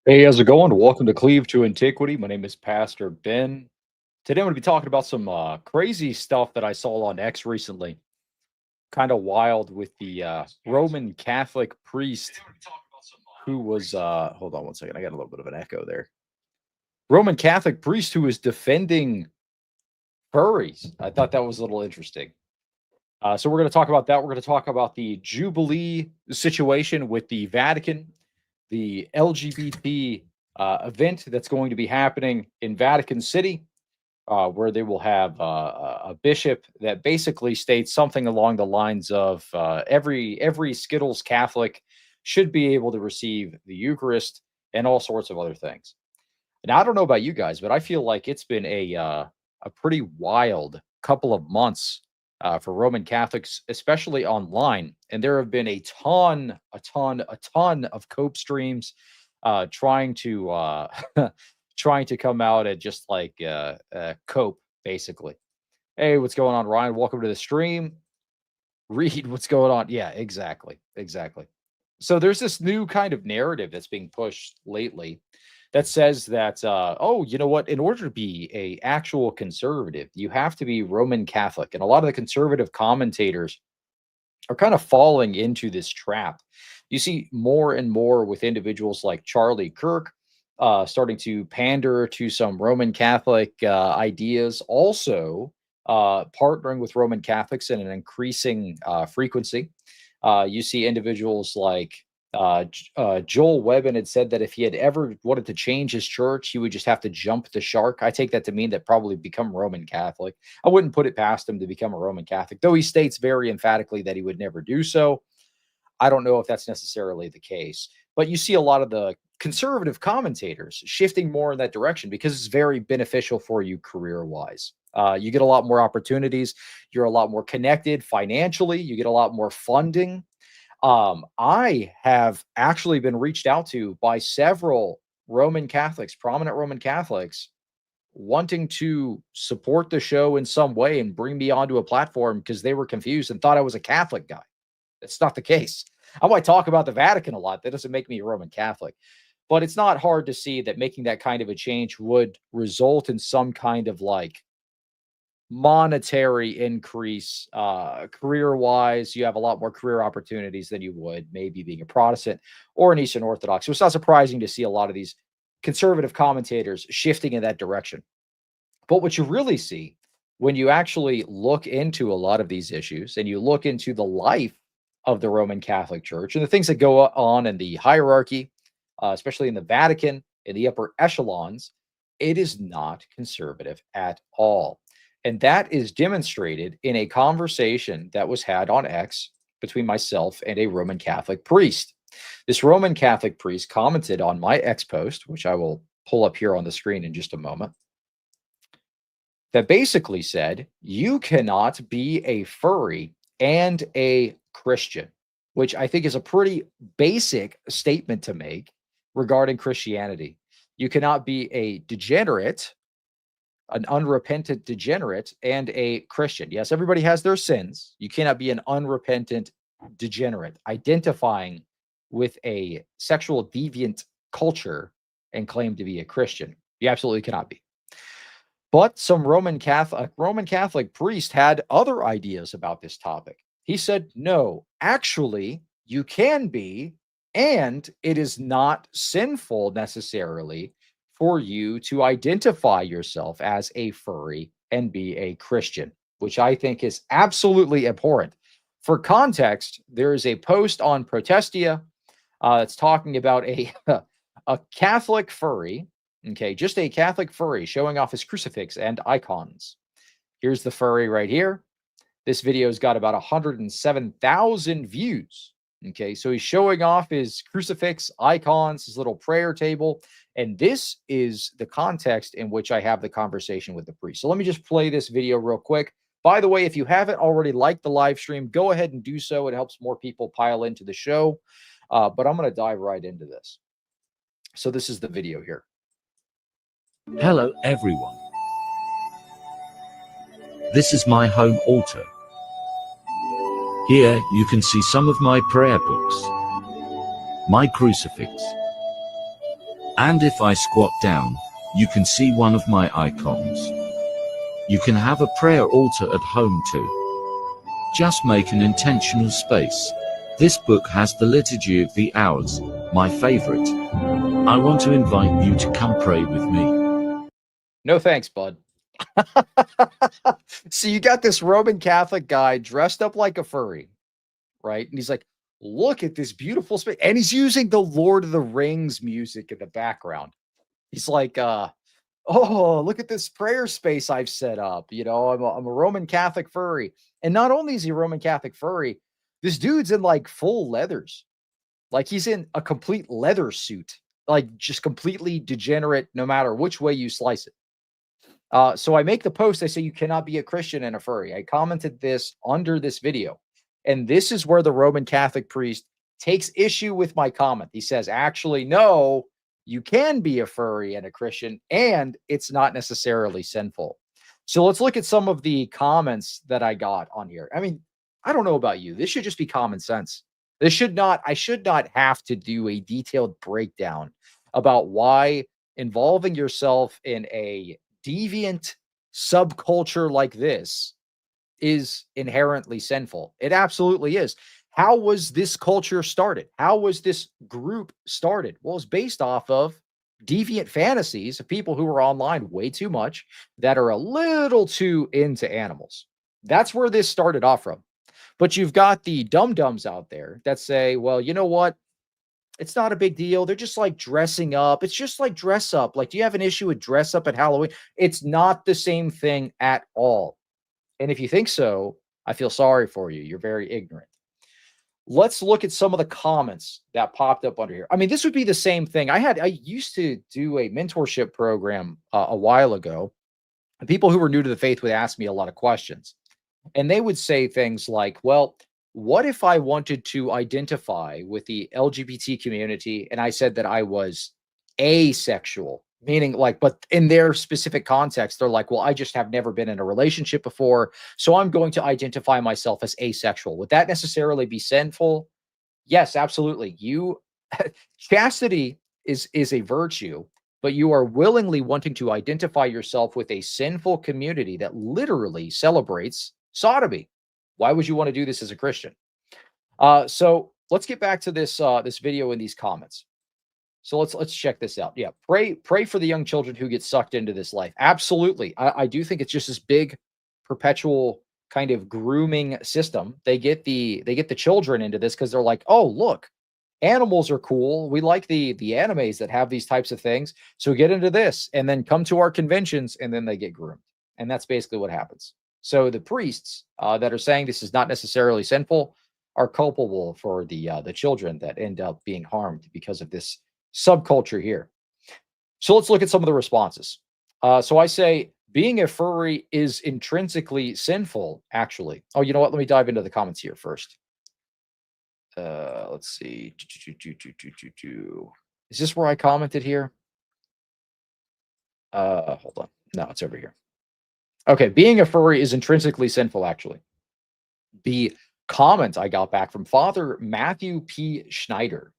Hey, how's it going? Welcome to Cleave to Antiquity. My name is Pastor Ben. Today I'm going to be talking about some crazy stuff that I saw on X recently. Kind of wild with the Roman Catholic priest who was, hold on one second, I got a little bit of an echo there. Roman Catholic priest who was defending furries. I thought that was a little interesting. So we're going to talk about that. We're going to talk about the Jubilee situation with the Vatican, the LGBT event that's going to be happening in Vatican City, where they will have a bishop that basically states something along the lines of every Skittles Catholic should be able to receive the Eucharist and all sorts of other things. And I don't know about you guys, but I feel like it's been a pretty wild couple of months for Roman Catholics, especially online. And there have been a ton of cope streams trying to trying to come out and just like cope, basically. Hey, what's going on, Ryan? Welcome to the stream. Read what's going on. Yeah, exactly. So there's this new kind of narrative that's being pushed lately that says that oh, you know what, in order to be a actual conservative you have to be Roman Catholic, and a lot of the conservative commentators are kind of falling into this trap. You see more and more with individuals like Charlie Kirk starting to pander to some Roman Catholic ideas, also partnering with Roman Catholics in an increasing frequency. You see individuals like Joel Webben had said that if he had ever wanted to change his church, he would just have to jump the shark. I take that to mean that probably become Roman Catholic. I wouldn't put it past him to become a Roman Catholic, though he states very emphatically that he would never do so. I don't know if that's necessarily the case, but you see a lot of the conservative commentators shifting more in that direction because it's very beneficial for you career-wise. You get a lot more opportunities. You're a lot more connected financially. You get a lot more funding. I have actually been reached out to by several Roman Catholics, prominent Roman Catholics, wanting to support the show in some way and bring me onto a platform because they were confused and thought I was a Catholic guy. That's not the case. I might talk about the Vatican a lot. That doesn't make me a Roman Catholic. But it's not hard to see that making that kind of a change would result in some kind of like monetary increase career wise. You have a lot more career opportunities than you would maybe being a Protestant or an Eastern Orthodox. So it's not surprising to see a lot of these conservative commentators shifting in that direction. But what you really see when you actually look into a lot of these issues and you look into the life of the Roman Catholic Church and the things that go on in the hierarchy, especially in the Vatican, in the upper echelons, it is not conservative at all. And that is demonstrated in a conversation that was had on X between myself and a Roman Catholic priest. This Roman Catholic priest commented on my X post, which I will pull up here on the screen in just a moment, that basically said, you cannot be a furry and a Christian, which I think is a pretty basic statement to make regarding Christianity. You cannot be a degenerate, an unrepentant degenerate, and a Christian. Yes, everybody has their sins. You cannot be an unrepentant degenerate identifying with a sexual deviant culture and claim to be a Christian. You absolutely cannot be. But some Roman Catholic priest had other ideas about this topic. He said, no, actually, you can be, and it is not sinful necessarily for you to identify yourself as a furry and be a Christian, which I think is absolutely abhorrent. For context, there is a post on Protestia that's talking about a Catholic furry, okay, just a Catholic furry showing off his crucifix and icons. Here's the furry right here. This video's got about 107,000 views. Okay, so he's showing off his crucifix, icons, his little prayer table. And this is the context in which I have the conversation with the priest. So let me just play this video real quick. By the way, if you haven't already liked the live stream, go ahead and do so. It helps more people pile into the show. But I'm going to dive right into this. So this is the video here. Hello, everyone. This is my home altar. Here you can see some of my prayer books, my crucifix, And if I squat down, you can see one of my icons. You can have a prayer altar at home too. Just make an intentional space. This book has the Liturgy of the Hours, my favorite. I want to invite you to come pray with me. No thanks, bud. So you got this Roman Catholic guy dressed up like a furry, right? And he's like, look at this beautiful space. And he's using the Lord of the Rings music in the background. He's like, oh, look at this prayer space I've set up. You know, I'm a Roman Catholic furry. And not only is he a Roman Catholic furry, this dude's in like full leathers. Like he's in a complete leather suit, like just completely degenerate, no matter which way you slice it. So I make the post. I say you cannot be a Christian and a furry. I commented this under this video. And this is where the Roman Catholic priest takes issue with my comment. He says, actually, no, you can be a furry and a Christian, and it's not necessarily sinful. So let's look at some of the comments that I got on here. I mean, I don't know about you. This should just be common sense. I should not have to do a detailed breakdown about why involving yourself in a deviant subculture like this is inherently sinful. It absolutely is. How was this culture started? How was this group started? Well, it's based off of deviant fantasies of people who are online way too much that are a little too into animals. That's where this started off from. But you've got the dum-dums out there that say, well, you know what? It's not a big deal. They're just like dressing up. It's just like dress up. Like, do you have an issue with dress up at Halloween? It's not the same thing at all. And if you think so, I feel sorry for you. You're very ignorant. Let's look at some of the comments that popped up under here. I mean, this would be the same thing. I used to do a mentorship program a while ago. And people who were new to the faith would ask me a lot of questions. And they would say things like, well, what if I wanted to identify with the LGBT community and I said that I was asexual, meaning like, but in their specific context, they're like, well, I just have never been in a relationship before, so I'm going to identify myself as asexual. Would that necessarily be sinful? Yes, absolutely. Chastity is a virtue, but you are willingly wanting to identify yourself with a sinful community that literally celebrates sodomy. Why would you want to do this as a Christian? So let's get back to this this video in these comments. So let's check this out. Yeah, pray for the young children who get sucked into this life. Absolutely, I do think it's just this big, perpetual kind of grooming system. They get the children into this because they're like, oh look, animals are cool. We like the animes that have these types of things. So get into this, and then come to our conventions, and then they get groomed, and that's basically what happens. So the priests that are saying this is not necessarily sinful are culpable for the children that end up being harmed because of this subculture here. So let's look at some of the responses. So I say being a furry is intrinsically sinful, actually. Oh, you know what? Let me dive into the comments here first. Let's see. Is this where I commented here? Hold on. No, it's over here. Okay, being a furry is intrinsically sinful, actually. The comment I got back from Father Matthew P. Schneider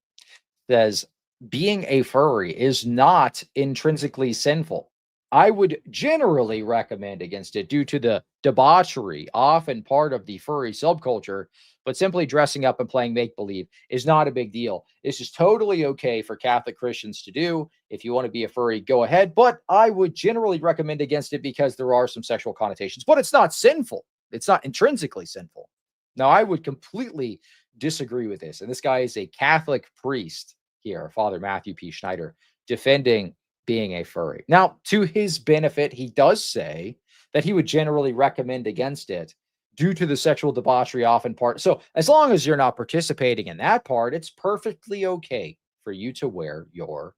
says, being a furry is not intrinsically sinful. I would generally recommend against it due to the debauchery, often part of the furry subculture, but simply dressing up and playing make-believe is not a big deal. This is totally okay for Catholic Christians to do. If you want to be a furry, go ahead. But I would generally recommend against it because there are some sexual connotations, but it's not sinful. It's not intrinsically sinful. Now, I would completely disagree with this. And this guy is a Catholic priest here, Father Matthew P. Schneider, defending being a furry. Now, to his benefit, he does say that he would generally recommend against it due to the sexual debauchery often part. So as long as you're not participating in that part, it's perfectly okay for you to wear your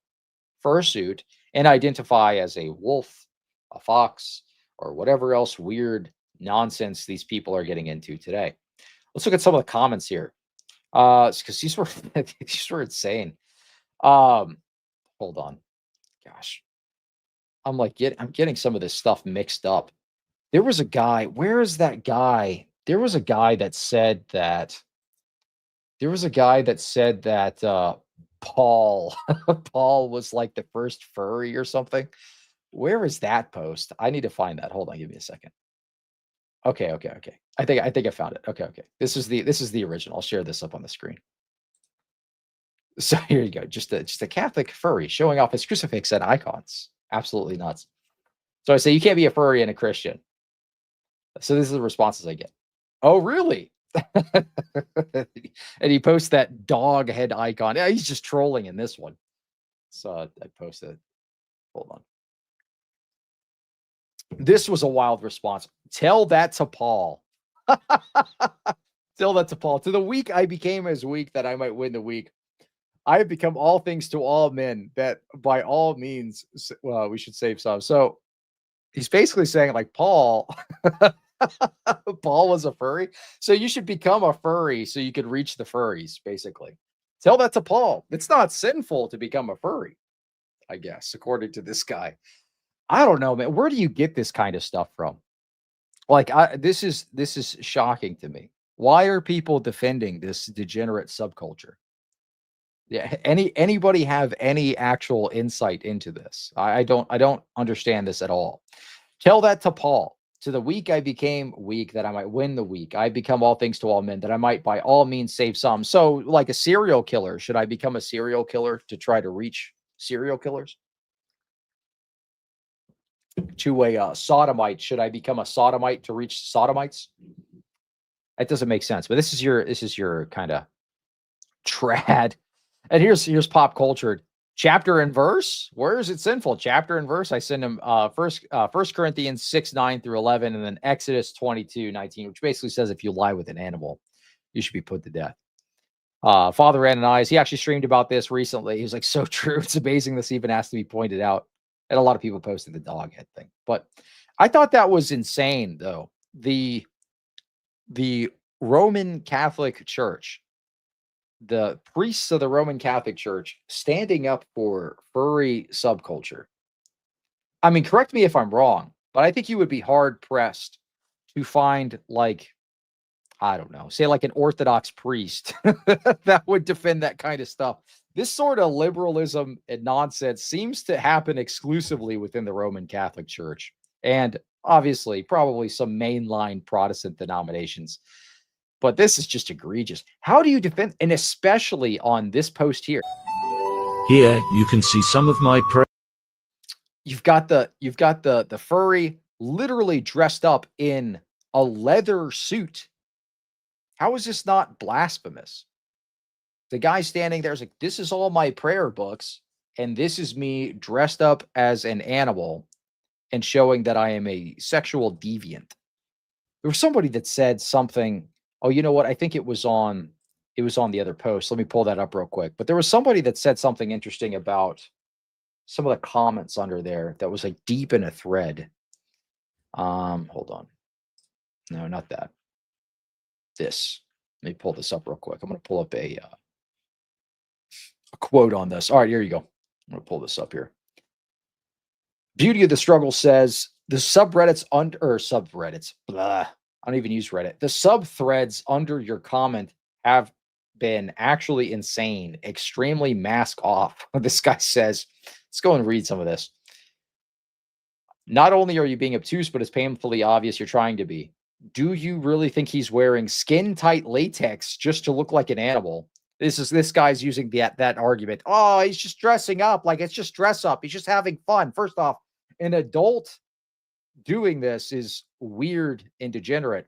fursuit and identify as a wolf, a fox, or whatever else weird nonsense these people are getting into today. Let's look at some of the comments here. Because these were insane. Hold on. Gosh. I'm getting some of this stuff mixed up. There was a guy, where is that guy? There was a guy that said that Paul. Paul was like the first furry or something. Where is that post? I need to find that. Hold on, give me a second. Okay. I think I found it. Okay. This is the original. I'll share this up on the screen. So here you go. Just a Catholic furry showing off his crucifix and icons. Absolutely nuts. So I say you can't be a furry and a Christian. So this is the responses I get. Oh, really? And he posts that dog head icon. Yeah, he's just trolling in this one. So I posted. Hold on. This was a wild response. Tell that to Paul. Tell that to Paul. To the weak I became as weak that I might win the weak. I have become all things to all men that by all means we should save some. So he's basically saying like Paul was a furry. So you should become a furry so you could reach the furries, basically. Tell that to Paul. It's not sinful to become a furry, I guess, according to this guy. I don't know, man. Where do you get this kind of stuff from? Like, this is shocking to me. Why are people defending this degenerate subculture? Yeah, anybody have any actual insight into this? I don't understand this at all. Tell that to Paul. To the weak I became weak that I might win the weak. I become all things to all men that I might by all means save some. So, like a serial killer, should I become a serial killer to try to reach serial killers? To a sodomite, should I become a sodomite to reach sodomites? That doesn't make sense. But this is your kind of trad. And here's pop culture. Chapter and verse. Where is it sinful? Chapter and verse. I send him First Corinthians 6:9-11, and then Exodus 22:19, which basically says if you lie with an animal, you should be put to death. Father Ananias, he actually streamed about this recently. He was like, so true. It's amazing this even has to be pointed out. And a lot of people posted the dog head thing. But I thought that was insane, though. The Roman Catholic Church, the priests of the Roman Catholic Church standing up for furry subculture. I mean, correct me if I'm wrong, but I think you would be hard pressed to find, like, I don't know, say like an Orthodox priest that would defend that kind of stuff. This sort of liberalism and nonsense seems to happen exclusively within the Roman Catholic Church, and obviously probably some mainline Protestant denominations. But this is just egregious. How do you defend, and especially on this post here? Here you can see some of my You've got the furry literally dressed up in a leather suit. How is this not blasphemous? The guy standing there is like, this is all my prayer books, and this is me dressed up as an animal and showing that I am a sexual deviant. There was somebody that said something. Oh, you know what? I think it was on the other post. Let me pull that up real quick. But there was somebody that said something interesting about some of the comments under there that was like deep in a thread. Hold on. No, not that. This. Let me pull this up real quick. I'm going to pull up a quote on this. All right, here you go. I'm going to pull this up here. Beauty of the Struggle says the subreddits blah. I don't even use Reddit. The sub-threads under your comment have been actually insane, extremely mask off. This guy says, let's go and read some of this. Not only are you being obtuse, but it's painfully obvious you're trying to be. Do you really think he's wearing skin-tight latex just to look like an animal? This guy's using that argument. Oh, he's just dressing up. Like, it's just dress up. He's just having fun. First off, an adult doing this is weird and degenerate.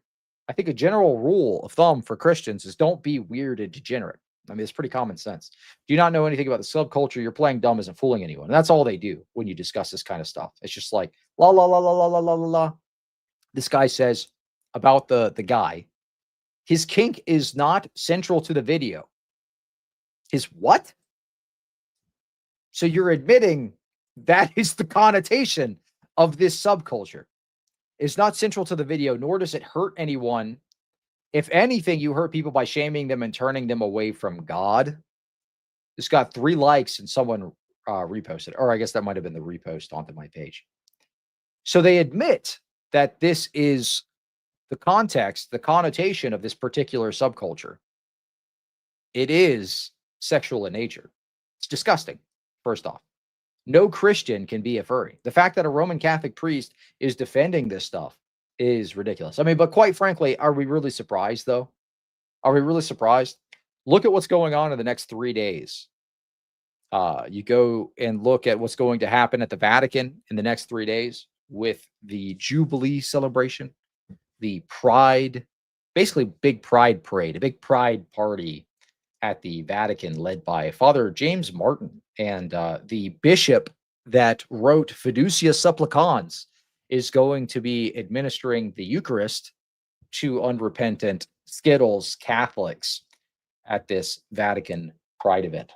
I think a general rule of thumb for Christians is don't be weird and degenerate. I mean, it's pretty common sense. Do you not know anything about the subculture? You're playing dumb isn't fooling anyone. And that's all they do when you discuss this kind of stuff. It's just like, la, la, la, la, la, la, la, la. This guy says about the guy, his kink is not central to the video. His what? So you're admitting that is the connotation of this subculture. It's not central to the video, nor does it hurt anyone. If anything, you hurt people by shaming them and turning them away from God. This got 3 likes and someone reposted, or I guess that might have been the repost onto my page. So they admit that this is the context, the connotation of this particular subculture. It is sexual in nature. It's disgusting, first off. No Christian can be a furry. The fact that a Roman Catholic priest is defending this stuff is ridiculous. I mean, but quite frankly, are we really surprised, though? Are we really surprised? Look at what's going on in the next 3 days. You go and look at what's going to happen at the Vatican in the next 3 days with the Jubilee celebration, the Pride, basically big Pride parade, a big Pride party at the Vatican led by Father James Martin. And the bishop that wrote Fiducia Supplicans is going to be administering the Eucharist to unrepentant Skittles Catholics at this Vatican Pride event.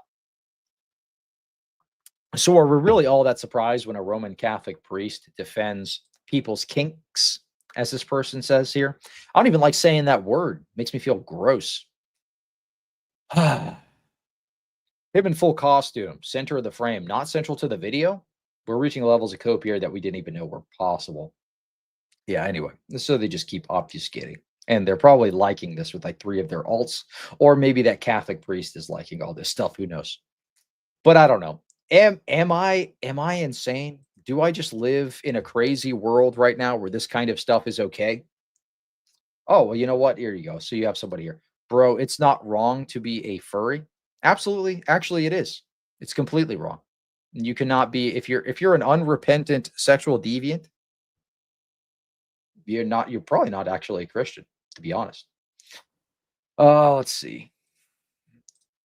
So are we really all that surprised when a Roman Catholic priest defends people's kinks, as this person says here? I don't even like saying that word. It makes me feel gross. Him in full costume, center of the frame, not central to the video. We're reaching levels of cope here that we didn't even know were possible. Yeah, anyway, so they just keep obfuscating. And they're probably liking this with like 3 of their alts, or maybe that Catholic priest is liking all this stuff. Who knows? But I don't know. Am I insane? Do I just live in a crazy world right now where this kind of stuff is okay? Oh, well, you know what? Here you go. So you have somebody here. Bro, it's not wrong to be a furry. Absolutely. Actually, it is. It's completely wrong. You cannot be, if you're an unrepentant sexual deviant, you're probably not actually a Christian, to be honest. Let's see.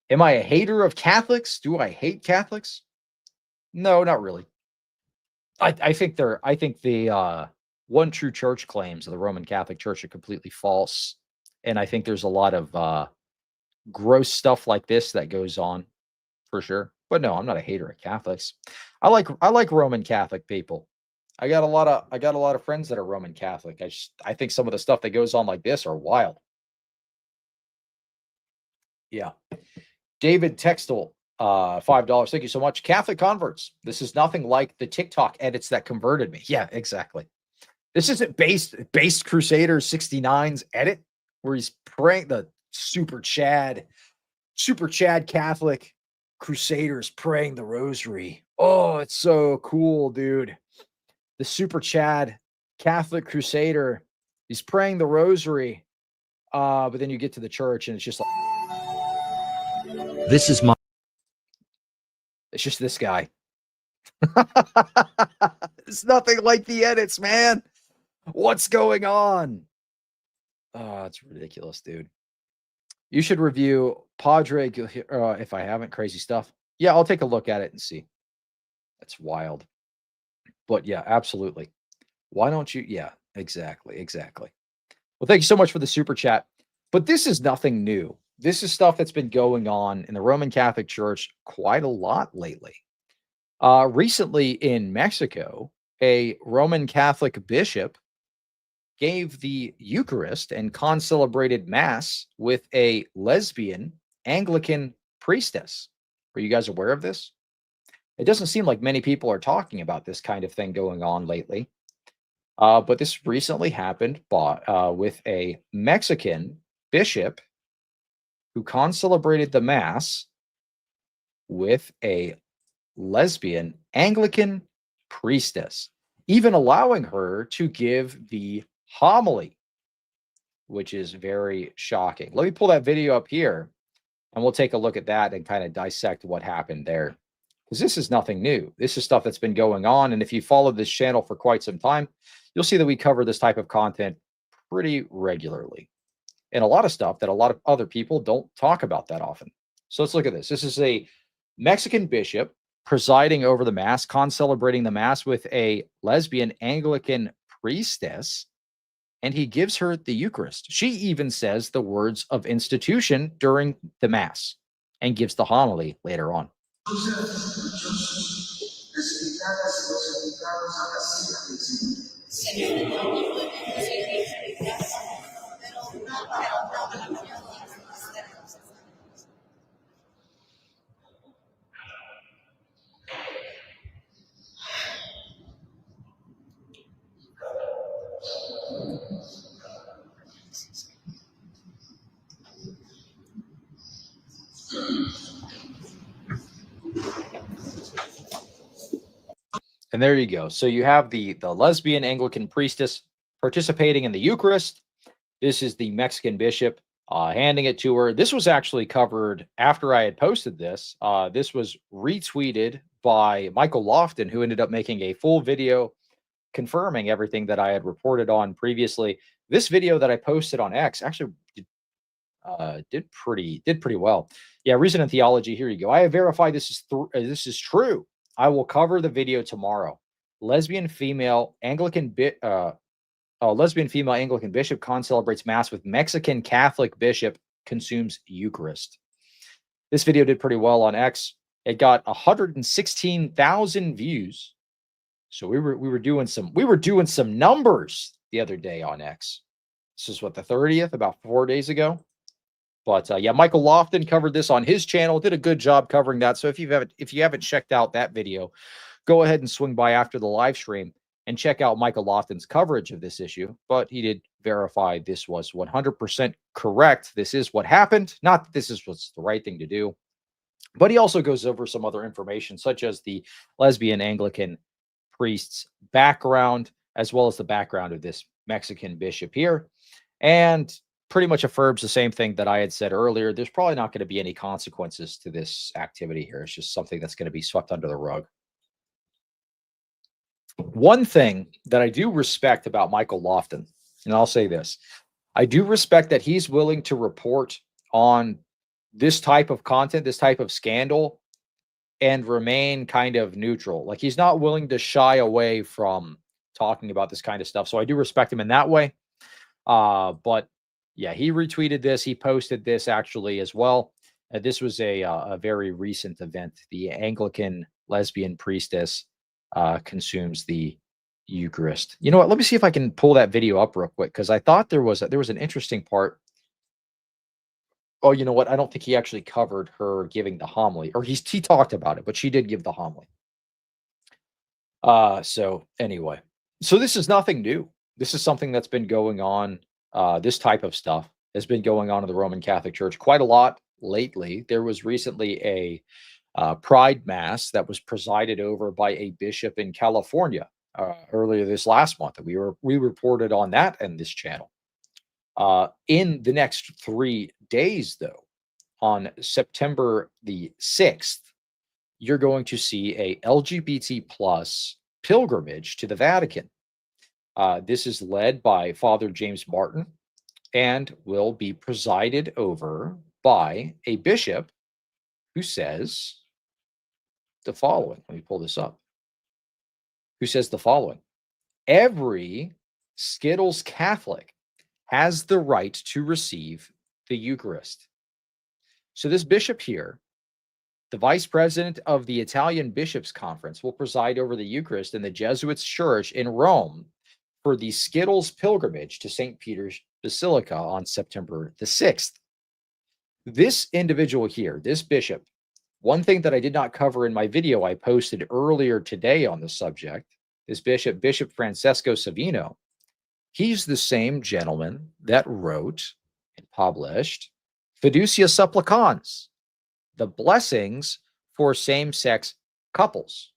Am I a hater of Catholics? Do I hate Catholics? No, not really. I think the one true church claims of the Roman Catholic Church are completely false. And I think there's a lot of gross stuff like this that goes on for sure. But no, I'm not a hater of Catholics. I like Roman Catholic people. I got a lot of friends that are Roman Catholic. I think some of the stuff that goes on like this are wild. Yeah. David Textel, $5. Thank you so much. Catholic converts. This is nothing like the TikTok edits that converted me. Yeah, exactly. This isn't based Crusader 69's edit where he's praying the super Chad Catholic Crusaders praying the rosary. Oh, it's so cool, dude. The super Chad Catholic Crusader, he's praying the rosary. But then you get to the church and it's just like, it's just this guy. It's nothing like the edits, man. What's going on? Oh, it's ridiculous, dude. You should review Padre if I haven't. Crazy stuff. Yeah, I'll take a look at it and see. That's wild. But yeah, absolutely. Why don't you? Yeah, exactly. Well, thank you so much for the super chat. But this is nothing new. This is stuff that's been going on in the Roman Catholic Church quite a lot lately. Recently in Mexico, a Roman Catholic bishop gave the Eucharist and concelebrated Mass with a lesbian Anglican priestess. Are you guys aware of this? It doesn't seem like many people are talking about this kind of thing going on lately. But this recently happened with a Mexican bishop who concelebrated the Mass with a lesbian Anglican priestess, even allowing her to give the homily, which is very shocking. Let me pull that video up here and we'll take a look at that and kind of dissect what happened there. Because this is nothing new. This is stuff that's been going on. And if you follow this channel for quite some time, you'll see that we cover this type of content pretty regularly. And a lot of stuff that a lot of other people don't talk about that often. So let's look at this. This is a Mexican bishop presiding over the Mass, concelebrating the Mass with a lesbian Anglican priestess, and he gives her the Eucharist. She even says the words of institution during the Mass and gives the homily later on. And there you go. So you have the lesbian Anglican priestess participating in the Eucharist. This is the Mexican bishop handing it to her. This was actually covered after I had posted this. This was retweeted by Michael Lofton, who ended up making a full video confirming everything that I had reported on previously. This video that I posted on X actually did pretty well. Yeah, Reason and Theology. Here you go. I have verified this is true. I will cover the video tomorrow. Lesbian female Anglican bishop celebrates mass with Mexican Catholic bishop consumes Eucharist. This video did pretty well on X. It got 116,000 views. So we were doing some numbers the other day on X. This is what, the 30th, about 4 days ago. But yeah, Michael Lofton covered this on his channel, did a good job covering that. So if you haven't checked out that video, go ahead and swing by after the live stream and check out Michael Lofton's coverage of this issue. But he did verify this was 100% correct. This is what happened. Not that this is what's the right thing to do. But he also goes over some other information, such as the lesbian Anglican priest's background, as well as the background of this Mexican bishop here. And pretty much affirms the same thing that I had said earlier. There's probably not going to be any consequences to this activity here. It's just something that's going to be swept under the rug. One thing that I do respect about Michael Lofton, and I'll say this, I do respect that he's willing to report on this type of content, this type of scandal, and remain kind of neutral. Like, he's not willing to shy away from talking about this kind of stuff. So I do respect him in that way. But yeah, he retweeted this. He posted this actually as well. This was a very recent event. The Anglican lesbian priestess consumes the Eucharist. You know what? Let me see if I can pull that video up real quick, because I thought there was an interesting part. Oh, you know what? I don't think he actually covered her giving the homily, or he talked about it, but she did give the homily. So anyway, so this is nothing new. This is something that's been going on. This type of stuff has been going on in the Roman Catholic Church quite a lot lately. There was recently a Pride Mass that was presided over by a bishop in California earlier this last month. We reported on that in this channel. In the next 3 days, though, on September the 6th, you're going to see a LGBT plus pilgrimage to the Vatican. This is led by Father James Martin and will be presided over by a bishop who says the following. Let me pull this up. Who says the following: every Skittles Catholic has the right to receive the Eucharist. So this bishop here, the vice president of the Italian Bishops' Conference, will preside over the Eucharist in the Jesuits' church in Rome for the Skittles pilgrimage to St. Peter's Basilica on September the 6th. This individual here, this bishop, one thing that I did not cover in my video I posted earlier today on the subject, this bishop, Bishop Francesco Savino, he's the same gentleman that wrote and published Fiducia Supplicans, the blessings for same-sex couples.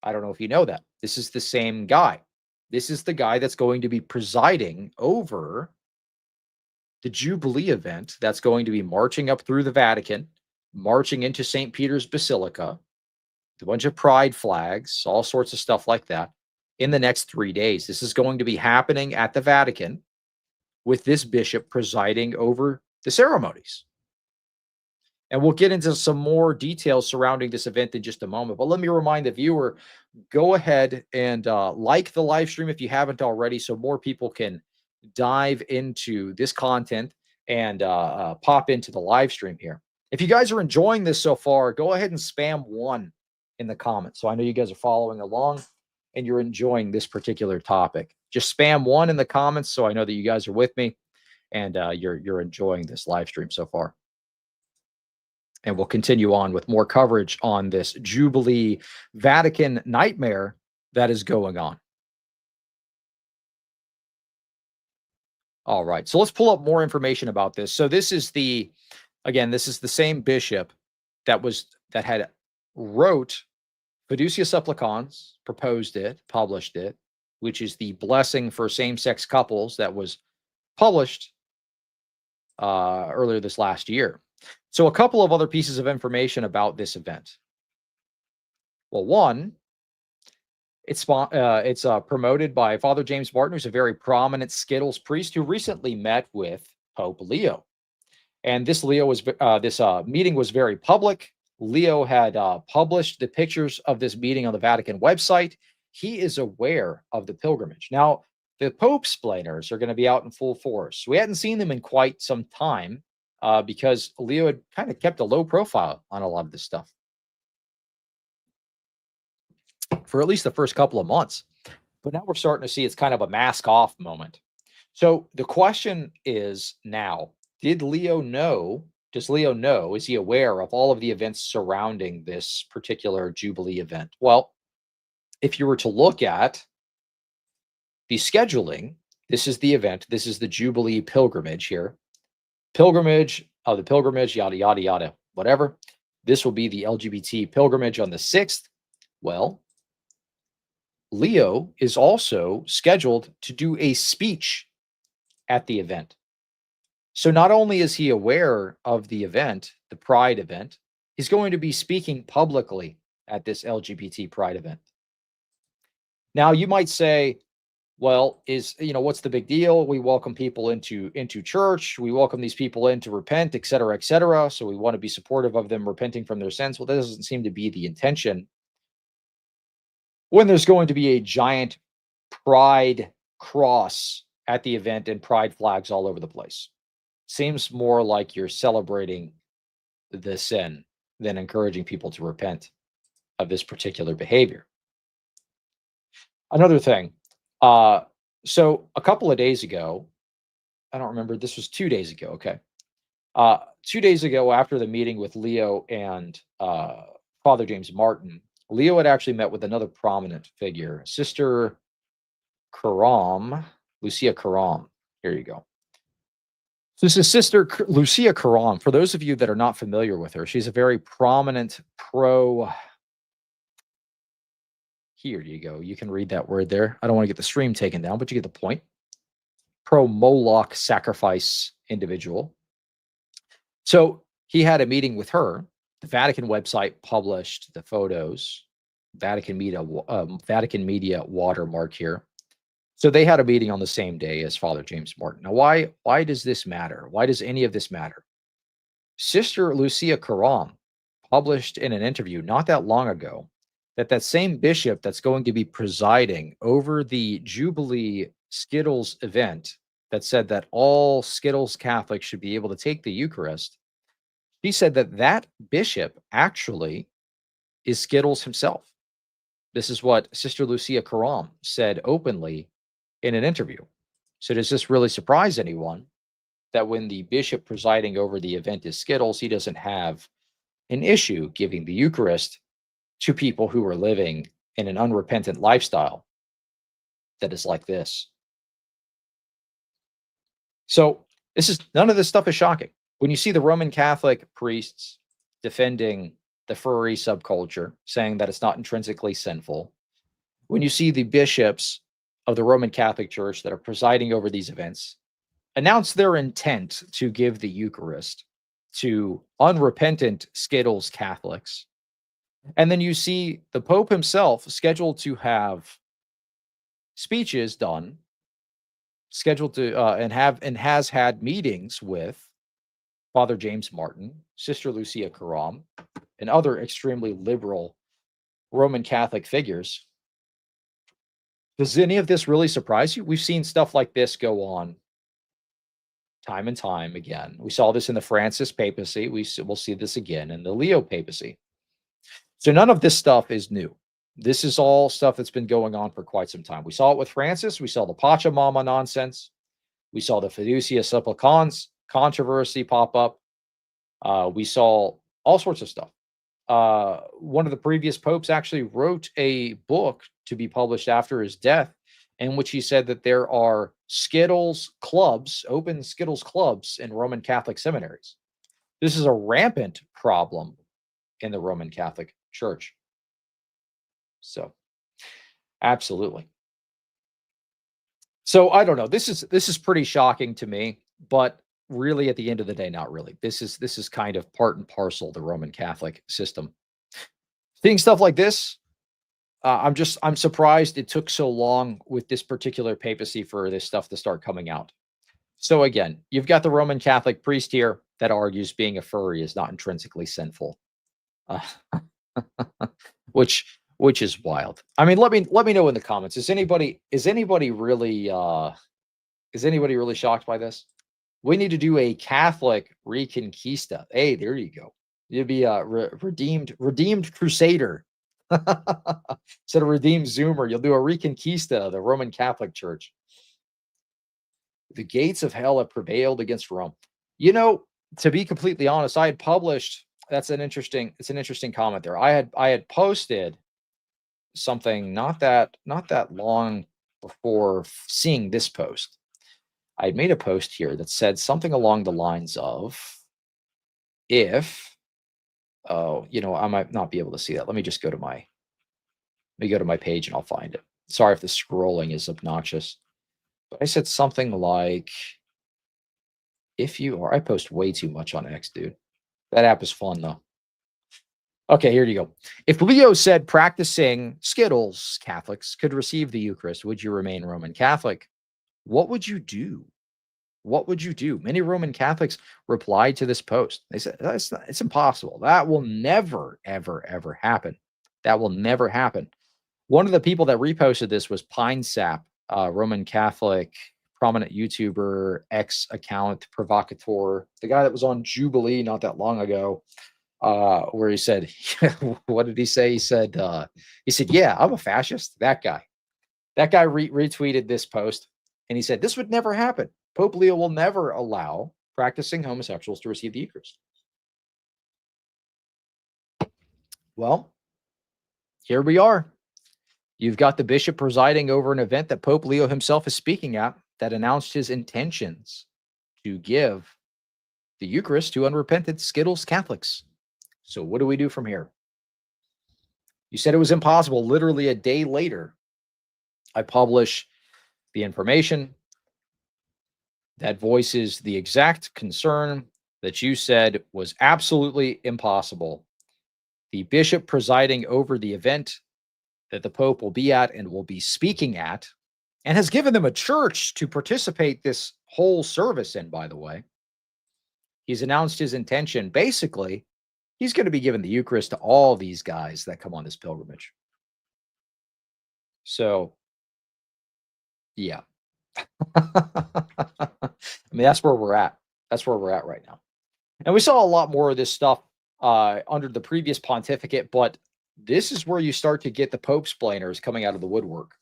I don't know if you know that. This is the same guy. This is the guy that's going to be presiding over the Jubilee event that's going to be marching up through the Vatican, marching into St. Peter's Basilica, a bunch of pride flags, all sorts of stuff like that, in the next 3 days. This is going to be happening at the Vatican with this bishop presiding over the ceremonies. And we'll get into some more details surrounding this event in just a moment. But let me remind the viewer, go ahead and like the live stream if you haven't already, so more people can dive into this content and pop into the live stream here. If you guys are enjoying this so far, go ahead and spam 1 in the comments. So I know you guys are following along and you're enjoying this particular topic. Just spam 1 in the comments so I know that you guys are with me and you're enjoying this live stream so far. And we'll continue on with more coverage on this Jubilee Vatican nightmare that is going on. All right, so let's pull up more information about this. So this is this is the same bishop that had wrote Fiducia Supplicans proposed it, published it, which is the blessing for same-sex couples that was published earlier this last year. So a couple of other pieces of information about this event. Well, one, it's promoted by Father James Martin, who's a very prominent Skittles priest who recently met with Pope Leo. And this meeting was very public. Leo had published the pictures of this meeting on the Vatican website. He is aware of the pilgrimage. Now, the Pope splainers are going to be out in full force. We hadn't seen them in quite some time because Leo had kind of kept a low profile on a lot of this stuff for at least the first couple of months. But now we're starting to see it's kind of a mask off moment. So the question is now, does Leo know, is he aware of all of the events surrounding this particular Jubilee event? Well, if you were to look at the scheduling, this is the event, this is the Jubilee pilgrimage here. Pilgrimage, yada, yada, yada, whatever. This will be the LGBT pilgrimage on the 6th. Well, Leo is also scheduled to do a speech at the event. So not only is he aware of the event, the Pride event, he's going to be speaking publicly at this LGBT Pride event. Now, you might say, well, what's the big deal? We welcome people into church. We welcome these people in to repent, et cetera, et cetera. So we want to be supportive of them repenting from their sins. Well, that doesn't seem to be the intention when there's going to be a giant Pride cross at the event and Pride flags all over the place. Seems more like you're celebrating the sin than encouraging people to repent of this particular behavior. Another thing, so a couple of days ago, I don't remember, this was 2 days ago, okay. 2 days ago, after the meeting with Leo and Father James Martin, Leo had actually met with another prominent figure, Sister Karam, Lucia Karam. Here you go. So this is Sister Lucia Karam. For those of you that are not familiar with her, she's a very prominent here you go. You can read that word there. I don't want to get the stream taken down, but you get the point. Pro-Moloch sacrifice individual. So he had a meeting with her. The Vatican website published the photos. Vatican media watermark here. So they had a meeting on the same day as Father James Martin. Now, why does this matter? Why does any of this matter? Sister Lucia Karam published in an interview not that long ago that same bishop that's going to be presiding over the Jubilee Skittles event that said that all Skittles Catholics should be able to take the Eucharist, he said that bishop actually is Skittles himself. This is what Sister Lucia Karam said openly in an interview. So does this really surprise anyone that when the bishop presiding over the event is Skittles, he doesn't have an issue giving the Eucharist to people who are living in an unrepentant lifestyle that is like this? So none of this stuff is shocking. When you see the Roman Catholic priests defending the furry subculture, saying that it's not intrinsically sinful, when you see the bishops of the Roman Catholic Church that are presiding over these events announce their intent to give the Eucharist to unrepentant Skittles Catholics, and then you see the Pope himself scheduled to have speeches done, scheduled to and has had meetings with Father James Martin, Sister Lucia Karam, and other extremely liberal Roman Catholic figures. Does any of this really surprise you? We've seen stuff like this go on time and time again. We saw this in the Francis papacy. We'll see this again in the Leo papacy. So none of this stuff is new. This is all stuff that's been going on for quite some time. We saw it with Francis. We saw the Pachamama nonsense. We saw the Fiducia Supplicans controversy pop up. We saw all sorts of stuff. One of the previous popes actually wrote a book to be published after his death, in which he said that there are Skittles clubs, open Skittles clubs in Roman Catholic seminaries. This is a rampant problem in the Roman Catholic Church. So absolutely. So I don't know. This is pretty shocking to me, but really at the end of the day, not really. This is kind of part and parcel the Roman Catholic system. Seeing stuff like this, I'm surprised it took so long with this particular papacy for this stuff to start coming out. So again, you've got the Roman Catholic priest here that argues being a furry is not intrinsically sinful, uh, which is wild. I mean, let me know in the comments. Is anybody really shocked by this? We need to do a Catholic Reconquista. Hey, there you go. You'd be a redeemed crusader. Instead of redeemed Zoomer, you'll do a Reconquista of the Roman Catholic Church. The gates of hell have prevailed against Rome. You know, to be completely honest, I had published. It's an interesting comment there. I had posted something not that long before seeing this post. I had made a post here that said something along the lines of, if, I might not be able to see that. Let me go to my page and I'll find it. Sorry if the scrolling is obnoxious. But I said something like, I post way too much on X, dude. That app is fun though. Okay, here you go. If Leo said practicing Skittles Catholics could receive the Eucharist, would you remain Roman Catholic? What would you do? What would you do? Many Roman Catholics replied to this post. They said, it's impossible. That will never, ever, ever happen. That will never happen. One of the people that reposted this was Pine Sap, Roman Catholic prominent YouTuber, ex-account provocateur, the guy that was on Jubilee not that long ago, where he said, what did he say? He said, yeah, I'm a fascist. That guy retweeted this post, and he said, this would never happen. Pope Leo will never allow practicing homosexuals to receive the Eucharist. Well, here we are. You've got the bishop presiding over an event that Pope Leo himself is speaking at that announced his intentions to give the Eucharist to unrepentant Skittles Catholics. So what do we do from here? You said it was impossible. Literally a day later, I publish the information that voices the exact concern that you said was absolutely impossible. The bishop presiding over the event that the Pope will be at and will be speaking at, and has given them a church to participate this whole service in, by the way. He's announced his intention. Basically, he's going to be giving the Eucharist to all these guys that come on this pilgrimage. So, yeah. I mean, that's where we're at. That's where we're at right now. And we saw a lot more of this stuff under the previous pontificate, but this is where you start to get the Pope splainers coming out of the woodwork.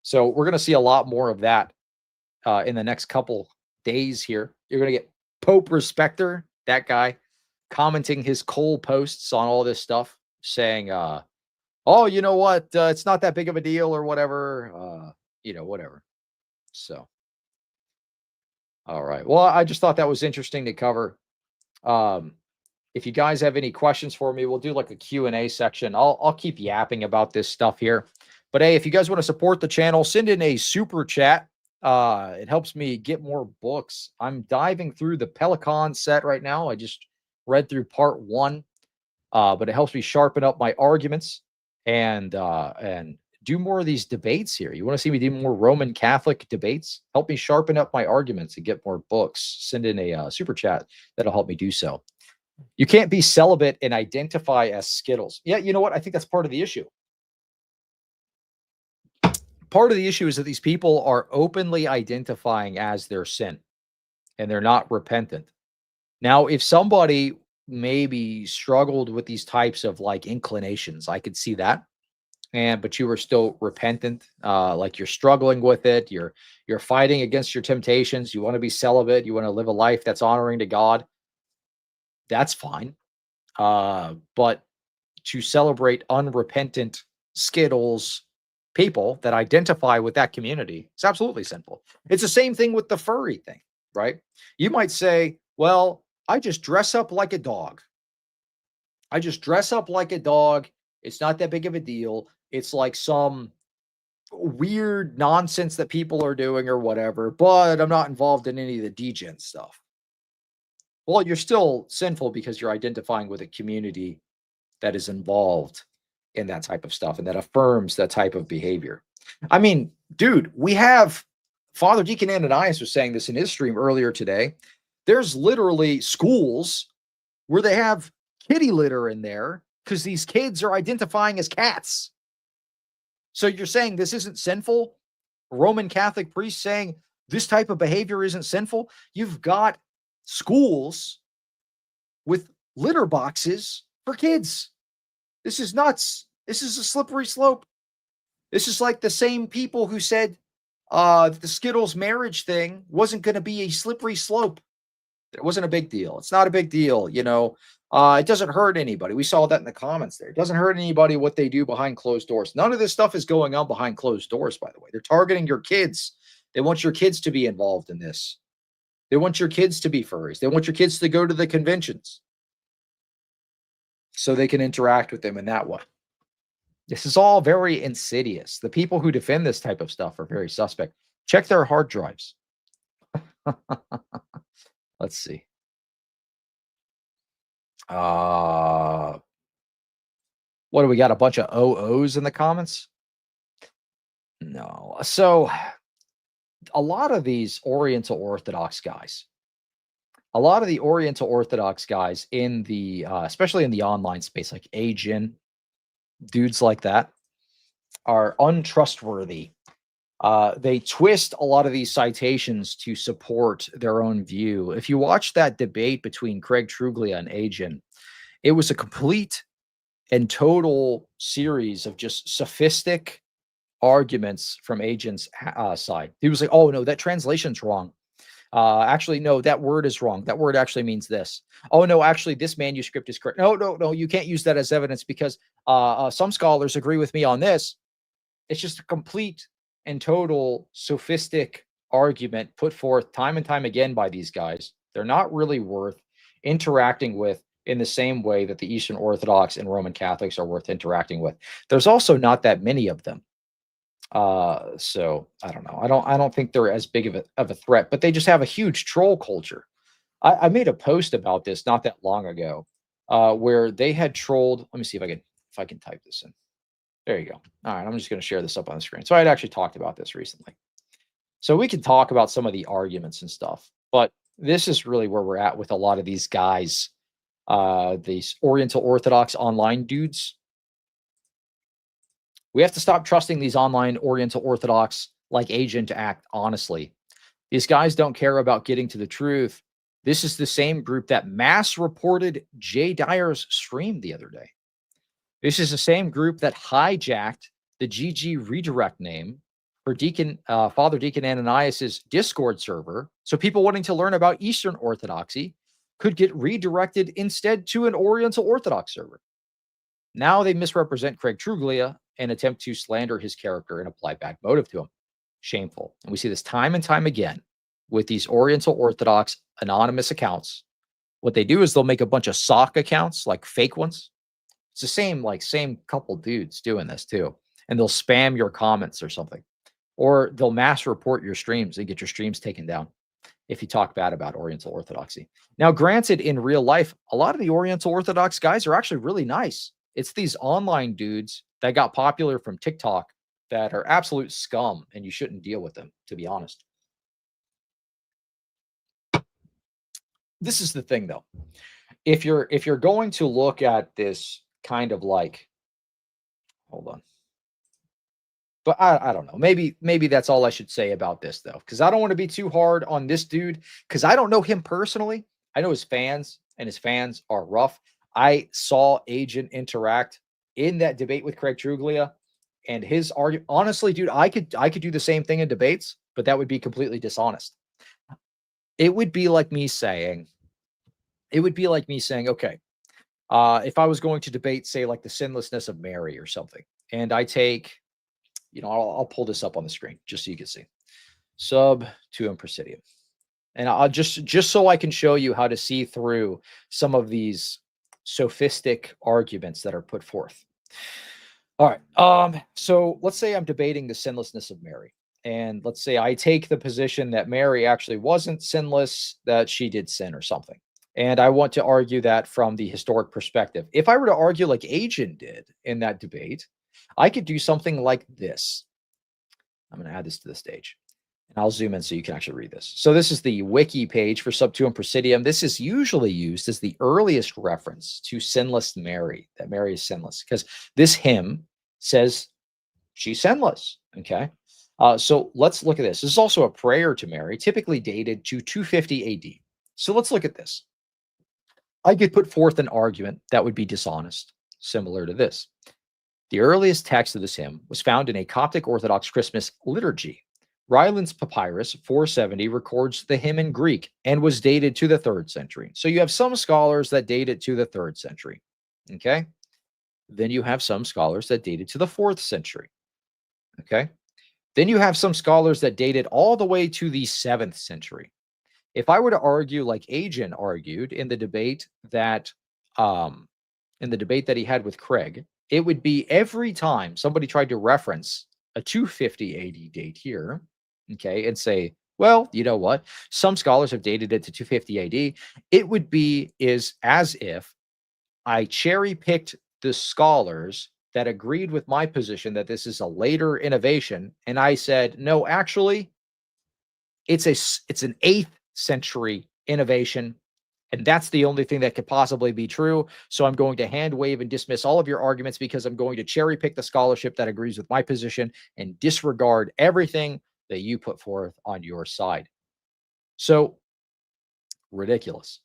So we're going to see a lot more of that in the next couple days here. You're going to get Pope Respecter, that guy, commenting his coal posts on all this stuff, saying, oh, you know what? It's not that big of a deal or whatever, whatever. So, all right. Well, I just thought that was interesting to cover. If you guys have any questions for me, we'll do like a Q&A section. I'll keep yapping about this stuff here. But hey, if you guys want to support the channel, send in a super chat. It helps me get more books. I'm diving through the Pelican set right now. I just read through part 1, but it helps me sharpen up my arguments and do more of these debates here. You want to see me do more Roman Catholic debates? Help me sharpen up my arguments and get more books. Send in a super chat. That'll help me do so. You can't be celibate and identify as Skittles. Yeah, you know what? I think that's part of the issue. Part of the issue is that these people are openly identifying as their sin, and they're not repentant. Now, if somebody maybe struggled with these types of like inclinations, I could see that. But you were still repentant, like you're struggling with it. You're fighting against your temptations. You want to be celibate. You want to live a life that's honoring to God. That's fine. But to celebrate unrepentant Skittles people that identify with that community, it's absolutely sinful. It's the same thing with the furry thing, right? You might say, well, I just dress up like a dog. I just dress up like a dog It's not that big of a deal. It's like some weird nonsense that people are doing or whatever, but I'm not involved in any of the degen stuff. Well, you're still sinful because you're identifying with a community that is involved in that type of stuff and that affirms that type of behavior. I mean, dude, we have Father Deacon Ananias was saying this in his stream earlier today. There's literally schools where they have kitty litter in there because these kids are identifying as cats. So you're saying this isn't sinful? Roman Catholic priests saying this type of behavior isn't sinful? You've got schools with litter boxes for kids. This is nuts. This is a slippery slope. This is like the same people who said the Skittles marriage thing wasn't going to be a slippery slope. It wasn't a big deal. It's not a big deal, you know. It doesn't hurt anybody. We saw that in the comments there. It doesn't hurt anybody what they do behind closed doors. None of this stuff is going on behind closed doors, by the way. They're targeting your kids. They want your kids to be involved in this. They want your kids to be furries. They want your kids to go to the conventions so they can interact with them in that way. This is all very insidious. The people who defend this type of stuff are very suspect. Check their hard drives. Let's see. What do we got? A bunch of OOs in the comments? No. So a lot of these Oriental Orthodox guys, a lot of the Oriental Orthodox guys in the, especially in the online space, like Agen, dudes like that, are untrustworthy. They twist a lot of these citations to support their own view. If you watch that debate between Craig Truglia and Agen, it was a complete and total series of just sophistic arguments from Agen's side. He was like, oh, no, that translation's wrong. Actually, no, that word is wrong. That word actually means this. Oh, no, actually, this manuscript is correct. No, you can't use that as evidence because some scholars agree with me on this. It's just a complete and total sophistic argument put forth time and time again by these guys. They're not really worth interacting with in the same way that the Eastern Orthodox and Roman Catholics are worth interacting with. There's also not that many of them. So I don't know. I don't think they're as big of a threat, but they just have a huge troll culture. I made a post about this not that long ago, where they had trolled. Let me see if I can type this in. There you go. All right, I'm just going to share this up on the screen. So I had actually talked about this recently. So we can talk about some of the arguments and stuff, but this is really where we're at with a lot of these guys, these Oriental Orthodox online dudes. We have to stop trusting these online Oriental Orthodox like Agen to act honestly. These guys don't care about getting to the truth. This is the same group that mass reported Jay Dyer's stream the other day. This is the same group that hijacked the GG redirect name for Father Deacon Ananias's Discord server, so people wanting to learn about Eastern Orthodoxy could get redirected instead to an Oriental Orthodox server. Now they misrepresent Craig Truglia and attempt to slander his character and apply bad motive to him. Shameful. And we see this time and time again with these Oriental Orthodox anonymous accounts. What they do is they'll make a bunch of sock accounts, like fake ones. It's the same couple dudes doing this too. And they'll spam your comments or something. Or they'll mass report your streams and get your streams taken down if you talk bad about Oriental Orthodoxy. Now, granted, in real life, a lot of the Oriental Orthodox guys are actually really nice. It's these online dudes that got popular from TikTok that are absolute scum, and you shouldn't deal with them, to be honest. This is the thing, though. If you're going to look at this kind of like, hold on. But I don't know. Maybe that's all I should say about this, though, because I don't want to be too hard on this dude, because I don't know him personally. I know his fans, and his fans are rough. I saw Agen interact in that debate with Craig Truglia, and his argument. Honestly, dude, I could do the same thing in debates, but that would be completely dishonest. It would be like me saying, okay, if I was going to debate, say, like the sinlessness of Mary or something, and I take, I'll pull this up on the screen just so you can see. Sub tuum presidium. And I'll just so I can show you how to see through some of these sophistic arguments that are put forth. All right. So let's say I'm debating the sinlessness of Mary. And let's say I take the position that Mary actually wasn't sinless, that she did sin or something. And I want to argue that from the historic perspective. If I were to argue like Agen did in that debate, I could do something like this. I'm going to add this to the stage. And I'll zoom in so you can actually read this. So this is the wiki page for Subtuum Presidium. This is usually used as the earliest reference to sinless Mary, that Mary is sinless, because this hymn says she's sinless. Okay. So let's look at this. This is also a prayer to Mary, typically dated to 250 AD. So let's look at this. I could put forth an argument that would be dishonest, similar to this. The earliest text of this hymn was found in a Coptic Orthodox Christmas liturgy. Ryland's Papyrus 470 records the hymn in Greek and was dated to the 3rd century. So you have some scholars that date it to the 3rd century. Okay. Then you have some scholars that date it to the 4th century. Okay. Then you have some scholars that date it all the way to the 7th century. If I were to argue like Agen argued in the debate that he had with Craig, it would be every time somebody tried to reference a 250 AD date here, okay, and say, well, you know what? Some scholars have dated it to 250 AD. It would be as if I cherry picked the scholars that agreed with my position that this is a later innovation, and I said, no, actually, it's an 8th century innovation, and that's the only thing that could possibly be true. So I'm going to hand wave and dismiss all of your arguments because I'm going to cherry pick the scholarship that agrees with my position and disregard everything that you put forth on your side. So ridiculous.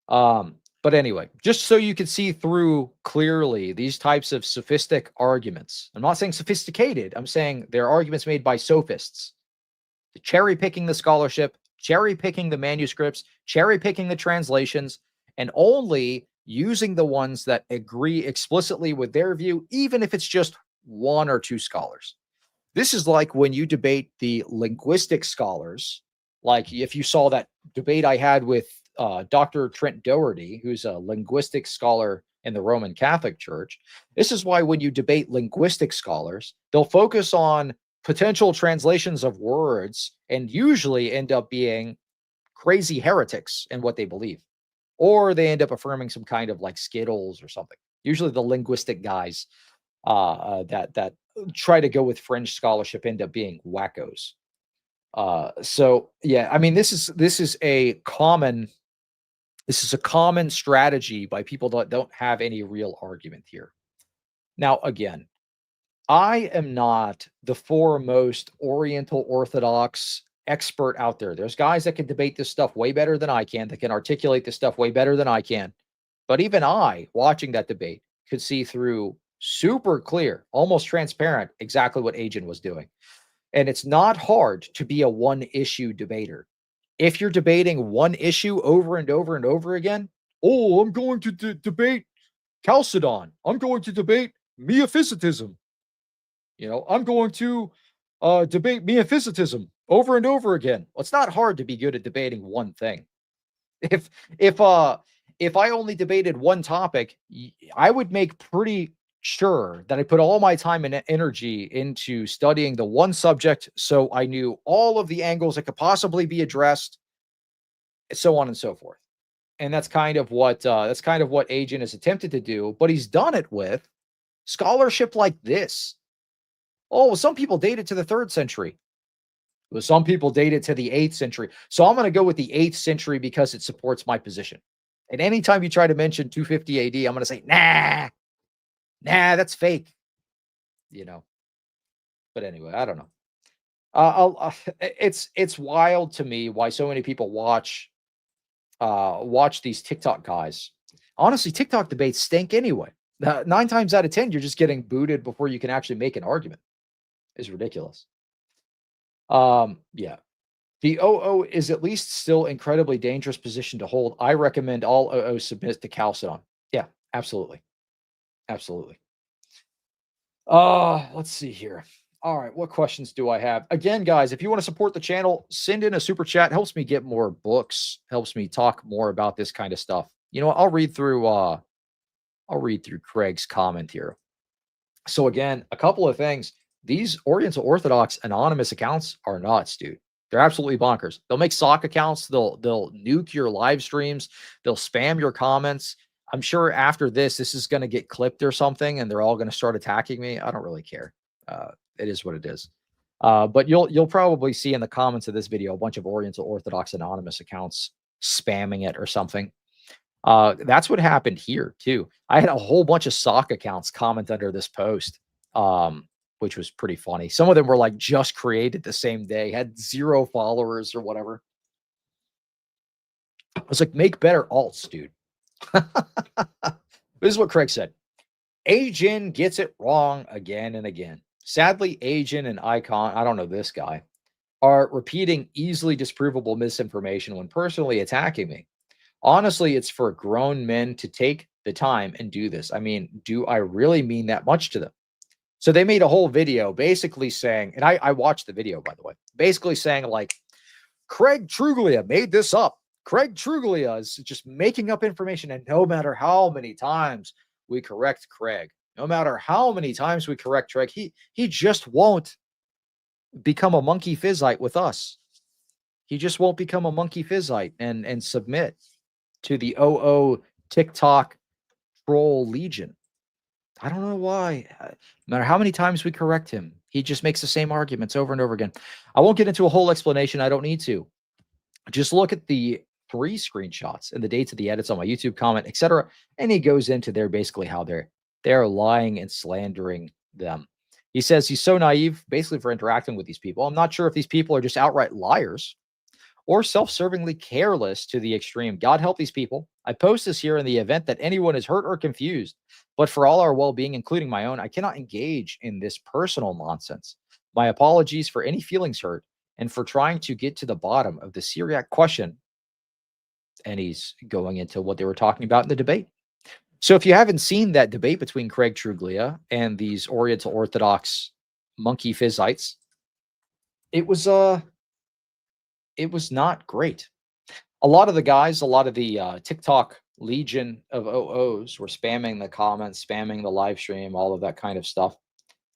But anyway, just so you can see through clearly these types of sophistic arguments. I'm not saying sophisticated. I'm saying they're arguments made by sophists. Cherry picking the scholarship, cherry picking the manuscripts, cherry picking the translations, and only using the ones that agree explicitly with their view, even if it's just one or two scholars. This is like when you debate the linguistic scholars, like if you saw that debate I had with Dr. Trent Doherty, who's a linguistic scholar in the Roman Catholic Church. This is why when you debate linguistic scholars, they'll focus on potential translations of words and usually end up being crazy heretics in what they believe, or they end up affirming some kind of like Skittles or something. Usually the linguistic guys that try to go with fringe scholarship end up being wackos. So yeah, I mean, this is a common strategy by people that don't have any real argument here. Now, again, I am not the foremost Oriental Orthodox expert out there. There's guys that can debate this stuff way better than I can, that can articulate this stuff way better than I can. But even I, watching that debate, could see through super clear, almost transparent, exactly what Agen was doing. And it's not hard to be a one-issue debater. If you're debating one issue over and over and over again, oh, I'm going to debate Chalcedon. I'm going to debate Miaphysitism. I'm going to debate Miaphysitism over and over again. Well, it's not hard to be good at debating one thing. If I only debated one topic, I would make pretty sure that I put all my time and energy into studying the one subject, so I knew all of the angles that could possibly be addressed, so on and so forth. And that's kind of what Agen has attempted to do, but he's done it with scholarship like this. Oh, some people date it to the 3rd century. Well, some people date it to the 8th century. So I'm going to go with the 8th century because it supports my position. And anytime you try to mention 250 AD, I'm going to say, nah, that's fake. But anyway, I don't know. It's wild to me why so many people watch these TikTok guys. Honestly, TikTok debates stink anyway. 9 times out of 10, you're just getting booted before you can actually make an argument. It's ridiculous. Yeah. The OO is at least still incredibly dangerous position to hold. I recommend all OO submit to Chalcedon. Yeah, absolutely. Absolutely. Let's see here. All right, what questions do I have? Again, guys, if you want to support the channel, send in a super chat. Helps me get more books, helps me talk more about this kind of stuff. I'll read through Craig's comment here. So again, a couple of things. These Oriental Orthodox anonymous accounts are nuts, dude. They're absolutely bonkers. They'll make sock accounts. They'll nuke your live streams. They'll spam your comments. I'm sure after this is going to get clipped or something, and they're all going to start attacking me. I don't really care. It is what it is. But you'll probably see in the comments of this video a bunch of Oriental Orthodox anonymous accounts spamming it or something. That's what happened here too. I had a whole bunch of sock accounts comment under this post, which was pretty funny. Some of them were like just created the same day, had 0 followers or whatever. I was like, make better alts, dude. This is what Craig said. Agen gets it wrong again and again. Sadly, Agen and Icon, I don't know this guy, are repeating easily disprovable misinformation when personally attacking me. Honestly, it's for grown men to take the time and do this. I mean, do I really mean that much to them? So they made a whole video basically saying, and I watched the video, by the way, basically saying like, Craig Truglia made this up. Craig Truglia is just making up information. And no matter how many times we correct Craig, no matter how many times we correct Craig, he just won't become a monkey fizzite with us. He just won't become a monkey fizzite and submit to the OO TikTok troll legion. I don't know why. No matter how many times we correct him, he just makes the same arguments over and over again. I won't get into a whole explanation. I don't need to. Just look at the 3 screenshots and the dates of the edits on my YouTube comment, etc. And he goes into there basically how they're lying and slandering them. He says he's so naive basically for interacting with these people. I'm not sure if these people are just outright liars or self-servingly careless to the extreme. God help these people. I post this here in the event that anyone is hurt or confused, but for all our well-being, including my own, I cannot engage in this personal nonsense. My apologies for any feelings hurt and for trying to get to the bottom of the Syriac question. And he's going into what they were talking about in the debate. So if you haven't seen that debate between Craig Truglia and these Oriental Orthodox monkey fizzites, it was not great. A lot of the guys, a lot of the TikTok legion of OOs were spamming the comments, spamming the live stream, all of that kind of stuff.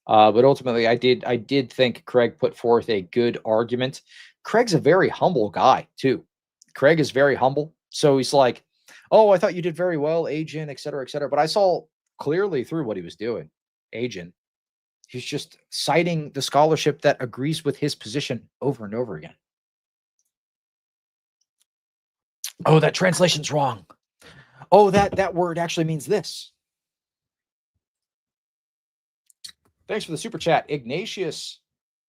But ultimately, I did think Craig put forth a good argument. Craig's a very humble guy too. Craig is very humble. So he's like, oh, I thought you did very well, Agen, et cetera, et cetera. But I saw clearly through what he was doing. Agen, he's just citing the scholarship that agrees with his position over and over again. Oh, that translation's wrong. Oh, that word actually means this. Thanks for the super chat, Ignatius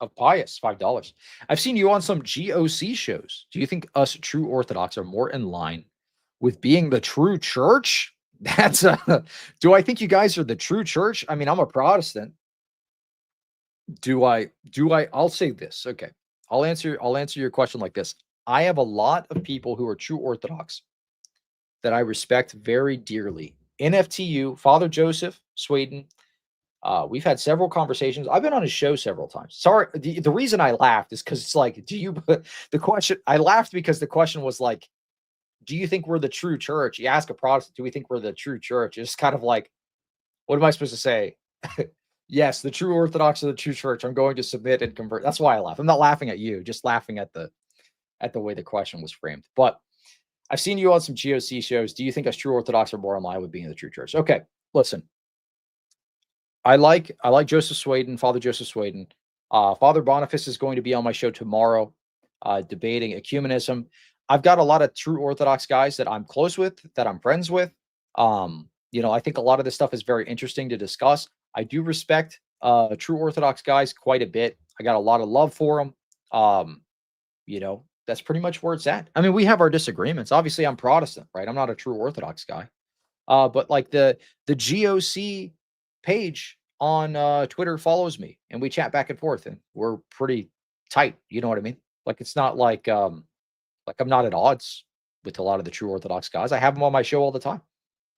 of Pius, $5. I've seen you on some GOC shows. Do you think us true Orthodox are more in line with being the true church? That's do I think you guys are the true church? I mean, I'm a Protestant. I'll say this. Okay. I'll answer your question like this. I have a lot of people who are true Orthodox that I respect very dearly. NFTU, Father Joseph Sweden. We've had several conversations. I've been on his show several times. Sorry, the reason I laughed is because it's like, the question, I laughed because the question was like, do you think we're the true church? You ask a Protestant, do we think we're the true church? It's kind of like, what am I supposed to say? Yes, the true Orthodox are the true church. I'm going to submit and convert. That's why I laugh. I'm not laughing at you, just laughing at the way the question was framed. But I've seen you on some GOC shows. Do you think us true Orthodox are more in line with being the true church? Okay, listen. I like Joseph Sweden, Father Joseph Sweden. Father Boniface is going to be on my show tomorrow, debating ecumenism. I've got a lot of true Orthodox guys that I'm close with, that I'm friends with. I think a lot of this stuff is very interesting to discuss. I do respect true Orthodox guys quite a bit. I got a lot of love for them. That's pretty much where it's at. I mean, we have our disagreements. Obviously, I'm Protestant, right? I'm not a true Orthodox guy. But like the GOC page on Twitter follows me, and we chat back and forth, and we're pretty tight. You know what I mean? Like, it's not like I'm not at odds with a lot of the true Orthodox guys. I have them on my show all the time.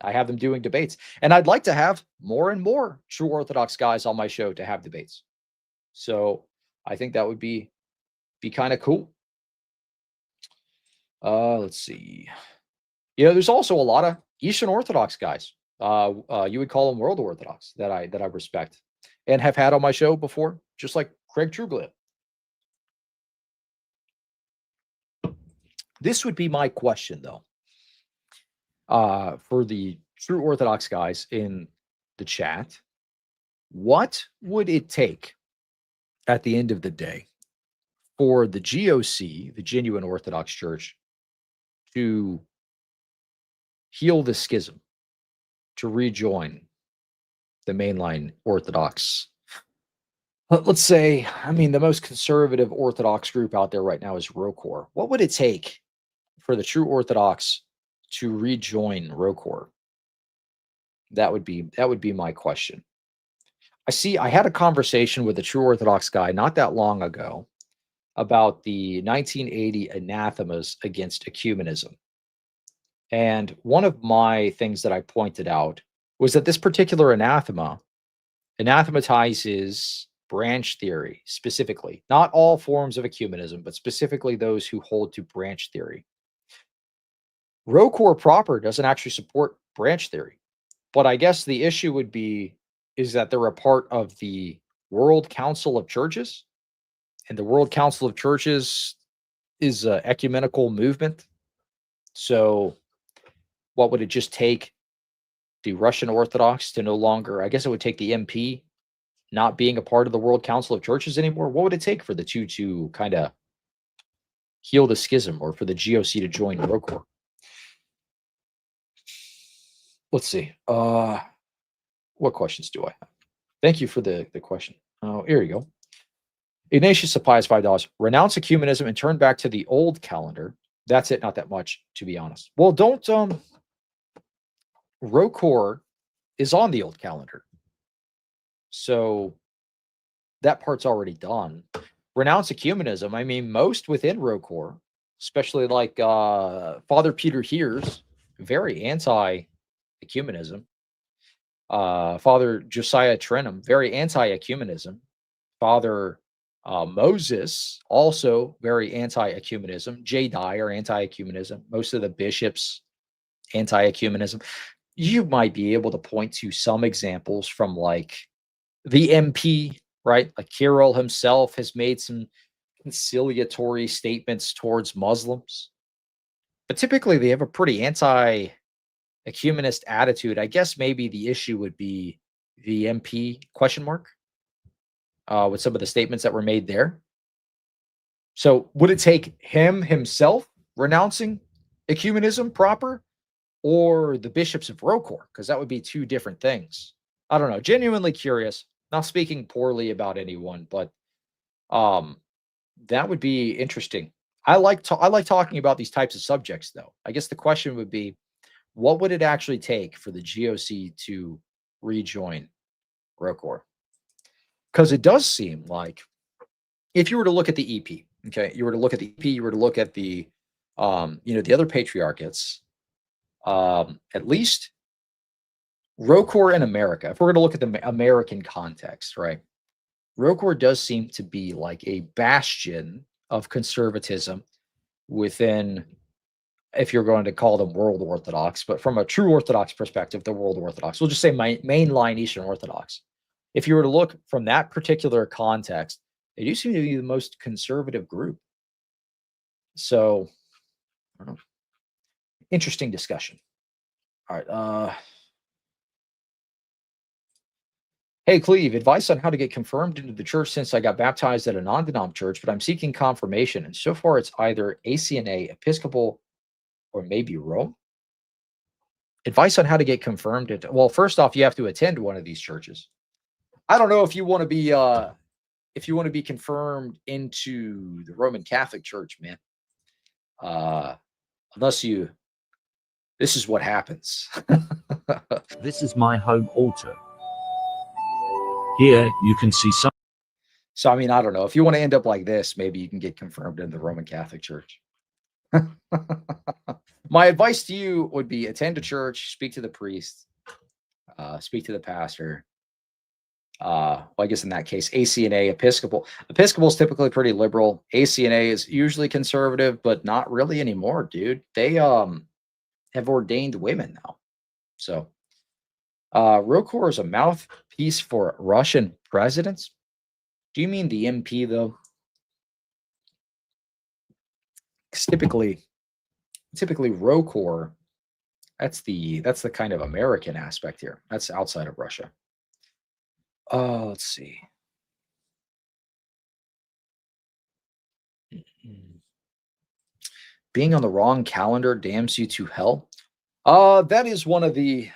I have them doing debates, and I'd like to have more and more true Orthodox guys on my show to have debates. So I think that would be kind of cool. Let's see. There's also a lot of Eastern Orthodox guys. You would call them World Orthodox that I respect. and have had on my show before, just like Craig Truglio. This would be my question, though, for the true Orthodox guys in the chat. What would it take at the end of the day for the GOC, the genuine Orthodox Church, to heal the schism, to rejoin the mainline Orthodox? Let's say, I mean, the most conservative Orthodox group out there right now is ROCOR. What would it take for the true Orthodox to rejoin ROCOR? That would be my question. I had a conversation with a true Orthodox guy not that long ago about the 1980 anathemas against ecumenism. And one of my things that I pointed out was that this particular anathema anathematizes branch theory specifically, not all forms of ecumenism, but specifically those who hold to branch theory. ROCOR proper doesn't actually support branch theory, but I guess the issue would be is that they're a part of the World Council of Churches, and the World Council of Churches is an ecumenical movement. So what would it just take the Russian Orthodox to no longer, I guess it would take the MP not being a part of the World Council of Churches anymore? What would it take for the two to kind of heal the schism, or for the GOC to join ROCOR? Let's see. What questions do I have? Thank you for the question. Oh, here you go. Ignatius supplies $5. Renounce ecumenism and turn back to the old calendar. That's it. Not that much, to be honest. Well, don't. ROCOR is on the old calendar, so that part's already done. Renounce ecumenism. I mean, most within ROCOR, especially like Father Peter Heers, very anti-ecumenism. Father Josiah Trenum, very anti-ecumenism. Father Moses, also very anti-ecumenism. J. Dyer, anti-ecumenism. Most of the bishops, anti-ecumenism. You might be able to point to some examples from like the MP, right? Like Kirill himself has made some conciliatory statements towards Muslims, but typically they have a pretty anti-ecumenist attitude. I guess maybe the issue would be the MP question mark with some of the statements that were made there. So would it take him himself renouncing ecumenism proper, or the bishops of ROCOR? Because that would be two different things. I don't know. Genuinely curious. Not speaking poorly about anyone, but that would be interesting. I like talking about these types of subjects, though. I guess the question would be, what would it actually take for the GOC to rejoin ROCOR? Because it does seem like, if you were to look at the EP, okay, you were to look at the EP, you were to look at the, the other patriarchates, at least ROCOR in America, if we're going to look at the American context, right? ROCOR does seem to be like a bastion of conservatism within, if you're going to call them world Orthodox, but from a true Orthodox perspective, the world Orthodox, we'll just say mainline Eastern Orthodox. If you were to look from that particular context, they do seem to be the most conservative group. So, I don't know. Interesting discussion. All right. Hey, Cleve, advice on how to get confirmed into the church since I got baptized at a non-denom church, but I'm seeking confirmation. And so far, it's either ACNA, Episcopal, or maybe Rome. Advice on how to get confirmed. Well, first off, you have to attend one of these churches. I don't know if you want to be confirmed into the Roman Catholic Church, man. Unless this is what happens. This is my home altar. Here you can see some. So, I mean, I don't know. If you want to end up like this, maybe you can get confirmed in the Roman Catholic Church. My advice to you would be attend a church, speak to the priest, speak to the pastor. Well, I guess in that case, ACNA, Episcopal. Episcopal is typically pretty liberal. ACNA is usually conservative, but not really anymore, dude. They have ordained women now. So Rokor is a mouthpiece for Russian presidents. Do you mean the MP though? 'Cause typically Rokor, that's the kind of American aspect here. That's outside of Russia. Let's see. Being on the wrong calendar damns you to hell. That's one of the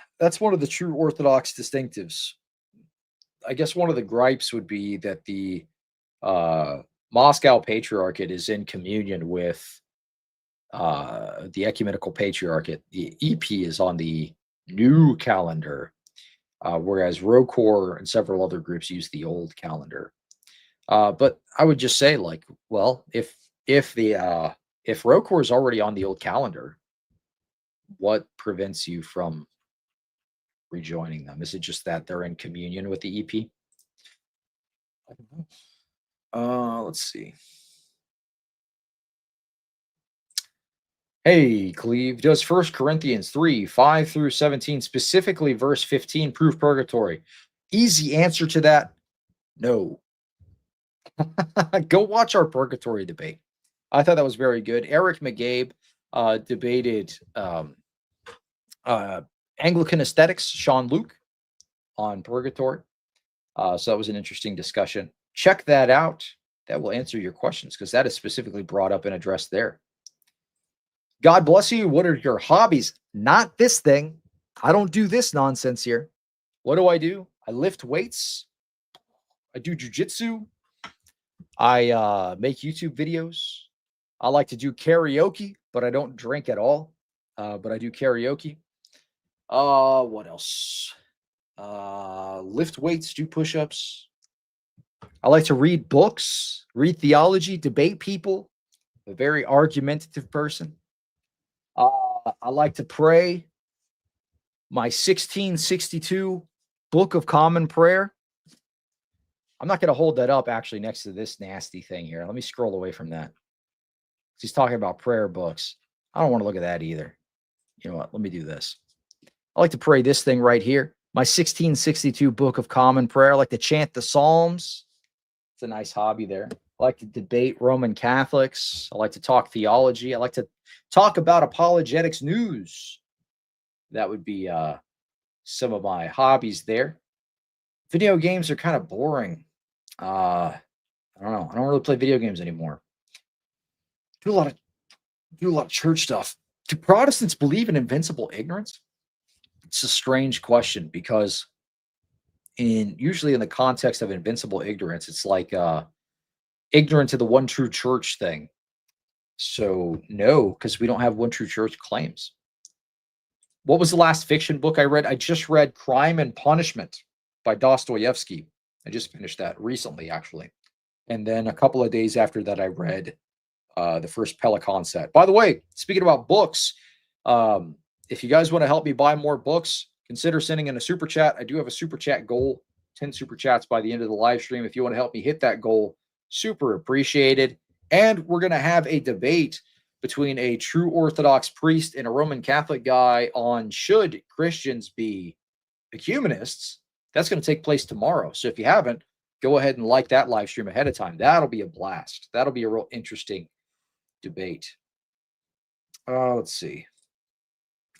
true Orthodox distinctives. I guess one of the gripes would be that the Moscow Patriarchate is in communion with the Ecumenical Patriarchate. The EP is on the new calendar, whereas Rokor and several other groups use the old calendar. But I would just say, like, well, if Rokor is already on the old calendar, what prevents you from rejoining them? Is it just that they're in communion with the EP? I don't know. Let's see. Hey, Cleve, does 1 Corinthians 3, 5 through 17, specifically verse 15, prove purgatory? Easy answer to that, no. Go watch our purgatory debate. I thought that was very good. Eric McGabe debated Anglican aesthetics, Sean Luke, on purgatory. So that was an interesting discussion. Check that out. That will answer your questions because that is specifically brought up and addressed there. God bless you. What are your hobbies? Not this thing. I don't do this nonsense here. What do? I lift weights. I do jujitsu. I make YouTube videos. I like to do karaoke, but I don't drink at all. But I do karaoke. What else? Lift weights, do push-ups. I like to read books, read theology, debate people. A very argumentative person. I like to pray. My 1662 Book of Common Prayer. I'm not going to hold that up actually next to this nasty thing here. Let me scroll away from that. He's talking about prayer books. I don't want to look at that either. You know what? Let me do this. I like to pray this thing right here. My 1662 Book of Common Prayer. I like to chant the Psalms. It's a nice hobby there. I like to debate Roman Catholics. I like to talk theology. I like to talk about apologetics news. That would be some of my hobbies there. Video games are kind of boring. I don't know. I don't really play video games anymore. Do a lot of church stuff. Do Protestants believe in invincible ignorance? It's a strange question because usually in the context of invincible ignorance, it's like ignorant to the one true church thing. So no, because we don't have one true church claims. What was the last fiction book I read? I just read Crime and Punishment by Dostoevsky. I just finished that recently, actually. And then a couple of days after that, I read the first Pelican set. By the way, speaking about books, if you guys want to help me buy more books, consider sending in a super chat. I do have a super chat goal, 10 super chats by the end of the live stream. If you want to help me hit that goal, super appreciated. And we're going to have a debate between a true Orthodox priest and a Roman Catholic guy on should Christians be ecumenists. That's going to take place tomorrow. So if you haven't, go ahead and like that live stream ahead of time. That'll be a blast. That'll be a real interesting debate. Let's see.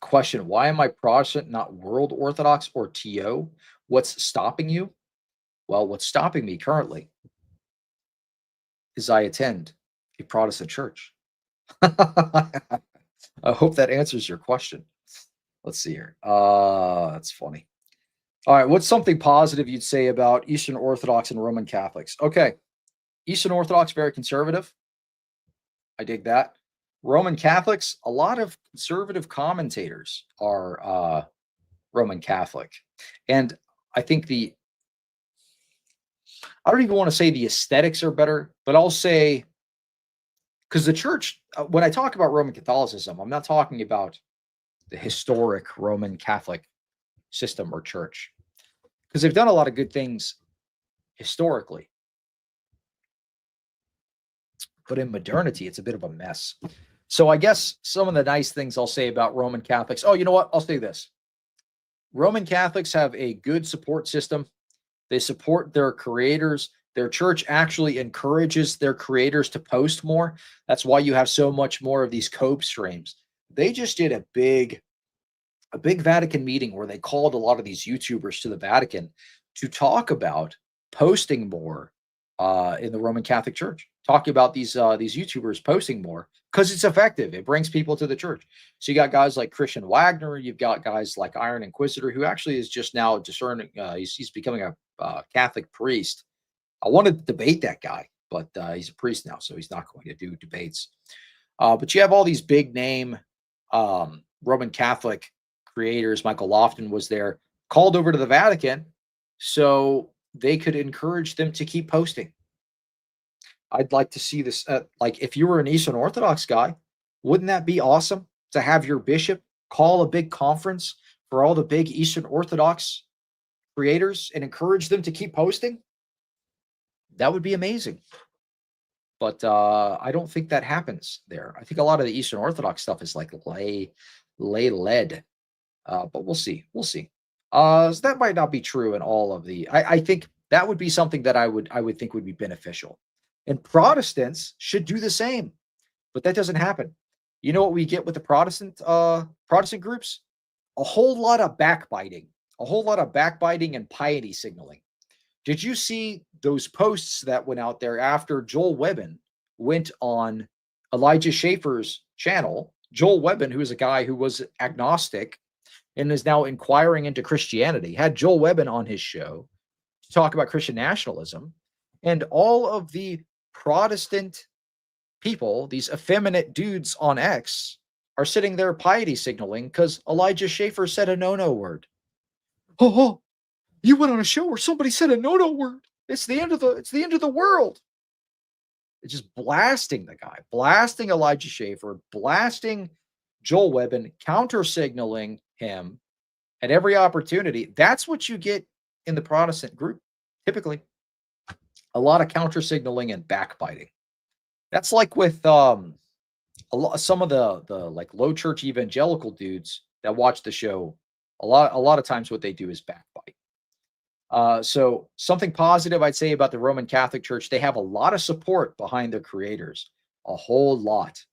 Question: why am I Protestant, not World Orthodox or TO? What's stopping you? Well, what's stopping me currently is I attend a Protestant church. I hope that answers your question. Let's see here. That's funny. All right, what's something positive you'd say about Eastern Orthodox and Roman Catholics? Okay, Eastern Orthodox, very conservative. I dig that. Roman Catholics, a lot of conservative commentators are Roman Catholic. And I think I don't even want to say the aesthetics are better, but I'll say, because the church, when I talk about Roman Catholicism, I'm not talking about the historic Roman Catholic system or church, because they've done a lot of good things historically. But in modernity, it's a bit of a mess. So I guess some of the nice things I'll say about Roman Catholics. Oh, you know what? I'll say this. Roman Catholics have a good support system. They support their creators. Their church actually encourages their creators to post more. That's why you have so much more of these Cope streams. They just did a big Vatican meeting where they called a lot of these YouTubers to the Vatican to talk about posting more in the Roman Catholic Church. Talking about these YouTubers posting more because it's effective. It brings people to the church. So you got guys like Christian Wagner. You've got guys like Iron Inquisitor, who actually is just now discerning. He's becoming a Catholic priest. I wanted to debate that guy, but he's a priest now, so he's not going to do debates. But you have all these big name Roman Catholic creators. Michael Lofton was there, called over to the Vatican so they could encourage them to keep posting. I'd like to see this. Like, if you were an Eastern Orthodox guy, wouldn't that be awesome to have your bishop call a big conference for all the big Eastern Orthodox creators and encourage them to keep posting? That would be amazing. But I don't think that happens there. I think a lot of the Eastern Orthodox stuff is like lay led. But we'll see. We'll see. So that might not be true in all of the. I think that would be something that I would think would be beneficial. And Protestants should do the same, but that doesn't happen. You know what we get with the Protestant groups? A whole lot of backbiting, and piety signaling. Did you see those posts that went out there after Joel Webbin went on Elijah Schaefer's channel? Joel Webbin, who is a guy who was agnostic and is now inquiring into Christianity, had Joel Webbin on his show to talk about Christian nationalism, and all of the Protestant people, these effeminate dudes on X, are sitting there piety signaling because Elijah Schaefer said a no-no word. Oh, you went on a show where somebody said a no-no word. It's the end of the world. It's just blasting the guy, blasting Elijah Schaefer, blasting Joel Webbin, counter signaling him at every opportunity. That's what you get in the Protestant group, typically. A lot of counter signaling and backbiting. That's like with some of the like low church evangelical dudes that watch the show. A lot of times what they do is backbite. So something positive I'd say about the Roman Catholic Church, they have a lot of support behind their creators, a whole lot.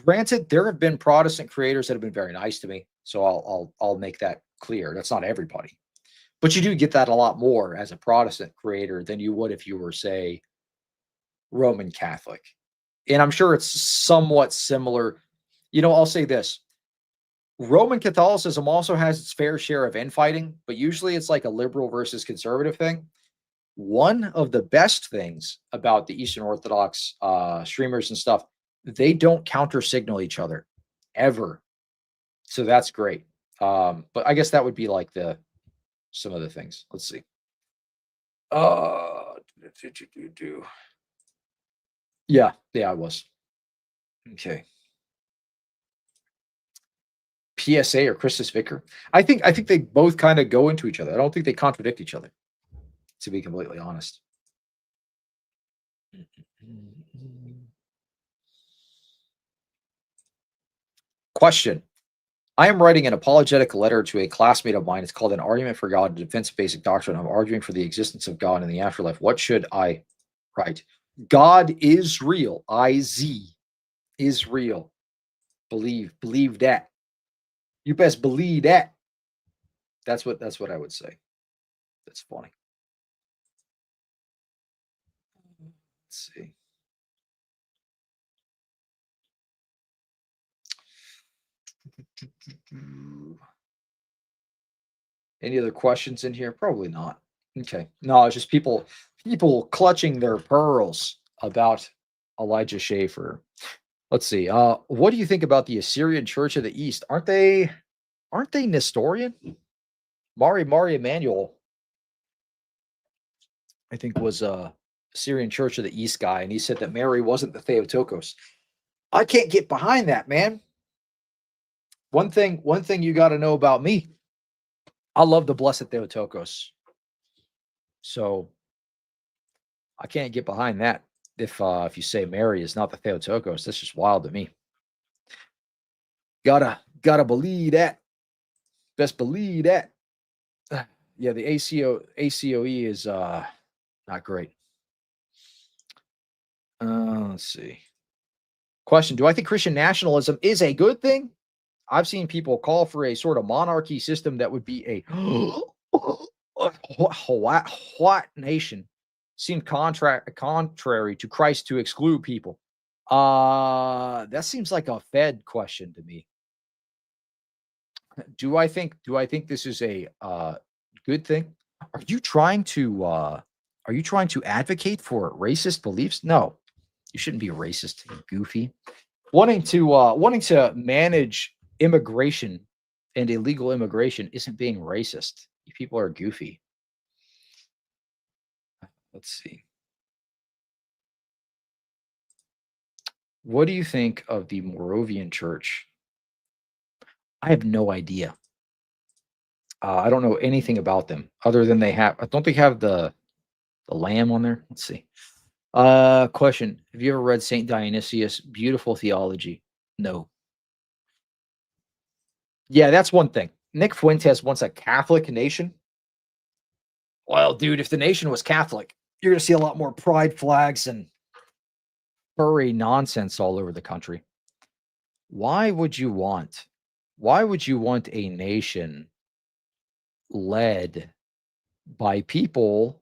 Granted, there have been Protestant creators that have been very nice to me, so I'll make that clear. That's not everybody, but you do get that a lot more as a Protestant creator than you would if you were, say, Roman Catholic. And I'm sure it's somewhat similar. I'll say this. Roman Catholicism also has its fair share of infighting, but usually it's like a liberal versus conservative thing. One of the best things about the Eastern Orthodox streamers and stuff, they don't counter signal each other ever. So that's great. But I guess that would be like some of the things. Let's see. Yeah, I was. Okay. PSA or Christus Vicar. I think they both kind of go into each other. I don't think they contradict each other, to be completely honest. Question. I am writing an apologetic letter to a classmate of mine. It's called An Argument for God, a Defense of Basic Doctrine. I'm arguing for the existence of God in the afterlife. What should I write? God is real. IZ is real. Believe that. You best believe that. That's what I would say. That's funny. Let's see. Any other questions in here? Probably not. Okay. No, it's just people clutching their pearls about Elijah Schaefer. Let's see. What do you think about the Assyrian Church of the East? Aren't they Nestorian? Mari Emanuel, I think, was Assyrian Church of the East guy, and he said that Mary wasn't the Theotokos. I can't get behind that, man. One thing you got to know about me, I love the Blessed Theotokos. So I can't get behind that. If you say Mary is not the Theotokos, that's just wild to me. Gotta believe that. Best believe that. Yeah, the ACOE is not great. Let's see. Question: do I think Christian nationalism is a good thing? I've seen people call for a sort of monarchy system that would be a what nation seemed contrary to Christ to exclude people. That seems like a Fed question to me. Do I think this is a good thing? Are you trying to advocate for racist beliefs? No, you shouldn't be racist, you goofy. Wanting to manage immigration and illegal immigration isn't being racist. You people are goofy. Let's see. What do you think of the Moravian Church? I have no idea. I don't know anything about them other than they have. Don't they have the lamb on there? Let's see. Question: have you ever read Saint Dionysius? Beautiful theology. No. Yeah, that's one thing. Nick Fuentes wants a Catholic nation. Well, dude, if the nation was Catholic, you're going to see a lot more pride flags and furry nonsense all over the country. Why would you want a nation led by people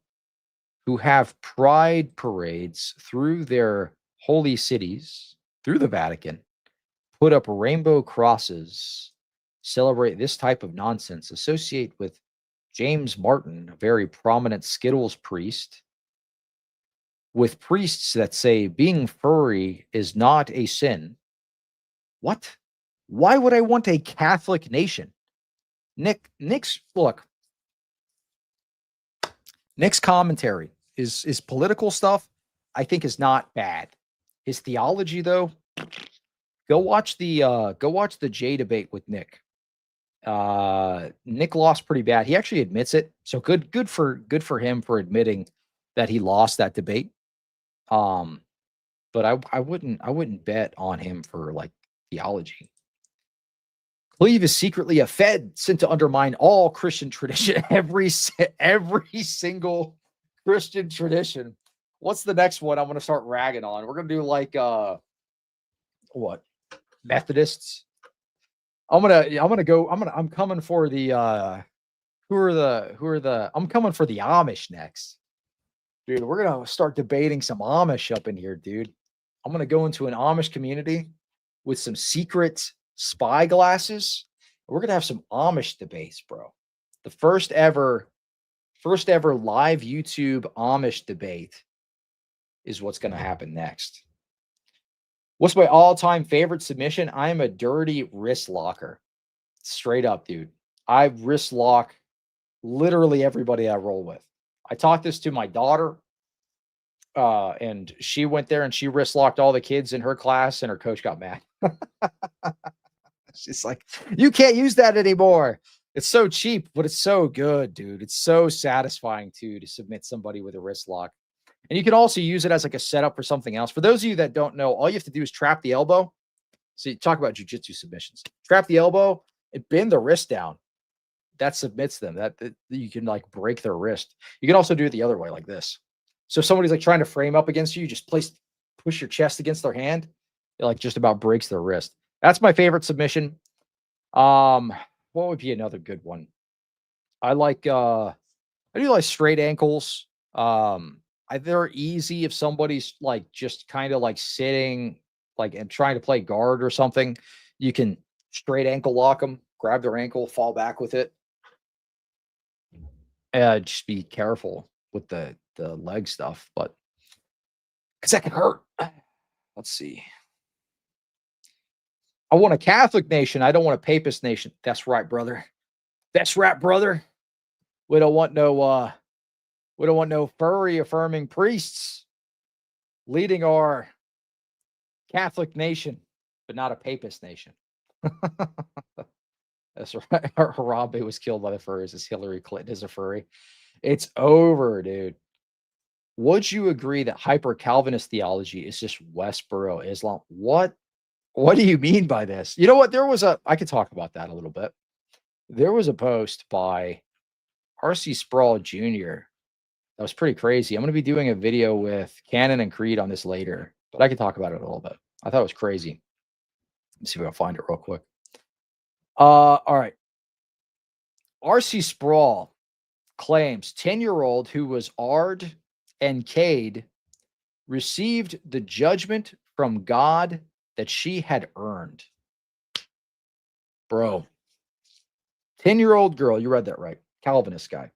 who have pride parades through their holy cities, through the Vatican, put up rainbow crosses, celebrate this type of nonsense, associate with James Martin, a very prominent Skittles priest, with priests that say being furry is not a sin? What? Why would I want a Catholic nation? Nick's commentary is political stuff, I think, is not bad. His theology, though, go watch the J debate with Nick. Nick lost pretty bad. He actually admits it. So good for him for admitting that he lost that debate. But I wouldn't bet on him for like theology. Cleve is secretly a Fed sent to undermine all Christian tradition, every single Christian tradition. What's the next one I'm going to start ragging on? We're going to do like what? Methodists. I'm coming for the I'm coming for the Amish next. Dude, we're going to start debating some Amish up in here, dude. I'm going to go into an Amish community with some secret spy glasses. We're going to have some Amish debates, bro. The first ever live YouTube Amish debate is what's going to happen next. What's my all-time favorite submission? I'm a dirty wrist locker. Straight up, dude. I wrist lock literally everybody I roll with. I taught this to my daughter, and she went there and she wrist locked all the kids in her class, and her coach got mad. She's like, you can't use that anymore. It's so cheap, but it's so good, dude. It's so satisfying too to submit somebody with a wrist lock. And you can also use it as like a setup for something else. For those of you that don't know, all you have to do is trap the elbow. So you talk about jiu-jitsu submissions. Trap the elbow and bend the wrist down. That submits them. That you can like break their wrist. You can also do it the other way, like this. So if somebody's like trying to frame up against you, just push your chest against their hand. It like just about breaks their wrist. That's my favorite submission. What would be another good one? I do like straight ankles. They're easy if somebody's like just kind of like sitting like and trying to play guard or something. You can straight ankle lock them, grab their ankle, fall back with it. Just be careful with the leg stuff, but because that can hurt. Let's see. I want a Catholic nation. I don't want a papist nation. That's right, brother. That's right, brother. We don't want no furry affirming priests leading our Catholic nation, but not a papist nation. That's right. Harambe was killed by the furries as Hillary Clinton is a furry. It's over, dude. Would you agree that hyper Calvinist theology is just Westboro Islam? What do you mean by this? You know what? I could talk about that a little bit. There was a post by RC Sproul Jr. that was pretty crazy. I'm going to be doing a video with Cannon and Creed on this later, but I can talk about it a little bit. I thought it was crazy. Let's see if I can find it real quick. All right. RC Sproul claims 10-year-old who was Ard and Cade received the judgment from God that she had earned. Bro, 10-year-old girl, you read that right. Calvinist guy.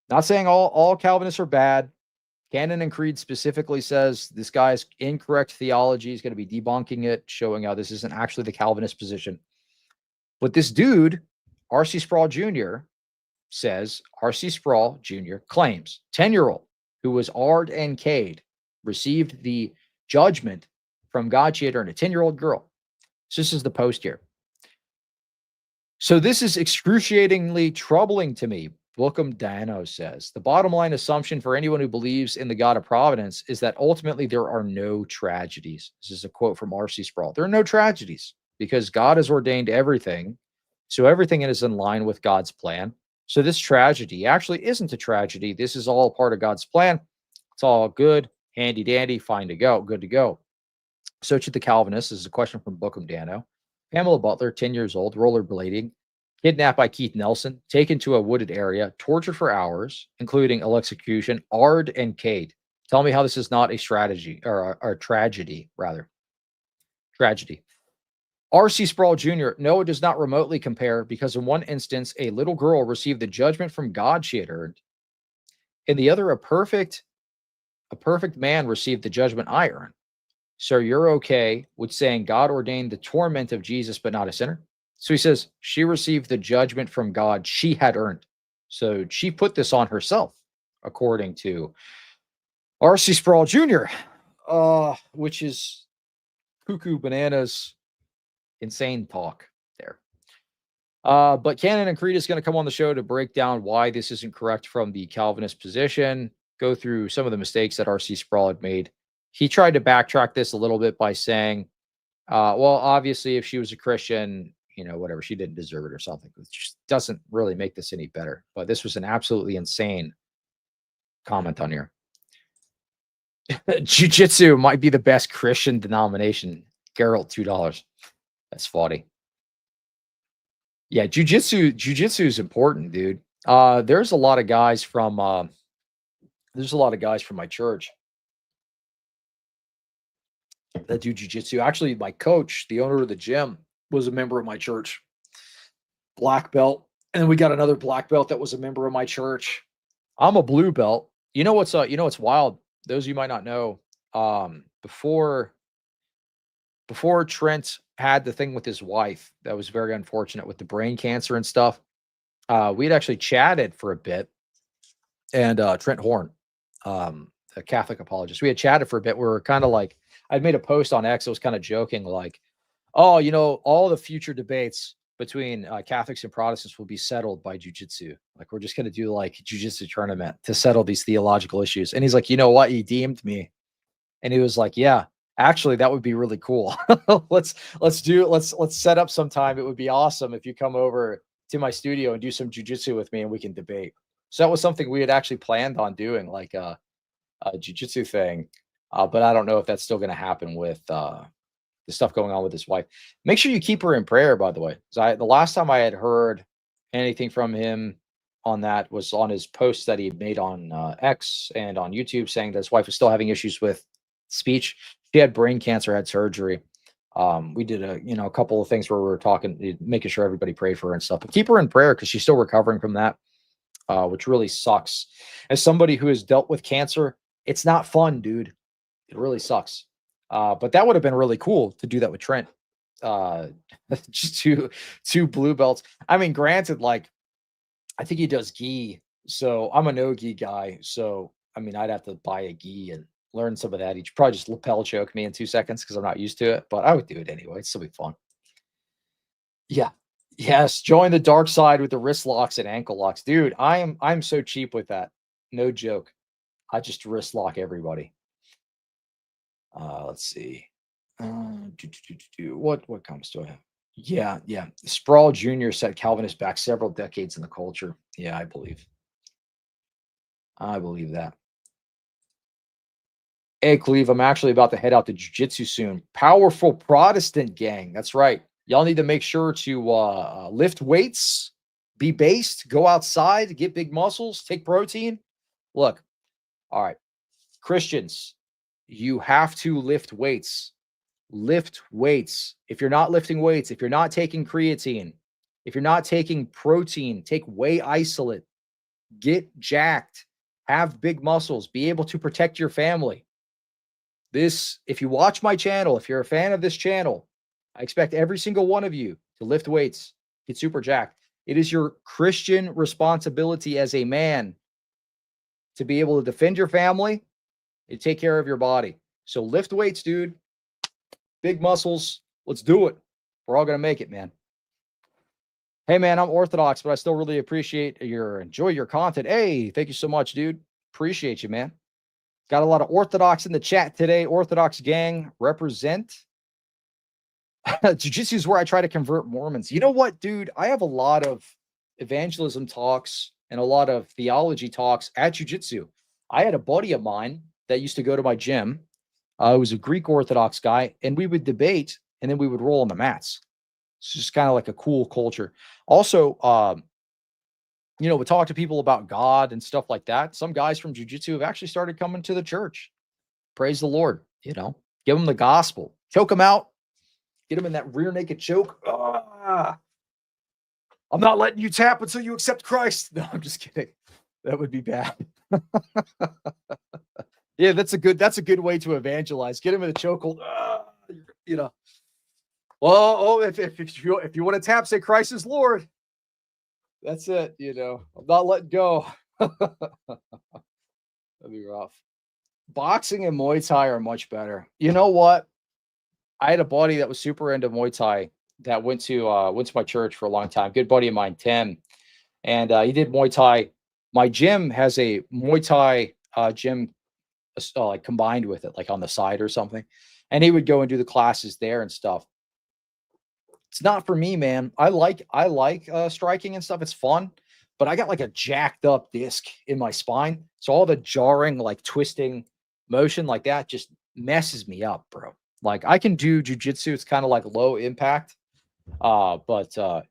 Not saying all Calvinists are bad. Cannon and Creed specifically says this guy's incorrect theology. He's going to be debunking it, showing how this isn't actually the Calvinist position. But this dude, RC Sproul Jr., says RC Sproul Jr. claims 10-year-old who was Ard and Cade received the judgment from God she had earned, a 10-year-old girl. So this is the post here. So this is excruciatingly troubling to me. Bookham Dano says, the bottom line assumption for anyone who believes in the God of providence is that ultimately there are no tragedies. This is a quote from R.C. Sproul. There are no tragedies because God has ordained everything. So everything is in line with God's plan. So this tragedy actually isn't a tragedy. This is all part of God's plan. It's all good, handy dandy, fine to go, good to go. So to the Calvinists, this is a question from Bookham Dano. Pamela Butler, 10 years old, rollerblading, kidnapped by Keith Nelson, taken to a wooded area, tortured for hours, including electrocution, Ard and Cade. Tell me how this is not a strategy or a tragedy, rather. Tragedy. R.C. Sproul Jr., no, it does not remotely compare because in one instance, a little girl received the judgment from God she had earned. In the other, a perfect man received the judgment I earned. So you're okay with saying God ordained the torment of Jesus, but not a sinner? So he says she received the judgment from God she had earned. So she put this on herself, according to R.C. Sproul Jr., which is cuckoo bananas, insane talk there. But Cannon and Creed is going to come on the show to break down why this isn't correct from the Calvinist position, go through some of the mistakes that R.C. Sproul had made. He tried to backtrack this a little bit by saying, well, obviously, if she was a Christian, whatever, she didn't deserve it or something. It just doesn't really make this any better. But this was an absolutely insane comment on here. Jiu-jitsu might be the best Christian denomination. Geralt, $2. That's funny. Yeah, jiu-jitsu is important, dude. There's a lot of guys from my church that do jiu-jitsu. Actually, my coach, the owner of the gym, was a member of my church. Black belt. And then we got another black belt that was a member of my church. I'm a blue belt. You know what's wild? Those of you might not know. Before Trent had the thing with his wife, that was very unfortunate with the brain cancer and stuff. We'd actually chatted for a bit. And Trent Horn, a Catholic apologist, we had chatted for a bit. We were kind of like, I'd made a post on X. I was kind of joking, like, oh, all the future debates between Catholics and Protestants will be settled by jiu-jitsu. Like, we're just going to do like jiu-jitsu tournament to settle these theological issues. And he's like, you know what? He deemed me. And he was like, yeah, actually, that would be really cool. let's set up some time. It would be awesome if you come over to my studio and do some jiu-jitsu with me and we can debate. So that was something we had actually planned on doing, like a jiu-jitsu thing. But I don't know if that's still going to happen with the stuff going on with his wife. Make sure you keep her in prayer, by the way. The last time I had heard anything from him on that was on his posts that he had made on X and on YouTube, saying that his wife was still having issues with speech. She had brain cancer, had surgery. We did a couple of things where we were talking, making sure everybody prayed for her and stuff. But keep her in prayer because she's still recovering from that, which really sucks. As somebody who has dealt with cancer, it's not fun, dude. It really sucks. But that would have been really cool to do that with Trent. Just two blue belts. I mean, granted, like, I think he does gi, so I'm a no gi guy. So I mean, I'd have to buy a gi and learn some of that. He'd probably just lapel choke me in 2 seconds because I'm not used to it. But I would do it anyway. It'd still be fun. Yeah. Yes. Join the dark side with the wrist locks and ankle locks, dude. I'm so cheap with that. No joke. I just wrist lock everybody. Let's see. What comes to it? Yeah, yeah. Sproul Jr. set Calvinist back several decades in the culture. Yeah, I believe. I believe that. Hey, Cleve, I'm actually about to head out to jiu-jitsu soon. Powerful Protestant gang. That's right. Y'all need to make sure to lift weights, be based, go outside, get big muscles, take protein. Look, all right, Christians, you have to lift weights. Lift weights. If you're not lifting weights, if you're not taking creatine, if you're not taking protein, take whey isolate, get jacked, have big muscles, be able to protect your family. This, if you watch my channel, if you're a fan of this channel, I expect every single one of you to lift weights, get super jacked. It is your Christian responsibility as a man to be able to defend your family and take care of your body. So lift weights, dude. Big muscles. Let's do it. We're all going to make it, man. Hey, man, I'm Orthodox, but I still really appreciate enjoy your content. Hey, thank you so much, dude. Appreciate you, man. Got a lot of Orthodox in the chat today. Orthodox gang represent. Jiu-jitsu is where I try to convert Mormons. You know what, dude? I have a lot of evangelism talks and a lot of theology talks at jiu-jitsu. I had a buddy of mine that used to go to my gym. He was a Greek Orthodox guy, and we would debate, and then we would roll on the mats. It's just kind of like a cool culture. Also, we talk to people about God and stuff like that. Some guys from jiu-jitsu have actually started coming to the church. Praise the Lord, give them the gospel, choke them out, get them in that rear naked choke. I'm not letting you tap until you accept Christ. No, I'm just kidding. That would be bad. Yeah, that's a good way to evangelize. Get him in the chokehold. Well, if you want to tap, say Christ is Lord. That's it. I'm not letting go. That'd be rough. Boxing and Muay Thai are much better. You know what? I had a buddy that was super into Muay Thai that went to my church for a long time. Good buddy of mine, Tim, and he did Muay Thai. My gym has a Muay Thai gym like combined with it, like on the side or something. And he would go and do the classes there and stuff. It's not for me, man. I like striking and stuff. It's fun, but I got like a jacked up disc in my spine. So all the jarring, like twisting motion like that just messes me up, bro. Like I can do jujitsu. It's kind of like low impact. But I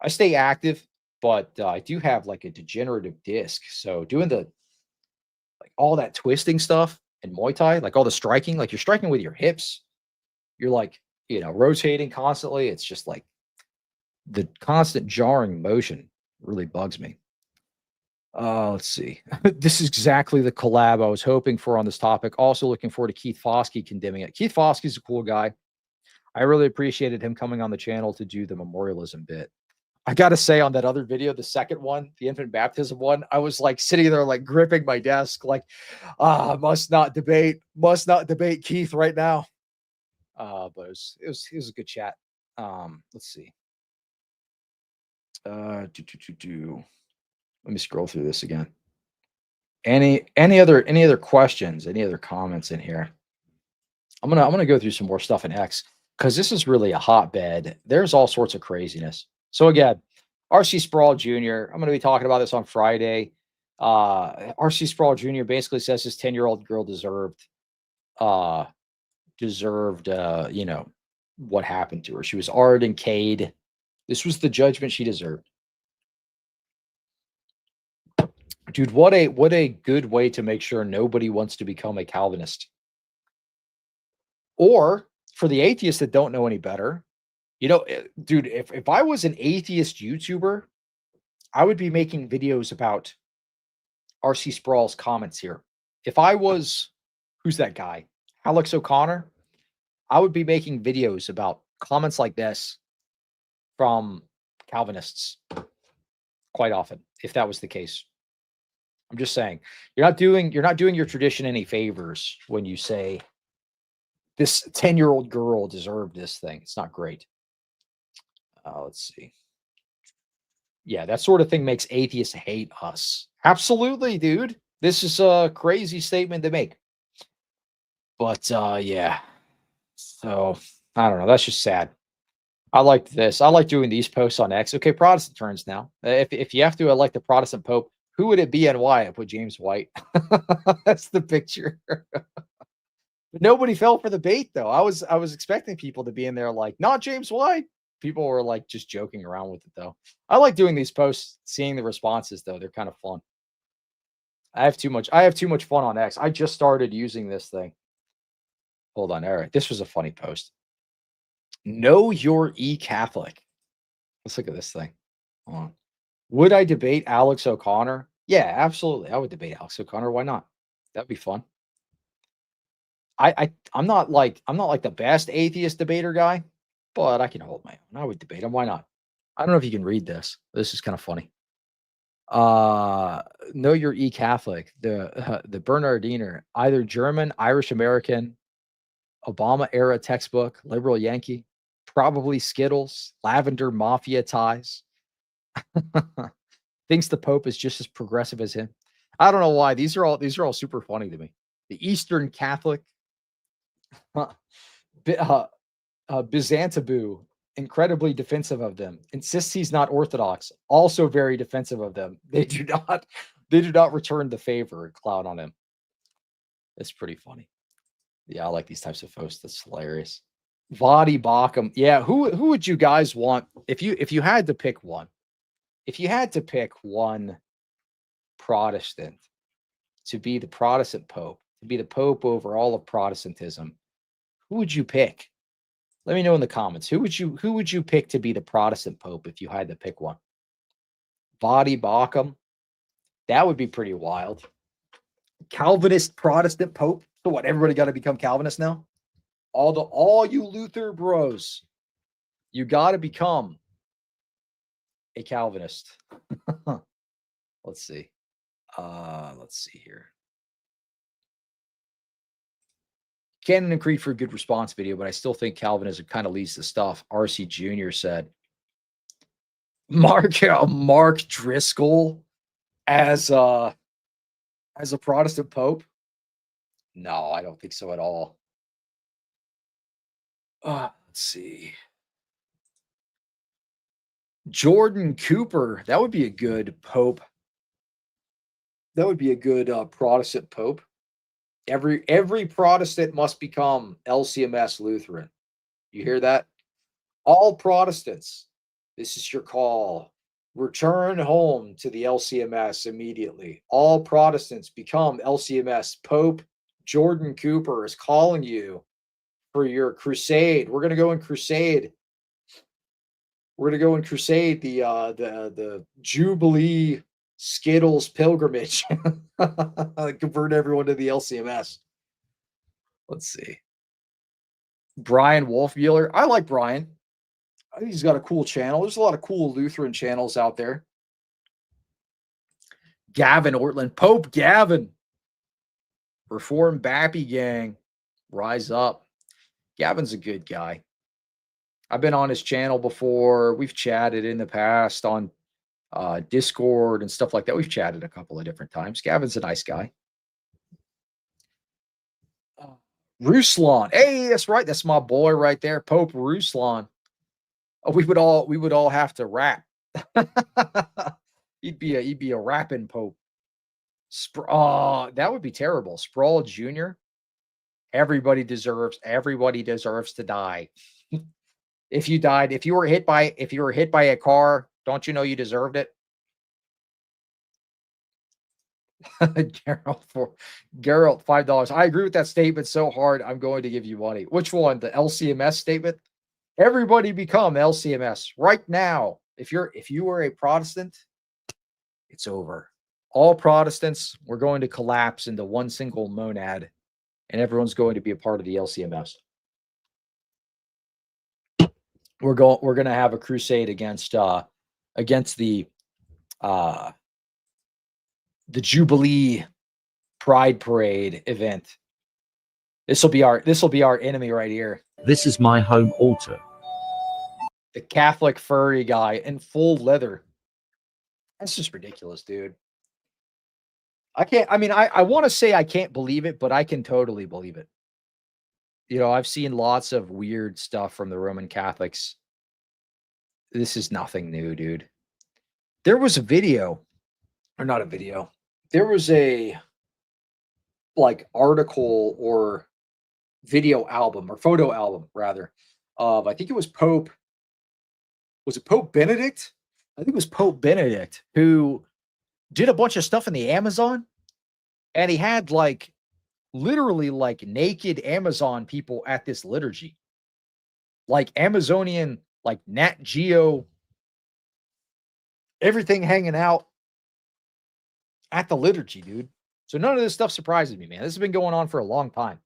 stay active, but I do have like a degenerative disc. So doing all that twisting stuff in Muay Thai, like all the striking, like you're striking with your hips, you're like, rotating constantly. It's just like the constant jarring motion really bugs me. Let's see. This is exactly the collab I was hoping for on this topic. Also looking forward to Keith Foskey condemning it. Keith Foskey's a cool guy. I really appreciated him coming on the channel to do the memorialism bit. I got to say on that other video, the second one, the infant baptism one, I was like sitting there, like gripping my desk, like, must not debate Keith right now. But it was a good chat. Let's see. Let me scroll through this again. Any other questions? Any other comments in here? I'm gonna go through some more stuff in X because this is really a hotbed. There's all sorts of craziness. So again, RC Sproul Jr. I'm going to be talking about this on Friday. RC Sproul Jr. basically says his 10-year-old girl deserved, what happened to her. She was Ard and Cade. This was the judgment she deserved. Dude, what a good way to make sure nobody wants to become a Calvinist. Or for the atheists that don't know any better, dude, if I was an atheist YouTuber, I would be making videos about RC Sproul's comments here. If I was, who's that guy? Alex O'Connor, I would be making videos about comments like this from Calvinists quite often, if that was the case. I'm just saying, you're not doing your tradition any favors when you say this 10-year-old girl deserved this thing. It's not great. Let's see. Yeah, that sort of thing makes atheists hate us. Absolutely, dude. This is a crazy statement to make. But yeah. So I don't know. That's just sad. I liked this. I like doing these posts on X. Okay, Protestant turns now. If you have to elect the Protestant Pope, who would it be and why? I put James White. That's the picture. Nobody fell for the bait though. I was expecting people to be in there like, not James White. People were like just joking around with it though. I like doing these posts, seeing the responses though. They're kind of fun. I have too much fun on X. I just started using this thing. Hold on. All right. This was a funny post. Know your e-Catholic. Let's look at this thing. Hold on. Would I debate Alex O'Connor? Yeah, absolutely. I would debate Alex O'Connor. Why not? That'd be fun. I'm not like the best atheist debater guy, but I can hold my own. I would debate him. Why not? I don't know if you can read this. This is kind of funny. Know your e-Catholic. The Bernardiner, either German, Irish American, Obama era textbook, liberal Yankee, probably Skittles, lavender mafia ties. Thinks the Pope is just as progressive as him. I don't know why. These are all super funny to me. The Eastern Catholic, Byzantaboo, incredibly defensive of them. Insists he's not Orthodox, also very defensive of them. They do not return the favor and clown on him. It's pretty funny. Yeah, I like these types of posts. That's hilarious. Vadi Bakum. Yeah, who would you guys want if you had to pick one? If you had to pick one Protestant to be the Protestant Pope, to be the Pope over all of Protestantism, who would you pick? Let me know in the comments. Who would you pick to be the Protestant Pope if you had to pick one? Vadi Bakum. That would be pretty wild. Calvinist Protestant Pope. So what? Everybody got to become Calvinist now? All you Luther bros, you got to become a Calvinist. Let's see. Let's see here. Canon and Creed for a good response video, but I still think Calvinism kind of leads to stuff. RC Jr. said. Mark Driscoll as a Protestant Pope? No, I don't think so at all. Let's see. Jordan Cooper. That would be a good Pope. That would be a good Protestant Pope. Every Protestant must become LCMS Lutheran. You hear that? All Protestants, this is your call. Return home to the LCMS immediately. All Protestants become LCMS. Pope Jordan Cooper is calling you for your crusade. We're going to go in crusade. We're going to go and crusade the Jubilee Skittles pilgrimage. Convert everyone to the LCMS. Let's see. Brian Wolfmueller. I like Brian. I think he's got a cool channel. There's a lot of cool Lutheran channels out there. Gavin Ortland. Pope Gavin. Reform Bappy Gang. Rise up. Gavin's a good guy. I've been on his channel before. We've chatted in the past on Discord and stuff like that. We've chatted a couple of different times. Gavin's a nice guy. Ruslan. Hey, that's right. That's my boy right there. Pope Ruslan. Oh, we would all have to rap. he'd be a rapping Pope. That would be terrible. Sproul Jr. Everybody deserves to die. If you were hit by a car, don't you know you deserved it? Gerald, $5. I agree with that statement so hard, I'm going to give you money. Which one? The LCMS statement? Everybody become LCMS right now. If you were a Protestant, it's over. All Protestants, we're going to collapse into one single monad, and everyone's going to be a part of the LCMS. We're going to have a crusade against the Jubilee Pride Parade event. This will be our enemy right here. This is my home altar. The Catholic furry guy in full leather. That's just ridiculous, dude. I want to say I can't believe it, but I can totally believe it. You know, I've seen lots of weird stuff from the Roman Catholics this is nothing new, dude. There was a video, or not a video. There was a like article or video album or photo album rather of I think it was Pope. Was it Pope Benedict? I think it was Pope Benedict who did a bunch of stuff in the Amazon, and he had like literally like naked Amazon people at this liturgy, like Amazonian, like Nat Geo, everything hanging out at the liturgy, dude. So none of this stuff surprises me, man. This has been going on for a long time.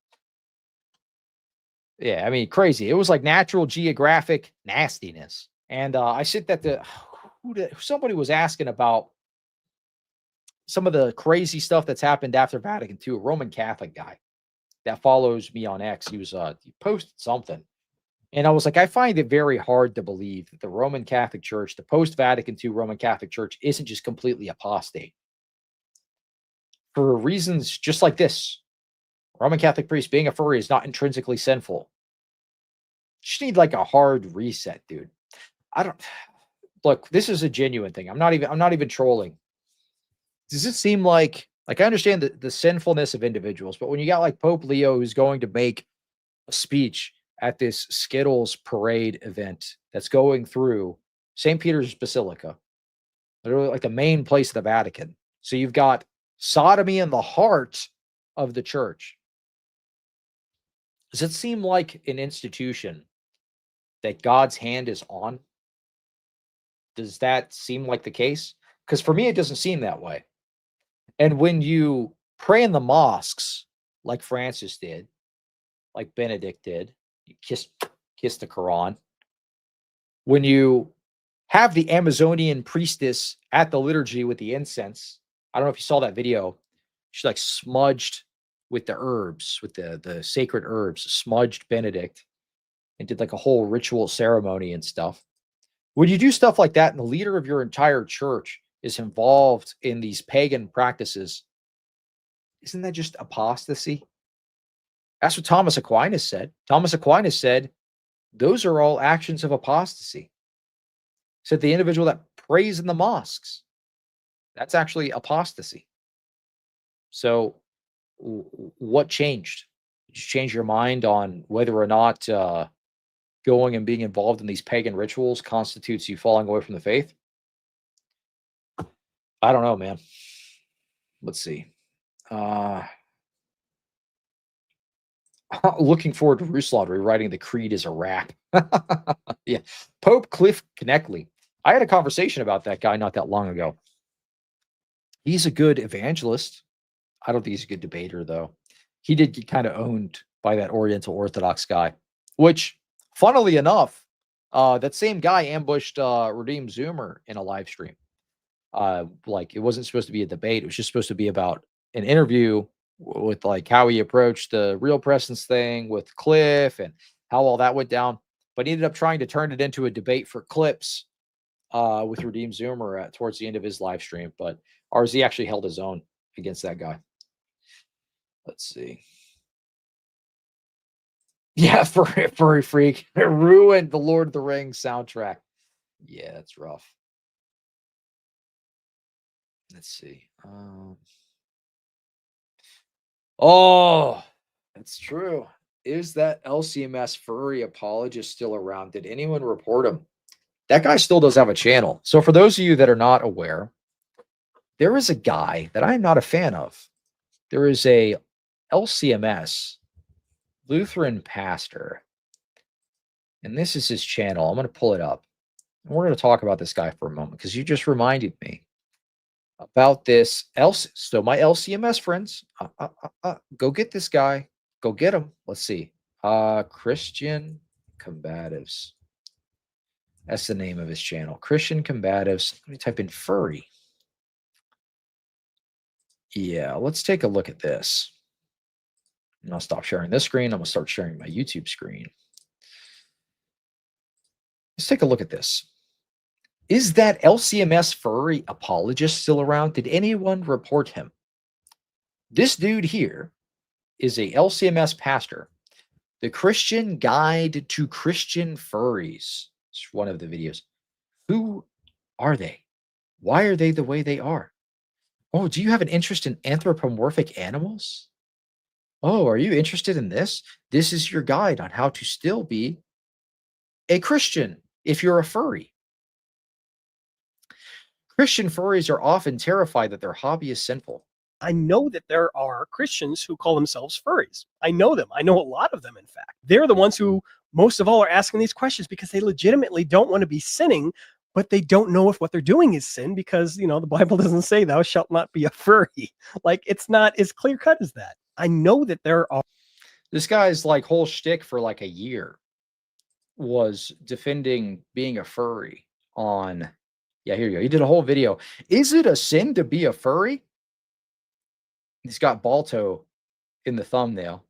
Yeah, I mean, crazy. It was like Natural Geographic nastiness. And I said that somebody was asking about some of the crazy stuff that's happened after Vatican II. A Roman Catholic guy that follows me on X, he posted something, and I was like, I find it very hard to believe that the Roman Catholic Church, the post Vatican II Roman Catholic Church, isn't just completely apostate for reasons just like this. Roman Catholic priest being a furry is not intrinsically sinful. Just need like a hard reset, dude. I don't look. This is a genuine thing. I'm not even trolling. Does it seem like I understand the sinfulness of individuals, but when you got like Pope Leo who's going to make a speech at this Skittles parade event that's going through St. Peter's Basilica, literally like the main place of the Vatican. So you've got sodomy in the heart of the church. Does it seem like an institution that God's hand is on? Does that seem like the case? Because for me, it doesn't seem that way. And when you pray in the mosques, like Francis did, like Benedict did, you kiss the Quran. When you have the Amazonian priestess at the liturgy with the incense, I don't know if you saw that video. She like smudged with the herbs, with the sacred herbs, smudged Benedict and did like a whole ritual ceremony and stuff. When you do stuff like that and the leader of your entire church is involved in these pagan practices, isn't that just apostasy? That's what Thomas Aquinas said. Thomas Aquinas said, those are all actions of apostasy. He said the individual that prays in the mosques, that's actually apostasy. So what changed? Did you change your mind on whether or not going and being involved in these pagan rituals constitutes you falling away from the faith? I don't know, man. Let's see. Looking forward to Ruslan rewriting the creed as a rap. Yeah. Pope Cliff Kneckley. I had a conversation about that guy not that long ago. He's a good evangelist. I don't think he's a good debater, though. He did get kind of owned by that Oriental Orthodox guy, which, funnily enough, that same guy ambushed Redeem Zoomer in a live stream. Like, it wasn't supposed to be a debate. It was just supposed to be about an interview with like how he approached the real presence thing with Cliff and how all that went down. But he ended up trying to turn it into a debate for clips with Redeem Zoomer towards the end of his live stream. But RZ actually held his own against that guy. Let's see. Yeah, Furry Freak. It ruined the Lord of the Rings soundtrack. Yeah, that's rough. Let's see. Oh, that's true. Is that LCMS Furry apologist still around? Did anyone report him? That guy still does have a channel. So for those of you that are not aware, there is a guy that I'm not a fan of. There is a LCMS Lutheran pastor, and this is his channel. I'm going to pull it up. And we're going to talk about this guy for a moment because you just reminded me about this. So my LCMS friends, go get this guy. Go get him. Let's see. Christian Combatives. That's the name of his channel. Christian Combatives. Let me type in furry. Yeah, let's take a look at this. And I'll stop sharing this screen. I'm going to start sharing my YouTube screen. Let's take a look at this. Is that LCMS Furry apologist still around? Did anyone report him? This dude here is a LCMS pastor. The Christian Guide to Christian Furries. It's one of the videos. Who are they? Why are they the way they are? Oh, do you have an interest in anthropomorphic animals? Oh, are you interested in this? This is your guide on how to still be a Christian if you're a furry. Christian furries are often terrified that their hobby is sinful. I know that there are Christians who call themselves furries. I know them. I know a lot of them, in fact. They're the ones who most of all are asking these questions because they legitimately don't want to be sinning, but they don't know if what they're doing is sin because, the Bible doesn't say thou shalt not be a furry. Like, it's not as clear cut as that. I know that there are. This guy's like whole shtick for like a year was defending being a furry on, yeah, here you go. He did a whole video. Is it a sin to be a furry? He's got Balto in the thumbnail.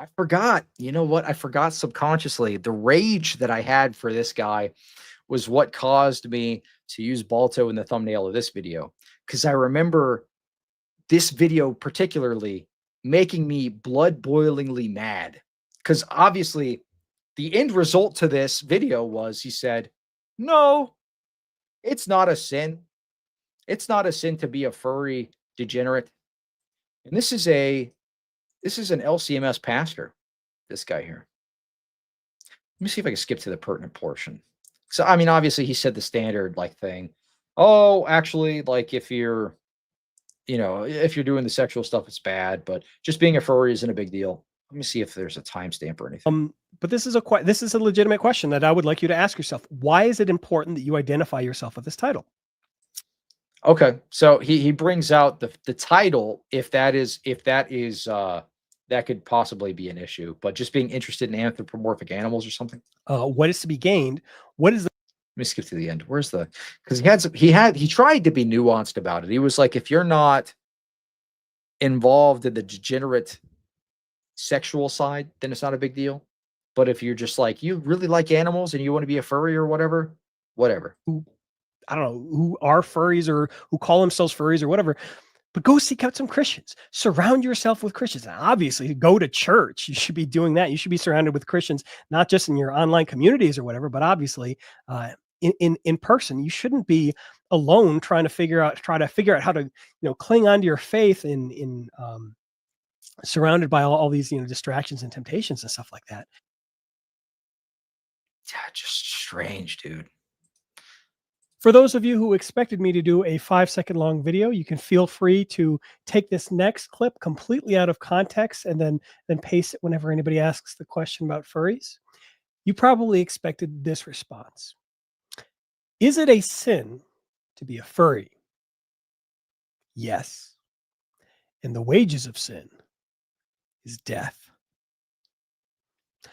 I forgot. You know what? I forgot subconsciously. The rage that I had for this guy was what caused me to use Balto in the thumbnail of this video. Because I remember this video particularly making me blood-boilingly mad. Because obviously, the end result to this video was he said, no, it's not a sin. It's not a sin to be a furry degenerate. And this is an LCMS pastor, this guy here. Let me see if I can skip to the pertinent portion. So, I mean, obviously he said the standard like thing. Oh, actually, like if you're doing the sexual stuff, it's bad, but just being a furry isn't a big deal. Let me see if there's a timestamp or anything. But this is a legitimate question that I would like you to ask yourself. Why is it important that you identify yourself with this title? Okay, so he brings out the title if that could possibly be an issue, but just being interested in anthropomorphic animals or something. What is to be gained? What is the Let me skip to the end. Where's the because he tried to be nuanced about it. He was like, if you're not involved in the degenerate sexual side, then it's not a big deal. But if you're just like you really like animals and you want to be a furry or whatever. I don't know, who are furries or who call themselves furries or whatever, but go seek out some Christians. Surround yourself with Christians. And obviously, go to church. You should be doing that. You should be surrounded with Christians, not just in your online communities or whatever, but obviously in person. You shouldn't be alone trying to figure out how to cling onto your faith in surrounded by all these distractions and temptations and stuff like that. Yeah, just strange, dude. For those of you who expected me to do a 5-second long video, you can feel free to take this next clip completely out of context and then paste it whenever anybody asks the question about furries. You probably expected this response. Is it a sin to be a furry? Yes. And the wages of sin is death.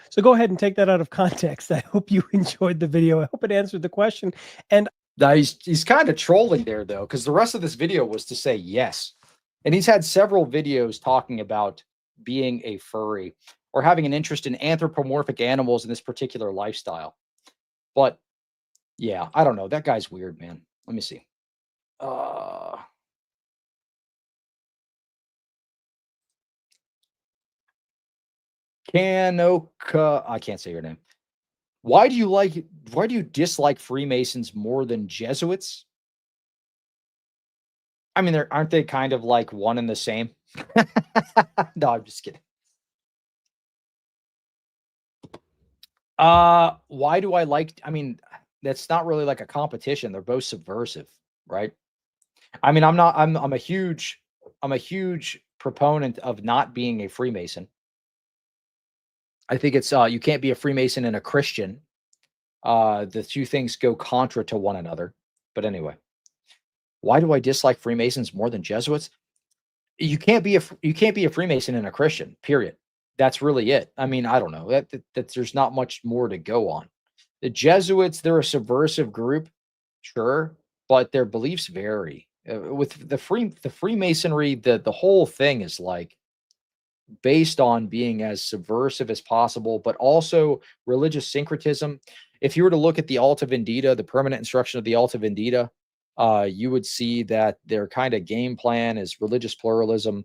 So go ahead and take that out of context. I hope you enjoyed the video. I hope it answered the question. And now he's kind of trolling there though, because the rest of this video was to say yes. And he's had several videos talking about being a furry or having an interest in anthropomorphic animals in this particular lifestyle. But yeah, I don't know. That guy's weird, man. Let me see. Kanoka, I can't say your name. Why do you dislike Freemasons more than Jesuits? I mean, aren't they kind of like one and the same? No, I'm just kidding. Why do I like, I mean, that's not really like a competition. They're both subversive, right? I mean, I'm a huge proponent of not being a Freemason. I think it's you can't be a Freemason and a Christian. The two things go contra to one another. But anyway, why do I dislike Freemasons more than Jesuits? You can't be a Freemason and a Christian. Period. That's really it. I mean, I don't know. That there's not much more to go on. The Jesuits, they're a subversive group, sure, but their beliefs vary. With the Freemasonry, the whole thing is like based on being as subversive as possible, but also religious syncretism. If you were to look at the Alta Vendita, the permanent instruction of the Alta Vendita, you would see that their kind of game plan is religious pluralism,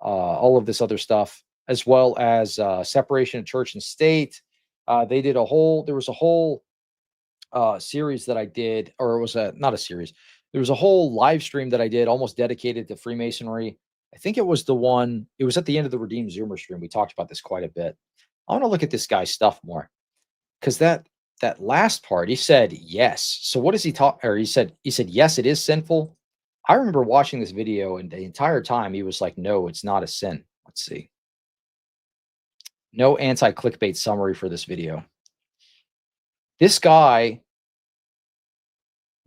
all of this other stuff, as well as separation of church and state. There was a whole series that I did, or it was not a series. There was a whole live stream that I did almost dedicated to Freemasonry. I think it was the one, it was at the end of the Redeemed Zoomer stream. We talked about this quite a bit. I want to look at this guy's stuff more, because that last part, he said yes. So what does he talk? Or he said yes, it is sinful. I remember watching this video, and the entire time he was like, no, it's not a sin. Let's see. No anti-clickbait summary for this video. This guy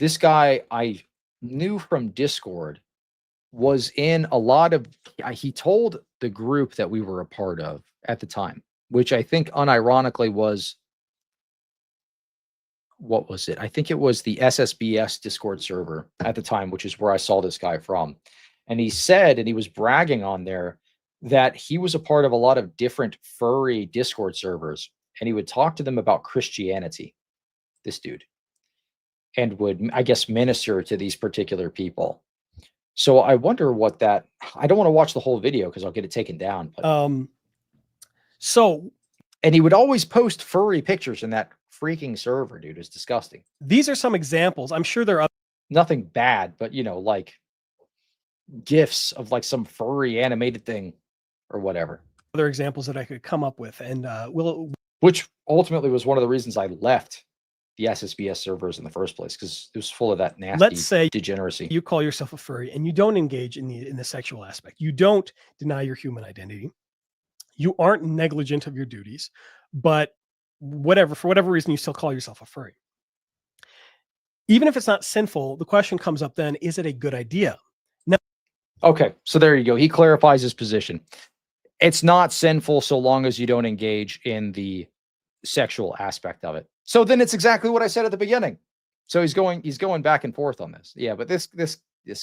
I knew from Discord was in a lot of, he told the group that we were a part of at the time, which I think unironically was, what was it? I think it was the SSBS Discord server at the time, which is where I saw this guy from. And he said, and he was bragging on there, that he was a part of a lot of different furry Discord servers, and he would talk to them about Christianity, this dude, and would, I guess, minister to these particular people. So I wonder what that, I don't want to watch the whole video because I'll get it taken down. But, so, and he would always post furry pictures in that freaking server, dude. It's disgusting. These are some examples. I'm sure there are nothing bad, but you know, like GIFs of like some furry animated thing or whatever. Other examples that I could come up with, and which ultimately was one of the reasons I left the SSBS servers in the first place, because it was full of that nasty, let's say degeneracy. You call yourself a furry and you don't engage in the sexual aspect. You don't deny your human identity. You aren't negligent of your duties, but for whatever reason, you still call yourself a furry. Even if it's not sinful, the question comes up then, is it a good idea? Now, okay, so there you go. He clarifies his position. It's not sinful so long as you don't engage in the sexual aspect of it. So then it's exactly what I said at the beginning. So he's going back and forth on this. Yeah, but this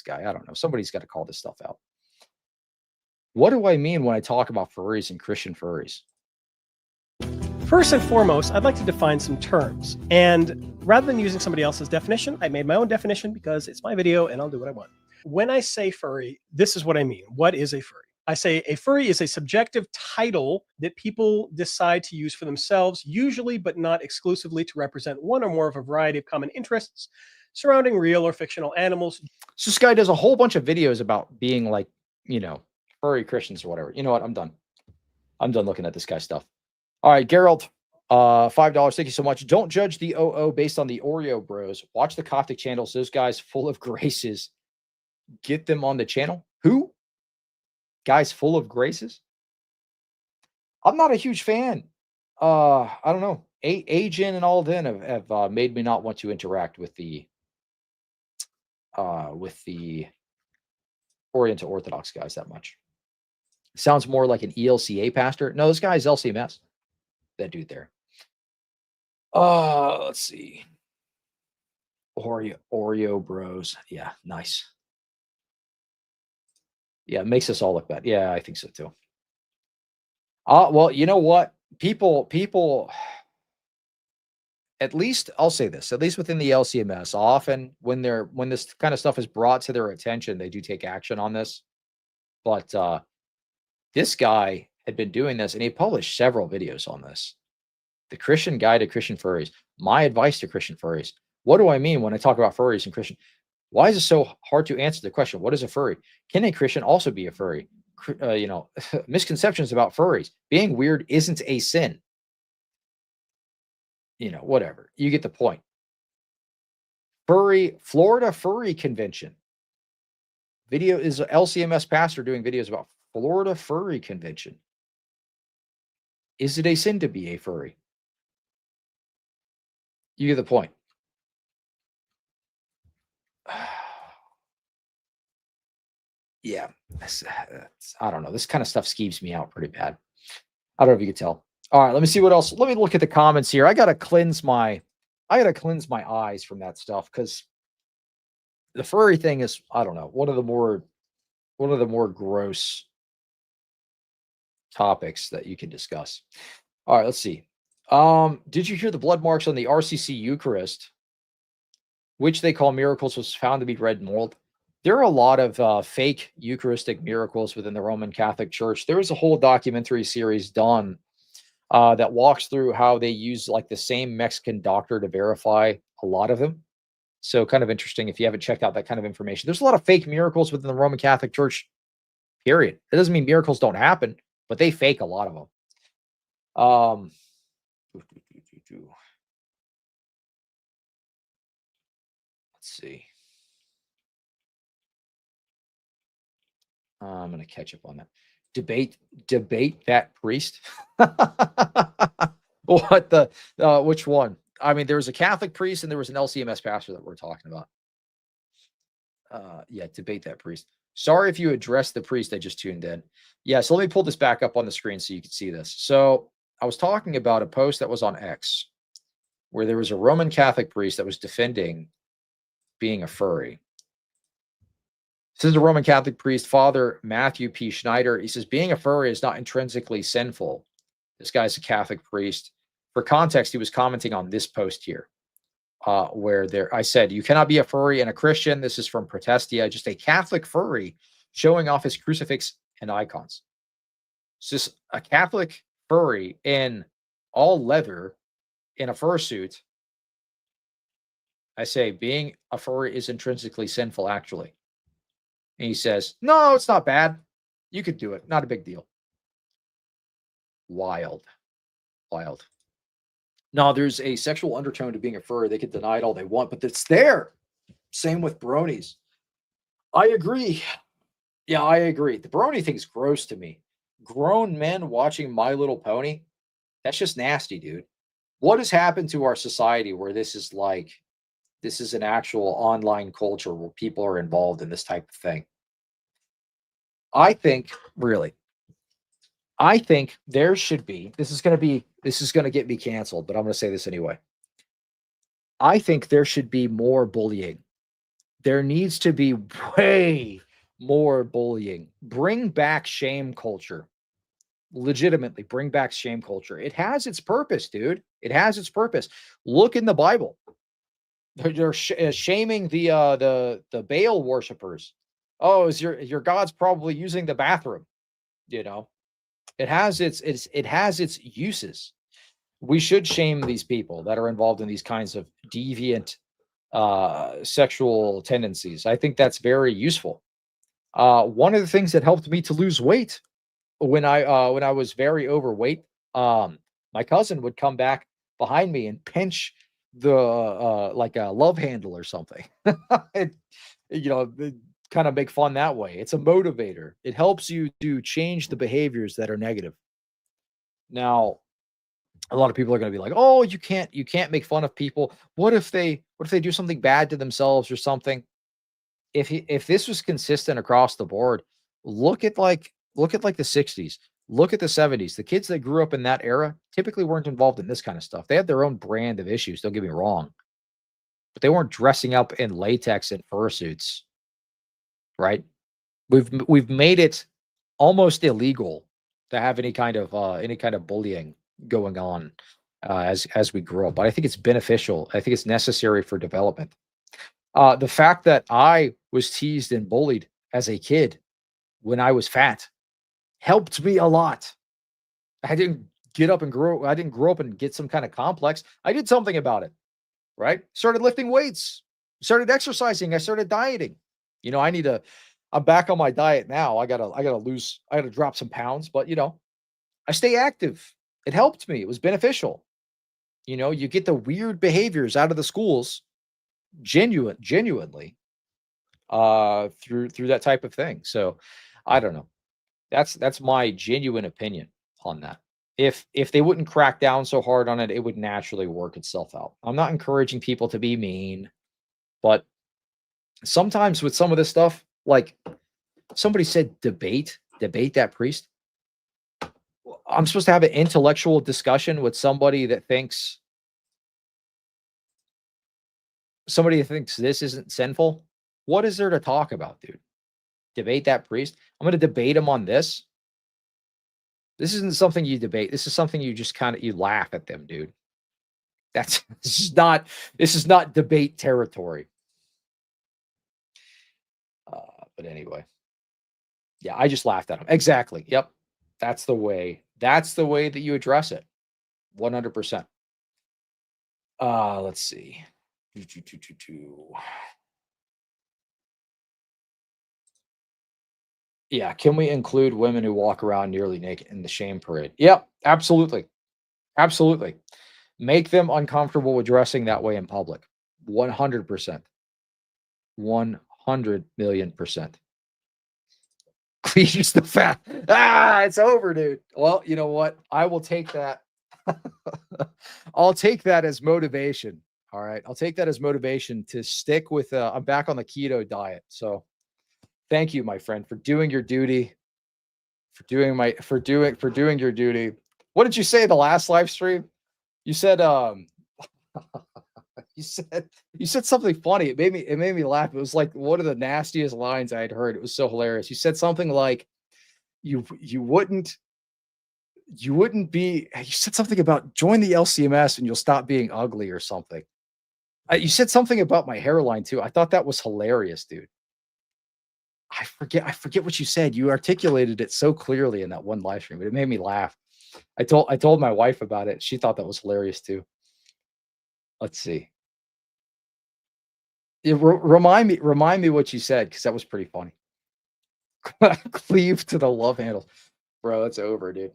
guy, I don't know. Somebody's got to call this stuff out. What do I mean when I talk about furries and Christian furries? First and foremost, I'd like to define some terms. And rather than using somebody else's definition, I made my own definition because it's my video and I'll do what I want. When I say furry, this is what I mean. What is a furry? I say a furry is a subjective title that people decide to use for themselves, usually but not exclusively, to represent one or more of a variety of common interests surrounding real or fictional animals. So this guy does a whole bunch of videos about being like, you know, furry Christians or whatever. You know what? I'm done. I'm done looking at this guy's stuff. All right, Gerald, $5. Thank you so much. Don't judge the OO based on the Oreo bros. Watch the Coptic channels. Those guys full of graces. Get them on the channel. Who? Guys full of graces? I'm not a huge fan. I don't know. Agen and all of them have made me not want to interact with the Oriental Orthodox guys that much. Sounds more like an ELCA pastor. No, this guy is LCMS. That dude there. Let's see. Oreo bros. Yeah, nice. Yeah, it makes us all look bad. Yeah, I think so too. Well, you know what? People, at least I'll say this, at least within the LCMS, often when this kind of stuff is brought to their attention, they do take action on this. But this guy had been doing this, and he published several videos on this. The Christian Guide to Christian Furries. My advice to Christian furries. What do I mean when I talk about furries and Christian? Why is it so hard to answer the question? What is a furry? Can a Christian also be a furry? You know, misconceptions about furries. Being weird isn't a sin. You know, whatever. You get the point. Florida Furry Convention. Video is an LCMS pastor doing videos about Florida Furry Convention. Is it a sin to be a furry? You get the point. Yeah, I don't know. This kind of stuff skeeves me out pretty bad. I don't know if you can tell. All right, let me see what else. Let me look at the comments here. I gotta cleanse my eyes from that stuff, because the furry thing is, I don't know, one of the more gross topics that you can discuss. All right, let's see. Did you hear the blood marks on the RCC Eucharist, which they call miracles, was found to be red mold? There are a lot of fake Eucharistic miracles within the Roman Catholic Church. There was a whole documentary series done that walks through how they use like the same Mexican doctor to verify a lot of them. So kind of interesting if you haven't checked out that kind of information. There's a lot of fake miracles within the Roman Catholic Church, period. It doesn't mean miracles don't happen, but they fake a lot of them. Let's see. I'm going to catch up on that. Debate that priest. What the, which one? I mean, there was a Catholic priest and there was an LCMS pastor that we're talking about. Yeah, debate that priest. Sorry if you addressed the priest. I just tuned in. Yeah, so let me pull this back up on the screen so you can see this. So I was talking about a post that was on X where there was a Roman Catholic priest that was defending being a furry. This is a Roman Catholic priest, Father Matthew P. Schneider. He says, being a furry is not intrinsically sinful. This guy's a Catholic priest. For context, he was commenting on this post here, where I said, you cannot be a furry and a Christian. This is from Protestia, just a Catholic furry showing off his crucifix and icons. It's just a Catholic furry in all leather in a fursuit. I say, being a furry is intrinsically sinful, actually. And he says, no, it's not bad. You could do it. Not a big deal. Wild. Wild. No, there's a sexual undertone to being a furry. They can deny it all they want, but it's there. Same with bronies. I agree. Yeah, I agree. The brony thing's gross to me. Grown men watching My Little Pony, that's just nasty, dude. What has happened to our society where this is an actual online culture where people are involved in this type of thing? I think there should be, this is going to get me canceled, but I'm going to say this anyway. I think there should be more bullying. There needs to be way more bullying. Bring back shame culture. Legitimately bring back shame culture. It has its purpose, dude. It has its purpose. Look in the Bible. They're shaming the Baal worshipers. Oh, is your God's probably using the bathroom? You know, it has its uses. We should shame these people that are involved in these kinds of deviant sexual tendencies. I think that's very useful. One of the things that helped me to lose weight when I was very overweight, my cousin would come back behind me and pinch the like a love handle or something. It, kind of make fun that way. It's a motivator. It helps you to change the behaviors that are negative. Now, a lot of people are going to be like, "Oh, you can't make fun of people. What if they do something bad to themselves or something?" If this was consistent across the board, look at the 60s, look at the 70s. The kids that grew up in that era typically weren't involved in this kind of stuff. They had their own brand of issues, don't get me wrong. But they weren't dressing up in latex and fursuits. Right? We've made it almost illegal to have any kind of bullying going on as we grow up. But I think it's beneficial. I think it's necessary for development. The fact that I was teased and bullied as a kid when I was fat helped me a lot. I didn't grow up and get some kind of complex. I did something about it, right? Started lifting weights, started exercising, I started dieting. I'm back on my diet now. I gotta drop some pounds, but I stay active. It helped me. It was beneficial. You get the weird behaviors out of the schools genuinely through that type of thing. So I don't know. That's my genuine opinion on that. If they wouldn't crack down so hard on it, it would naturally work itself out. I'm not encouraging people to be mean, but sometimes with some of this stuff, like somebody said, debate that priest. I'm supposed to have an intellectual discussion with somebody that thinks this isn't sinful. What is there to talk about, dude? Debate that priest. I'm going to debate him on this. This isn't something you debate. This is something you just you laugh at them, dude. This is not debate territory. But anyway, yeah, I just laughed at him. Exactly. Yep. That's the way that you address it. 100%. Let's see. Yeah, can we include women who walk around nearly naked in the shame parade? Yep, absolutely. Absolutely. Make them uncomfortable with dressing that way in public. 100%. 100 million percent. Cleaves the fat. It's over, dude. Well, you know what? I will take that. I'll take that as motivation. All right. I'll take that as motivation to stick with I'm back on the keto diet. So thank you, my friend, for doing your duty. For doing your duty. What did you say the last live stream? You said you said something funny. It made me laugh. It was like one of the nastiest lines I had heard. It was so hilarious. You said something like you wouldn't be, you said something about join the LCMS and you'll stop being ugly or something. You said something about my hairline too. I thought that was hilarious, dude. I forget what you said. You articulated it so clearly in that one live stream, but it made me laugh. I told my wife about it. She thought that was hilarious too. Let's see. Remind me what you said, because that was pretty funny. Cleave to the love handles. Bro, it's over, dude.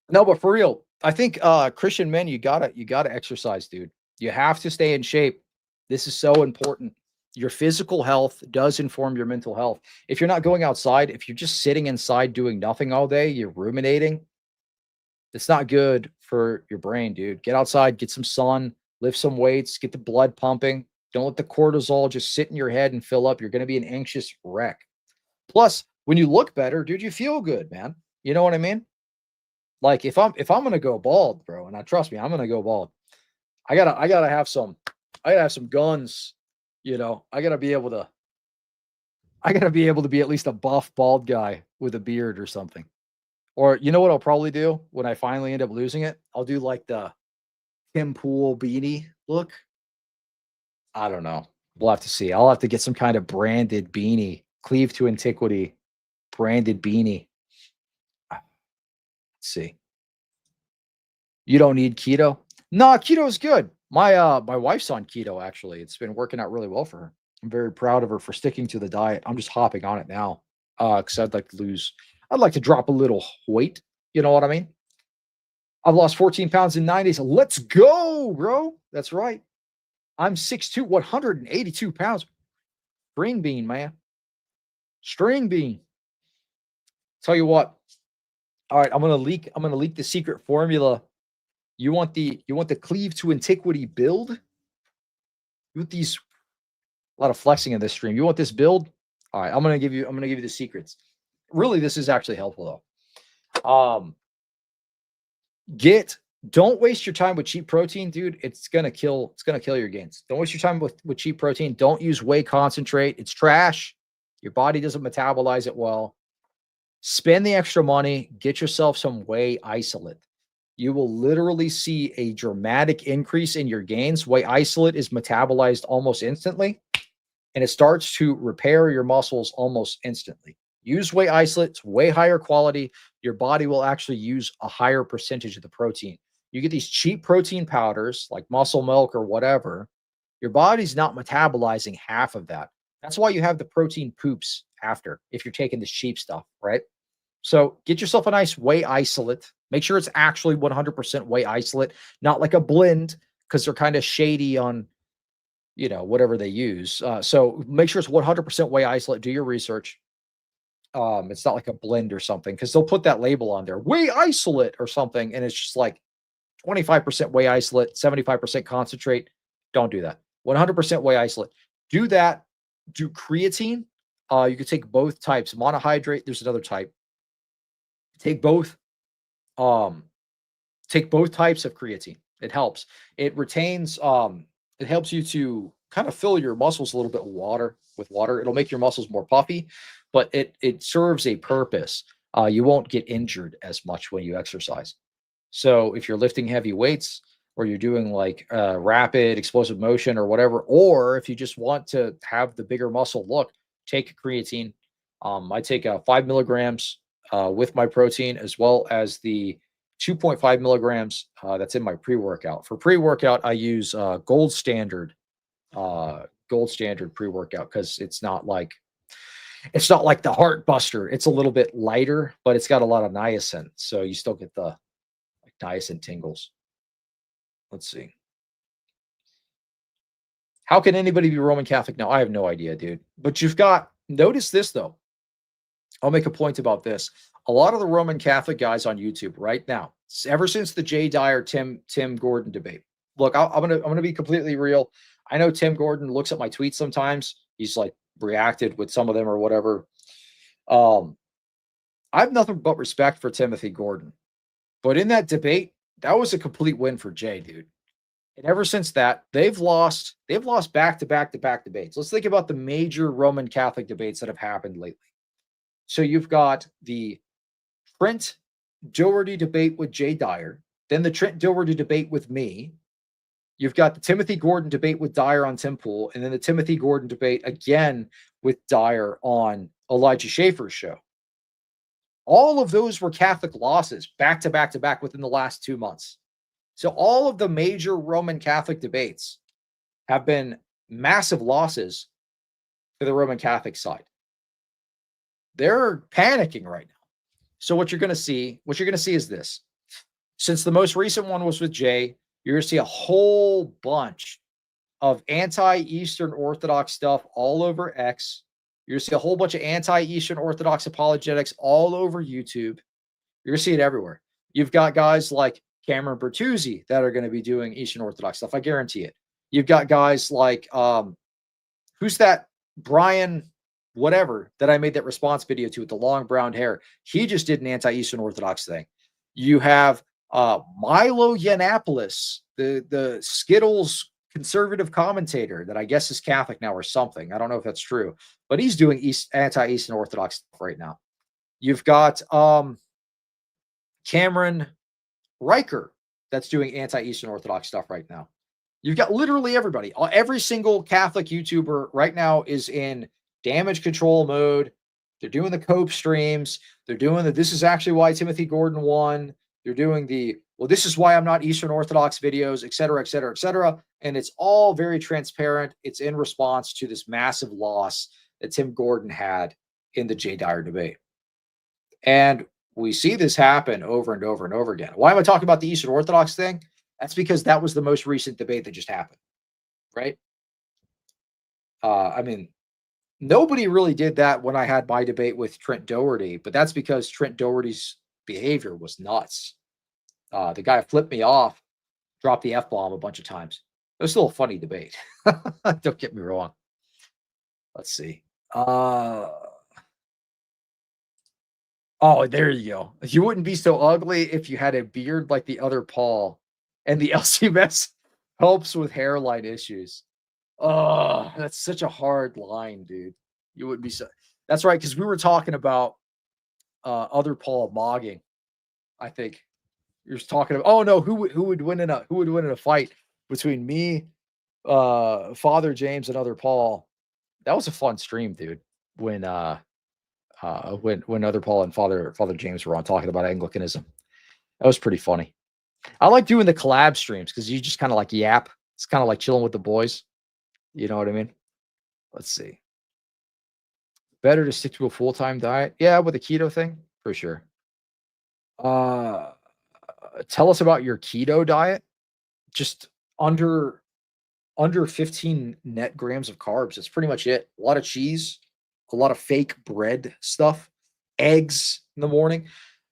No, but for real, I think Christian men, you gotta exercise, dude. You have to stay in shape. This is so important. Your physical health does inform your mental health. If you're not going outside, if you're just sitting inside doing nothing all day, you're ruminating. It's not good for your brain, dude. Get outside, get some sun, lift some weights, get the blood pumping. Don't let the cortisol just sit in your head and fill up. You're going to be an anxious wreck. Plus, when you look better, dude, you feel good, man. You know what I mean? Like if I'm going to go bald, bro, and trust me, I'm going to go bald. I gotta have some guns, you know. I gotta be able to be at least a buff bald guy with a beard or something. Or you know what I'll probably do when I finally end up losing it? I'll do like the Tim Pool beanie look. I don't know. We'll have to see. I'll have to get some kind of branded beanie, cleave to antiquity, branded beanie. Let's see. You don't need keto? No, keto is good. My wife's on keto, actually. It's been working out really well for her. I'm very proud of her for sticking to the diet. I'm just hopping on it now. Because I'd like to drop a little weight. You know what I mean? I've lost 14 pounds in 9 days. Let's go, bro. That's right. I'm 6'2", 182 pounds. String bean, man. String bean. Tell you what. All right, I'm gonna leak the secret formula. You want the cleave to antiquity build? You want these, a lot of flexing in this stream. You want this build? All right, I'm gonna give you the secrets. Really, this is actually helpful though. Don't waste your time with cheap protein, dude. It's gonna kill your gains. Don't waste your time with cheap protein. Don't use whey concentrate. It's trash. Your body doesn't metabolize it well. Spend the extra money. Get yourself some whey isolate. You will literally see a dramatic increase in your gains. Whey isolate is metabolized almost instantly, and it starts to repair your muscles almost instantly. Use whey isolate. It's way higher quality. Your body will actually use a higher percentage of the protein. You get these cheap protein powders like muscle milk or whatever. Your body's not metabolizing half of that. That's why you have the protein poops after, if you're taking this cheap stuff, right? So get yourself a nice whey isolate. Make sure it's actually 100% whey isolate, not like a blend, because they're kind of shady on, you know, whatever they use. So make sure it's 100% whey isolate. Do your research. It's not like a blend or something, because they'll put that label on there, whey isolate or something, and it's just like 25% whey isolate, 75% concentrate. Don't do that. 100% whey isolate. Do that. Do creatine. You could take both types. Monohydrate. There's another type. Take both. Take both types of creatine. It helps. It retains. It helps you to kind of fill your muscles a little bit with water. It'll make your muscles more puffy, but it serves a purpose. You won't get injured as much when you exercise. So if you're lifting heavy weights, or you're doing like rapid explosive motion or whatever, or if you just want to have the bigger muscle look, take creatine. I take 5 milligrams with my protein, as well as the 2.5 milligrams that's in my pre-workout. For pre-workout, I use Gold Standard gold standard pre-workout, because it's not like the Heart Buster. It's a little bit lighter, but it's got a lot of niacin, so you still get the like niacin tingles. Let's see. How can anybody be Roman Catholic now? I have no idea, dude. But you've got, notice this though. I'll make a point about this. A lot of the Roman Catholic guys on YouTube right now, ever since the Jay Dyer Tim Gordon debate. Look, I'm gonna be completely real. I know Tim Gordon looks at my tweets sometimes. He's like reacted with some of them or whatever. I have nothing but respect for Timothy Gordon. But in that debate, that was a complete win for Jay, dude. And ever since that, they've lost back-to-back debates. Let's think about the major Roman Catholic debates that have happened lately. So you've got the Trent Doherty debate with Jay Dyer, then the Trent Doherty debate with me. You've got the Timothy Gordon debate with Dyer on Tim Pool, and then the Timothy Gordon debate again with Dyer on Elijah Schaefer's show. All of those were Catholic losses back to back within the last 2 months. So all of the major Roman Catholic debates have been massive losses to the Roman Catholic side. They're panicking right now. So what you're going to see is this. Since the most recent one was with Jay, you're going to see a whole bunch of anti-Eastern Orthodox stuff all over X. You're going to see a whole bunch of anti-Eastern Orthodox apologetics all over YouTube. You're going to see it everywhere. You've got guys like Cameron Bertuzzi that are going to be doing Eastern Orthodox stuff. I guarantee it. You've got guys like, who's that Brian whatever that I made that response video to with the long brown hair. He just did an anti-Eastern Orthodox thing. You have Milo Yiannopoulos, the Skittles conservative commentator that I guess is Catholic now or something. I don't know if that's true, but he's doing anti-Eastern Orthodox stuff right now. You've got Cameron Riker that's doing anti-Eastern Orthodox stuff right now. You've got literally everybody. Every single Catholic YouTuber right now is in damage control mode. They're doing the Cope streams. They're doing the, this is actually why Timothy Gordon won. They're doing the, well, this is why I'm not Eastern Orthodox videos, et cetera, et cetera, et cetera. And it's all very transparent. It's in response to this massive loss that Tim Gordon had in the Jay Dyer debate. And we see this happen over and over and over again. Why am I talking about the Eastern Orthodox thing? That's because that was the most recent debate that just happened, right? I mean, nobody really did that when I had my debate with Trent Doherty, but that's because Trent Doherty's behavior was nuts. The guy flipped me off, dropped the F-bomb a bunch of times. It was still a funny debate. Don't get me wrong. Let's see. Oh, there you go. You wouldn't be so ugly if you had a beard like the other Paul, and the LCMS helps with hairline issues. Oh, that's such a hard line, dude. You wouldn't be so. That's right, because we were talking about other Paul mogging. I think you're talking about. Oh no, who would win in a fight between me, Father James, and other Paul? That was a fun stream, dude. When other Paul and Father James were on talking about Anglicanism, that was pretty funny. I like doing the collab streams because you just kind of like yap. It's kind of like chilling with the boys. You know what I mean? Let's see. Better to stick to a full-time diet? Yeah, with a keto thing, for sure. Tell us about your keto diet. Just under 15 net grams of carbs. That's pretty much it. A lot of cheese, a lot of fake bread stuff, eggs in the morning.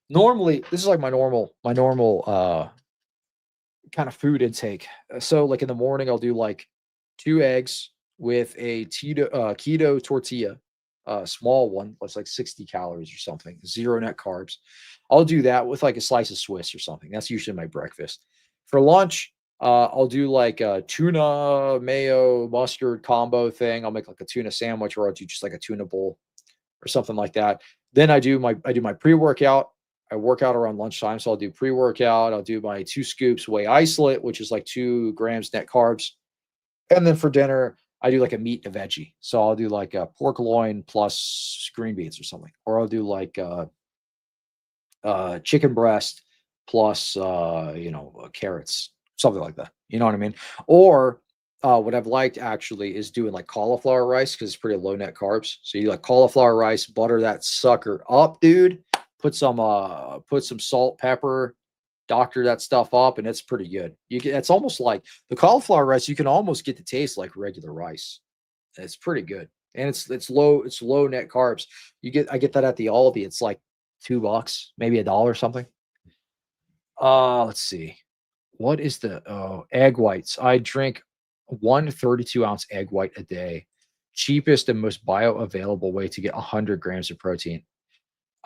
Normally, this is like my normal kind of food intake. So like in the morning, I'll do like 2 eggs with a keto tortilla, small one, that's like 60 calories or something, 0 net carbs. I'll do that with like a slice of Swiss or something. That's usually my breakfast. For lunch, I'll do like a tuna, mayo, mustard combo thing. I'll make like a tuna sandwich, or I'll do just like a tuna bowl or something like that. Then I do my pre-workout. I work out around lunchtime, so I'll do pre-workout. I'll do my 2 scoops whey isolate, which is like 2 grams net carbs. And then for dinner, I do like a meat and a veggie. So I'll do like a pork loin plus green beans or something. Or I'll do like chicken breast plus carrots, something like that. You know what I mean? Or what I've liked actually is doing like cauliflower rice because it's pretty low net carbs. So you like cauliflower rice, butter that sucker up, dude. Put some salt, pepper, doctor that stuff up, and it's pretty good. It's almost like the cauliflower rice. You can almost get the taste like regular rice. It's pretty good, and it's low net carbs. I get that at the Aldi. It's like $2, maybe $1 something. Let's see. What is the egg whites? I drink one 32-ounce egg white a day. Cheapest and most bioavailable way to get 100 grams of protein.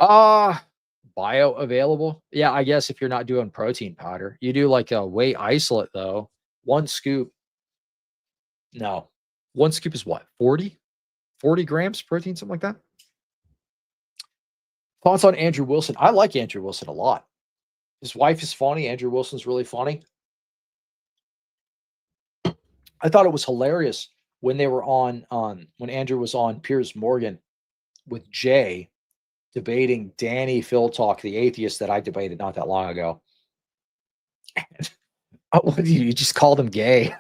Bioavailable? Yeah, I guess if you're not doing protein powder. You do like a whey isolate though. One scoop. No. One scoop is what? 40? 40 grams protein, something like that? Thoughts on Andrew Wilson? I like Andrew Wilson a lot. His wife is funny. Andrew Wilson's really funny. I thought it was hilarious when they were on when Andrew was on Piers Morgan with Jay debating Danny Philtalk, the atheist that I debated not that long ago. What did you just called him gay?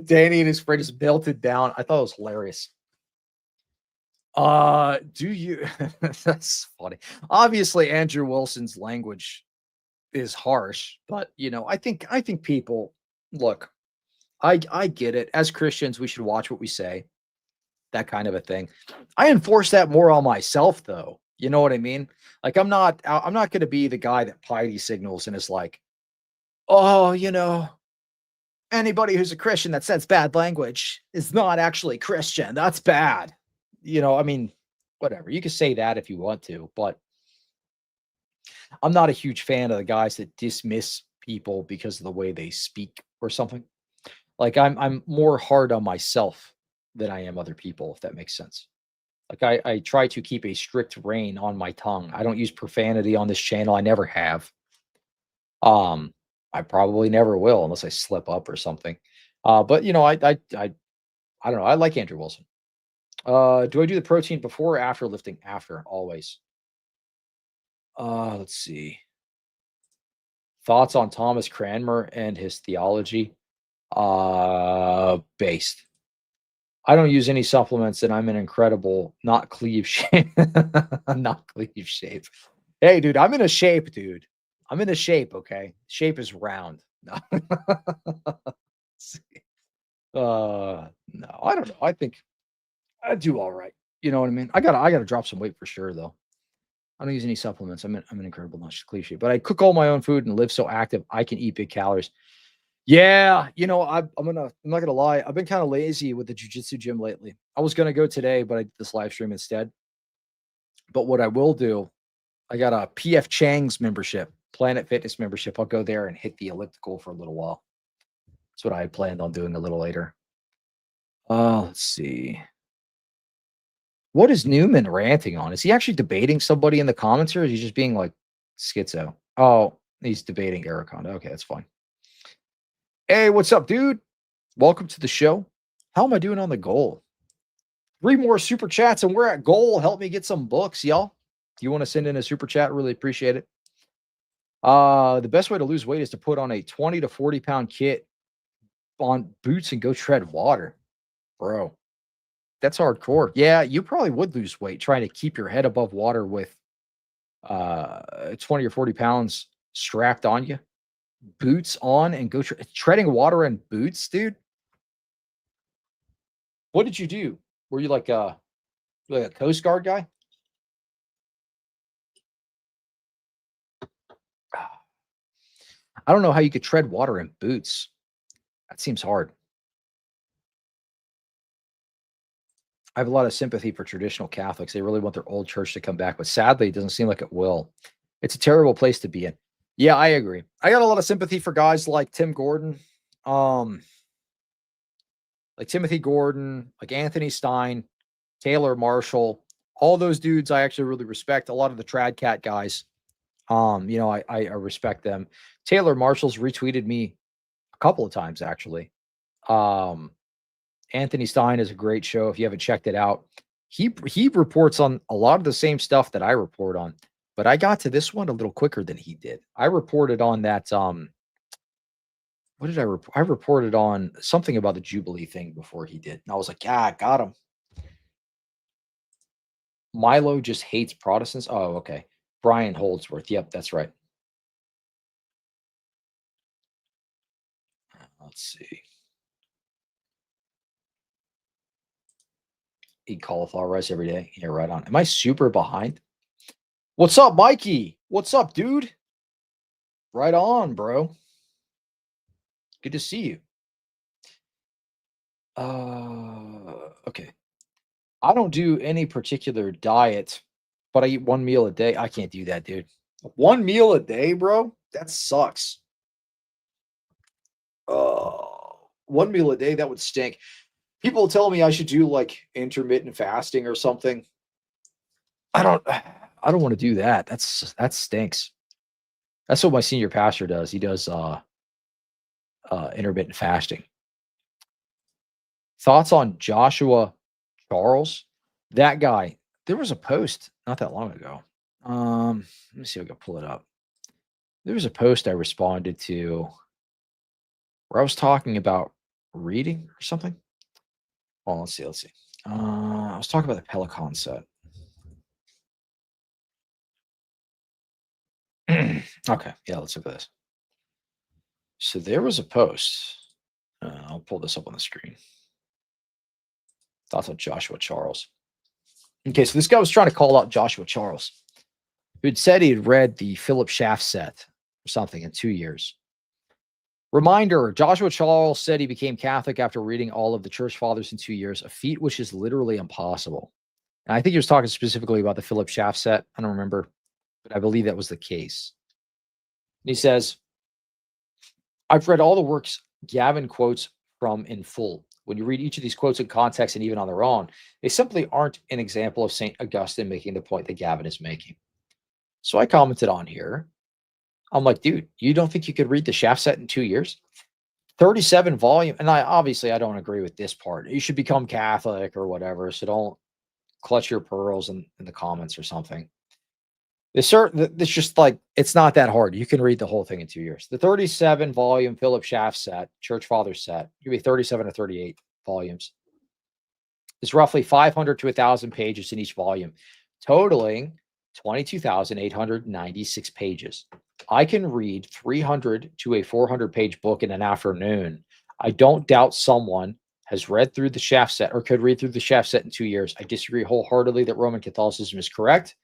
Danny and his friend just melted down. I thought it was hilarious. Do you? That's funny. Obviously, Andrew Wilson's language is harsh, but I think people look. I get it. As Christians, we should watch what we say. That kind of a thing. I enforce that more on myself, though. You know what I mean? Like I'm not going to be the guy that piety signals and is like, oh, anybody who's a Christian that says bad language is not actually Christian. That's bad. I mean, whatever. You can say that if you want to, but I'm not a huge fan of the guys that dismiss people because of the way they speak or something. Like I'm more hard on myself than I am other people, if that makes sense. Like I try to keep a strict rein on my tongue. I don't use profanity on this channel. I never have. I probably never will unless I slip up or something. But I don't know. I like Andrew Wilson. Do I do the protein before or after lifting? After, always. Let's see. Thoughts on Thomas Cranmer and his theology? Based. I don't use any supplements, and I'm in incredible, not cleave shape. Not cleave shape. Hey, dude, I'm in a shape, dude. I'm in a shape, okay? Shape is round. No. No, I don't know. I think I do all right. You know what I mean? I gotta drop some weight for sure, though. I don't use any supplements. I'm an incredible, not just cliche, but I cook all my own food and live so active. I can eat big calories. Yeah, I'm not gonna lie. I've been kind of lazy with the jiu-jitsu gym lately. I was gonna go today, but I did this live stream instead. But what I will do, I got a PF Chang's membership, Planet Fitness membership. I'll go there and hit the elliptical for a little while. That's what I had planned on doing a little later. Let's see. What is Newman ranting on? Is he actually debating somebody in the comments, or is he just being like schizo? Oh, he's debating Araconda. Okay, that's fine. Hey, what's up, dude? Welcome to the show. How am I doing on the goal? 3 more super chats and we're at goal. Help me get some books, y'all. If you want to send in a super chat, really appreciate it. The best way to lose weight is to put on a 20 to 40 pound kit on boots and go tread water. Bro, that's hardcore. Yeah, you probably would lose weight trying to keep your head above water with 20 or 40 pounds strapped on you. Boots on and go treading water in boots, dude. What did you do? Were you like a Coast Guard guy? I don't know how you could tread water in boots. That seems hard. I have a lot of sympathy for traditional Catholics. They really want their old church to come back, but sadly, it doesn't seem like it will. It's a terrible place to be in. Yeah, I agree. I got a lot of sympathy for guys like Tim Gordon, like Timothy Gordon, like Anthony Stein, Taylor Marshall, all those dudes I actually really respect. A lot of the Trad Cat guys, I respect them. Taylor Marshall's retweeted me a couple of times, actually. Anthony Stein is a great show. If you haven't checked it out, he reports on a lot of the same stuff that I report on, but I got to this one a little quicker than he did. I reported on that what did I reported on something about the Jubilee thing before he did. And I was like, yeah, I got him. Milo just hates Protestants. Oh, okay. Brian Holdsworth. Yep, that's right. Let's see. Eat cauliflower rice every day. Yeah, right on. Am I super behind? What's up, Mikey? What's up, dude? Right on, bro. Good to see you. Okay. I don't do any particular diet, but I eat one meal a day. I can't do that, dude. One meal a day, bro? That sucks. Oh, one meal a day, that would stink. People tell me I should do like intermittent fasting or something. I don't want to do that. That stinks. That's what my senior pastor does. He does intermittent fasting. Thoughts on Joshua Charles? That guy. There was a post not that long ago. Let me see if I can pull it up. There was a post I responded to where I was talking about reading or something. Oh, let's see. I was talking about the Peloton set. Okay, yeah, let's look at this. So there was a post. I'll pull this up on the screen. Thoughts on Joshua Charles. Okay, so this guy was trying to call out Joshua Charles, who'd said he had read the Philip Schaff set or something in 2 years. Reminder, Joshua Charles said he became Catholic after reading all of the church fathers in 2 years, a feat which is literally impossible. And I think he was talking specifically about the Philip Schaff set. I don't remember, but I believe that was the case. And he says, I've read all the works Gavin quotes from in full. When you read each of these quotes in context and even on their own, they simply aren't an example of St. Augustine making the point that Gavin is making. So I commented on here. I'm like, dude, you don't think you could read the Schaff set in 2 years? 37 volume. And I don't agree with this part. You should become Catholic or whatever. So don't clutch your pearls in the comments or something. It's just like, it's not that hard. You can read the whole thing in 2 years. The 37 volume Philip Schaff set, Church Fathers set, could be 37 or 38 volumes. It's roughly 500 to 1,000 pages in each volume, totaling 22,896 pages. I can read 300 to a 400 page book in an afternoon. I don't doubt someone has read through the Schaff set or could read through the Schaff set in 2 years. I disagree wholeheartedly that Roman Catholicism is correct,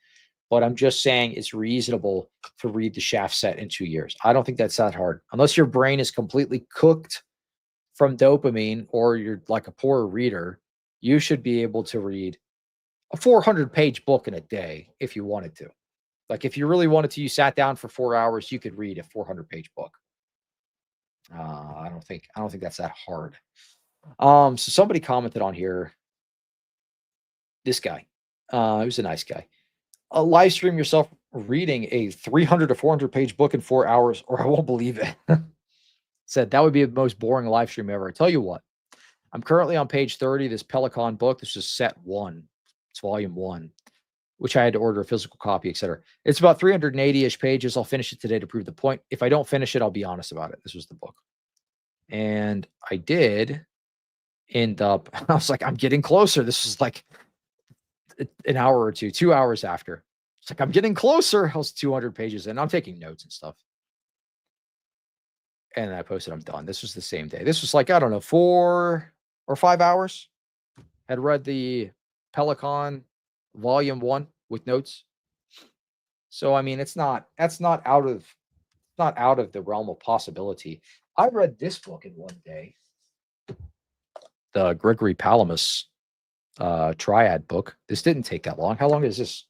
but I'm just saying it's reasonable to read the Schaff set in 2 years. I don't think that's that hard. Unless your brain is completely cooked from dopamine or you're like a poor reader, you should be able to read a 400 page book in a day if you wanted to. Like if you really wanted to, you sat down for 4 hours, you could read a 400 page book. I don't think that's that hard. So somebody commented on here. This guy, he was a nice guy. Live stream yourself reading a 300 to 400 page book in 4 hours, or I won't believe it. Said that would be the most boring live stream ever. I tell you what, I'm currently on page 30. This Peloton book. This is set 1. It's volume 1, which I had to order a physical copy, etc. It's about 380-ish pages. I'll finish it today to prove the point. If I don't finish it, I'll be honest about it. This was the book. And I did end up, I was like, I'm getting closer. This was like an hour or 2 hours after. It's like, I'm getting closer. I was 200 pages in. I'm taking notes and stuff. And I posted, I'm done. This was the same day. This was like, I don't know, 4 or 5 hours. Had read the Peloton volume 1 with notes. So, I mean, that's not out of the realm of possibility. I read this book in one day. The Gregory Palamas triad book. This didn't take that long. How long is this?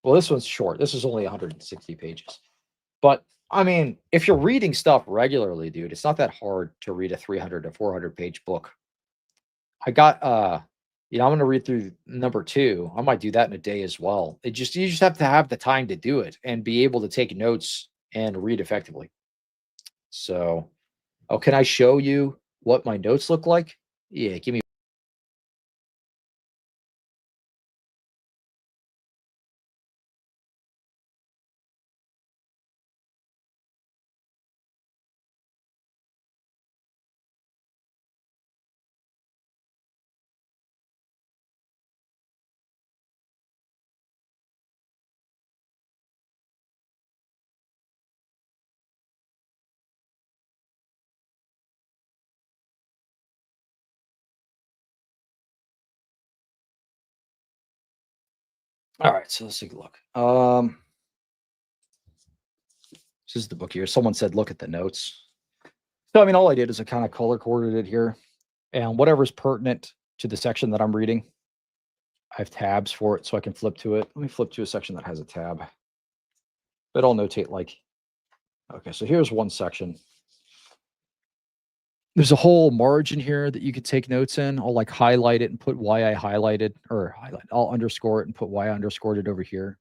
Well, this one's short. This is only 160 pages. But I mean, if you're reading stuff regularly, dude, it's not that hard to read a 300 to 400 page book. I got I'm going to read through number 2. I might do that in a day as well. You just have to have the time to do it and be able to take notes and read effectively. So, can I show you what my notes look like? Yeah, give me All right, so let's take a look. This is the book here. Someone said, look at the notes. So, I mean, all I did is I kind of color coded it here, and whatever's pertinent to the section that I'm reading, I have tabs for it so I can flip to it. Let me flip to a section that has a tab. But I'll notate like, okay, so here's one section. There's a whole margin here that you could take notes in. I'll like highlight it and put why I highlighted, or highlight. I'll underscore it and put why I underscored it over here.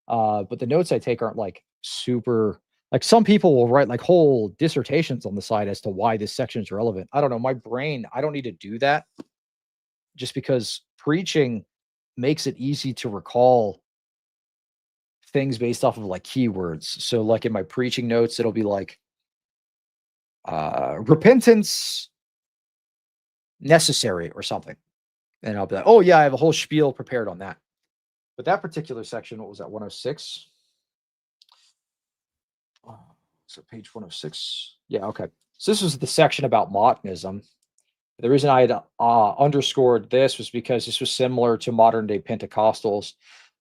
But the notes I take aren't like super, like some people will write like whole dissertations on the side as to why this section is relevant. I don't know. My brain, I don't need to do that just because preaching makes it easy to recall things based off of like keywords. So like in my preaching notes, it'll be like repentance necessary or something. And I'll be like, oh yeah, I have a whole spiel prepared on that. But that particular section, what was that, 106? So page 106. Yeah, okay. So this was the section about Montanism. The reason I had underscored this was because this was similar to modern day Pentecostals.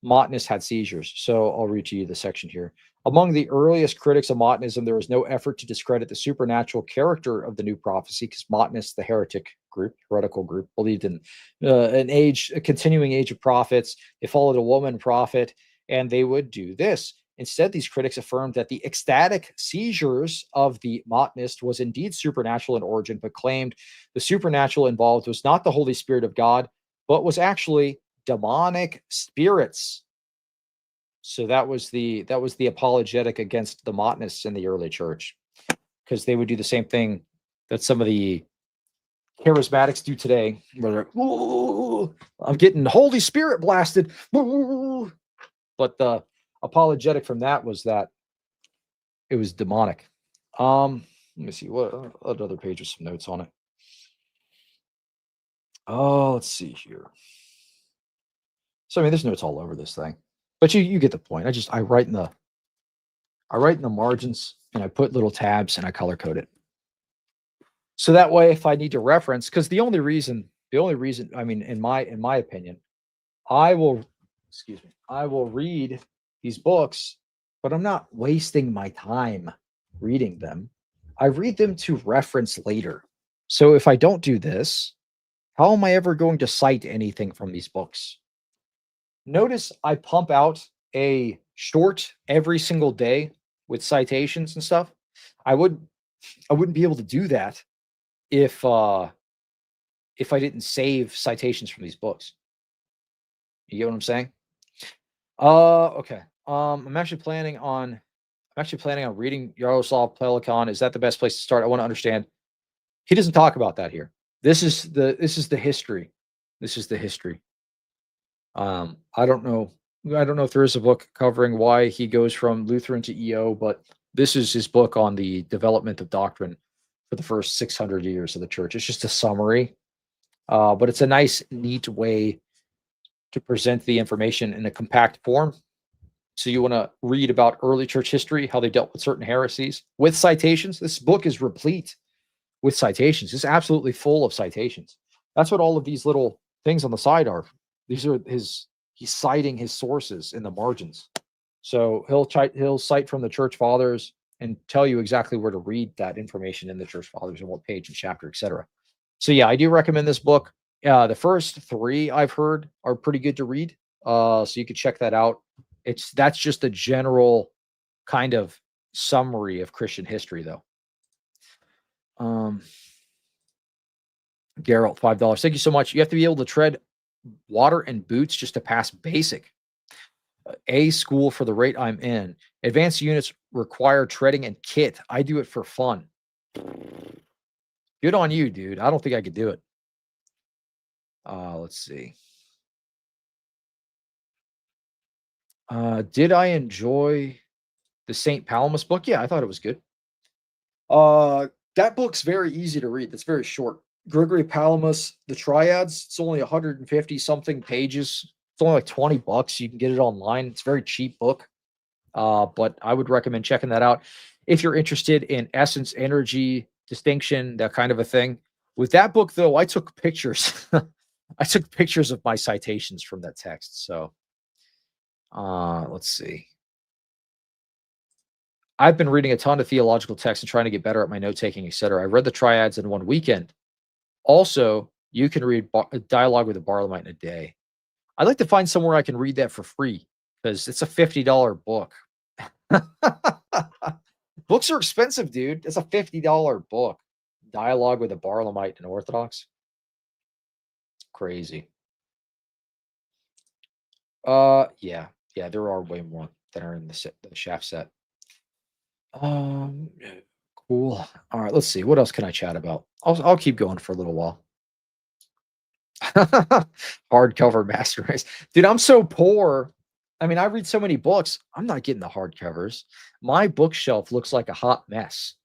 Montanists had seizures. So I'll read to you the section here. Among the earliest critics of Montanism, there was no effort to discredit the supernatural character of the new prophecy, because Montanists, the heretical group, believed in a continuing age of prophets. They followed a woman prophet, and they would do this. Instead, these critics affirmed that the ecstatic seizures of the Montanist was indeed supernatural in origin, but claimed the supernatural involved was not the Holy Spirit of God, but was actually demonic spirits. So that was the apologetic against the Montanists in the early church, because they would do the same thing that some of the charismatics do today, where they're, ooh, I'm getting Holy Spirit blasted. Ooh. But the apologetic from that was that it was demonic. Let me see what other page with some notes on it. Oh, let's see here. So I mean, there's notes all over this thing, but you get the point. I write in the margins, and I put little tabs and I color code it. So that way, if I need to reference, because the only reason, I mean, in my opinion, I will read these books, but I'm not wasting my time reading them. I read them to reference later. So if I don't do this, how am I ever going to cite anything from these books? Notice I pump out a short every single day with citations and stuff. I wouldn't be able to do that if I didn't save citations from these books. You get what I'm saying? Okay. I'm actually planning on reading Yaroslav Pelikan. Is that the best place to start? I want to understand. He doesn't talk about that here. This is the history. This is the history. I don't know if there is a book covering why he goes from Lutheran to EO, but this is his book on the development of doctrine for the first 600 years of the church. It's just a summary, but it's a nice, neat way to present the information in a compact form. So you want to read about early church history, how they dealt with certain heresies with citations. This book is replete with citations. It's absolutely full of citations. That's what all of these little things on the side are. These are he's citing his sources in the margins. So he'll cite from the church fathers and tell you exactly where to read that information in the church fathers and what page and chapter, etc. So yeah, I do recommend this book. The first 3 I've heard are pretty good to read. So you could check that out. That's just a general kind of summary of Christian history, though. Geralt, $5. Thank you so much. You have to be able to tread water and boots just to pass basic. A school for the rate I'm in. Advanced units require treading and kit. I do it for fun. Good on you, dude. I don't think I could do it. Let's see. Did I enjoy the St. Palamas book? Yeah, I thought it was good. That book's very easy to read. It's very short. Gregory Palamas, the Triads, it's only 150 something pages. It's only like $20. You can get it online. It's a very cheap book. But I would recommend checking that out if you're interested in essence, energy, distinction, that kind of a thing. With that book, though, I took pictures. I took pictures of my citations from that text. So Let's see. I've been reading a ton of theological texts and trying to get better at my note taking, etc. I read the triads in one weekend. Also, you can read Dialogue with a Barlamite in a day. I'd like to find somewhere I can read that for free because it's a $50 book. Books are expensive, dude. It's a $50 book. Dialogue with a Barlamite in Orthodox. Crazy. Yeah, there are way more that are in the shaft set. Cool. All right, let's see. What else can I chat about? I'll keep going for a little while. Hardcover master race. Dude, I'm so poor. I mean, I read so many books. I'm not getting the hardcovers. My bookshelf looks like a hot mess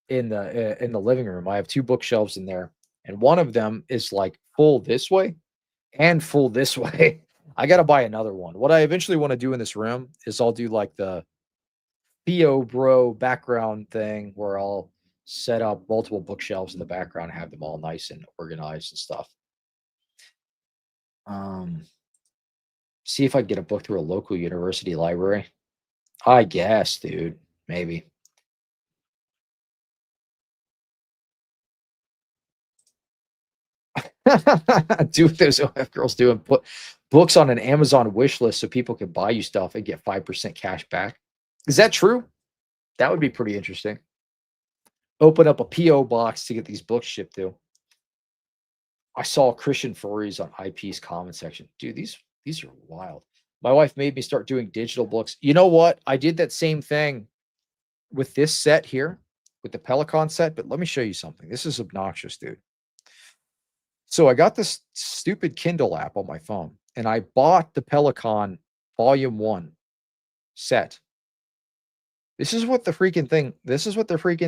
in the living room. I have 2 bookshelves in there, and one of them is like full this way and full this way. I got to buy another one. What I eventually want to do in this room is I'll do like the Theo Bro background thing where I'll set up multiple bookshelves in the background and have them all nice and organized and stuff. See if I can get a book through a local university library. I guess, dude. Maybe. Do what those OF girls do and put books on an Amazon wish list so people can buy you stuff and get 5% cash back. Is that true? That would be pretty interesting. Open up a P.O. box to get these books shipped to. I saw Christian Furries on IP's comment section. Dude, these are wild. My wife made me start doing digital books. You know what? I did that same thing with this set here, with the Pelican set, but let me show you something. This is obnoxious, dude. So I got this stupid Kindle app on my phone, and I bought the Pelican Volume 1 set. This is what the freaking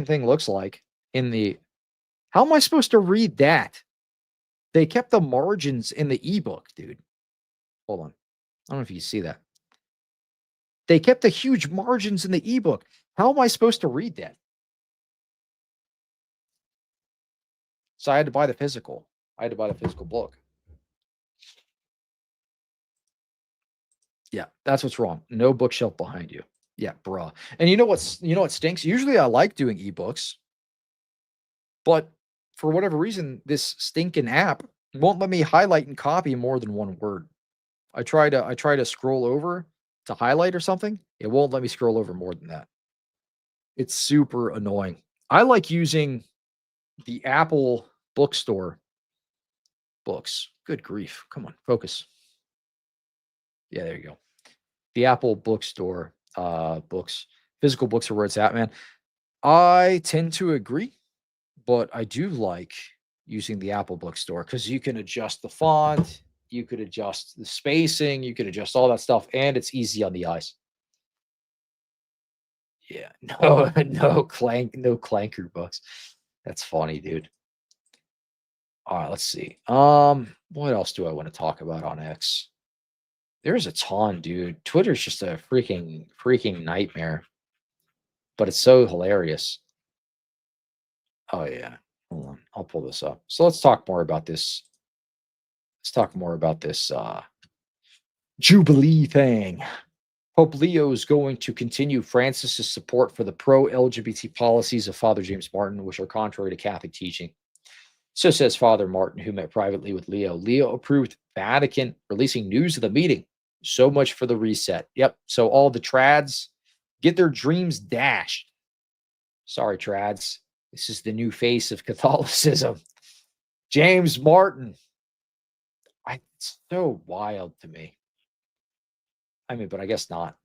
thing looks like in the. How am I supposed to read that? They kept the margins in the ebook, dude. Hold on. I don't know if you see that. They kept the huge margins in the ebook. How am I supposed to read that? So I had to buy the physical. I had to buy the physical book. Yeah, that's what's wrong. No bookshelf behind you. Yeah, bruh. And you know what stinks? Usually I like doing ebooks, but for whatever reason, this stinking app won't let me highlight and copy more than one word. I try to scroll over to highlight or something. It won't let me scroll over more than that. It's super annoying. I like using the Apple bookstore books. Good grief. Come on, focus. Yeah, there you go. The Apple bookstore books. Physical books are where it's at, man. I tend to agree, but I do like using the Apple bookstore because you can adjust the font, you could adjust the spacing, you could adjust all that stuff, and it's easy on the eyes. Yeah, no clanker books. That's funny, dude. All right, let's see. What else do I want to talk about on X? There's a ton, dude. Twitter's just a freaking nightmare, but it's so hilarious. Oh yeah. Hold on. I'll pull this up. So let's talk more about this. Let's talk more about this Jubilee thing. Pope Leo is going to continue Francis's support for the pro-LGBT policies of Father James Martin, which are contrary to Catholic teaching. So says Father Martin, who met privately with Leo. Leo approved Vatican releasing news of the meeting. So much for the reset. Yep. So all the trads get their dreams dashed. Sorry, trads. This is the new face of Catholicism. James Martin. It's so wild to me. I mean, but I guess not.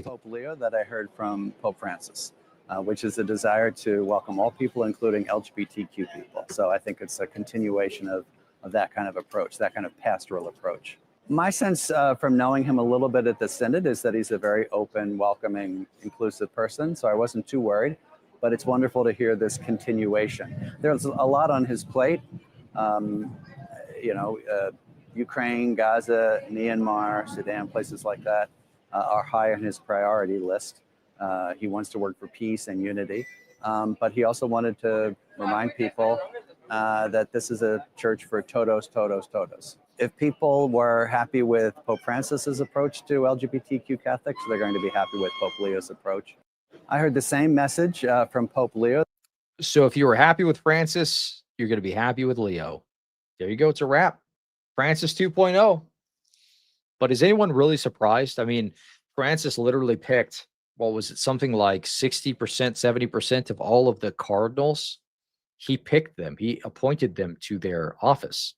Pope Leo that I heard from Pope Francis, which is a desire to welcome all people, including LGBTQ people. So I think it's a continuation of that kind of approach, that kind of pastoral approach. My sense from knowing him a little bit at the Synod is that he's a very open, welcoming, inclusive person. So I wasn't too worried, but it's wonderful to hear this continuation. There's a lot on his plate. Ukraine, Gaza, Myanmar, Sudan, places like that are high on his priority list. He wants to work for peace and unity, but he also wanted to remind people that this is a church for todos, todos, todos. If people were happy with Pope Francis's approach to LGBTQ Catholics, they're going to be happy with Pope Leo's approach. I heard the same message from Pope Leo. So if you were happy with Francis, you're going to be happy with Leo. There you go. It's a wrap. Francis 2.0. But is anyone really surprised? I mean, Francis literally picked, what was it, something like 60%, 70% of all of the cardinals. He picked them. He appointed them to their office.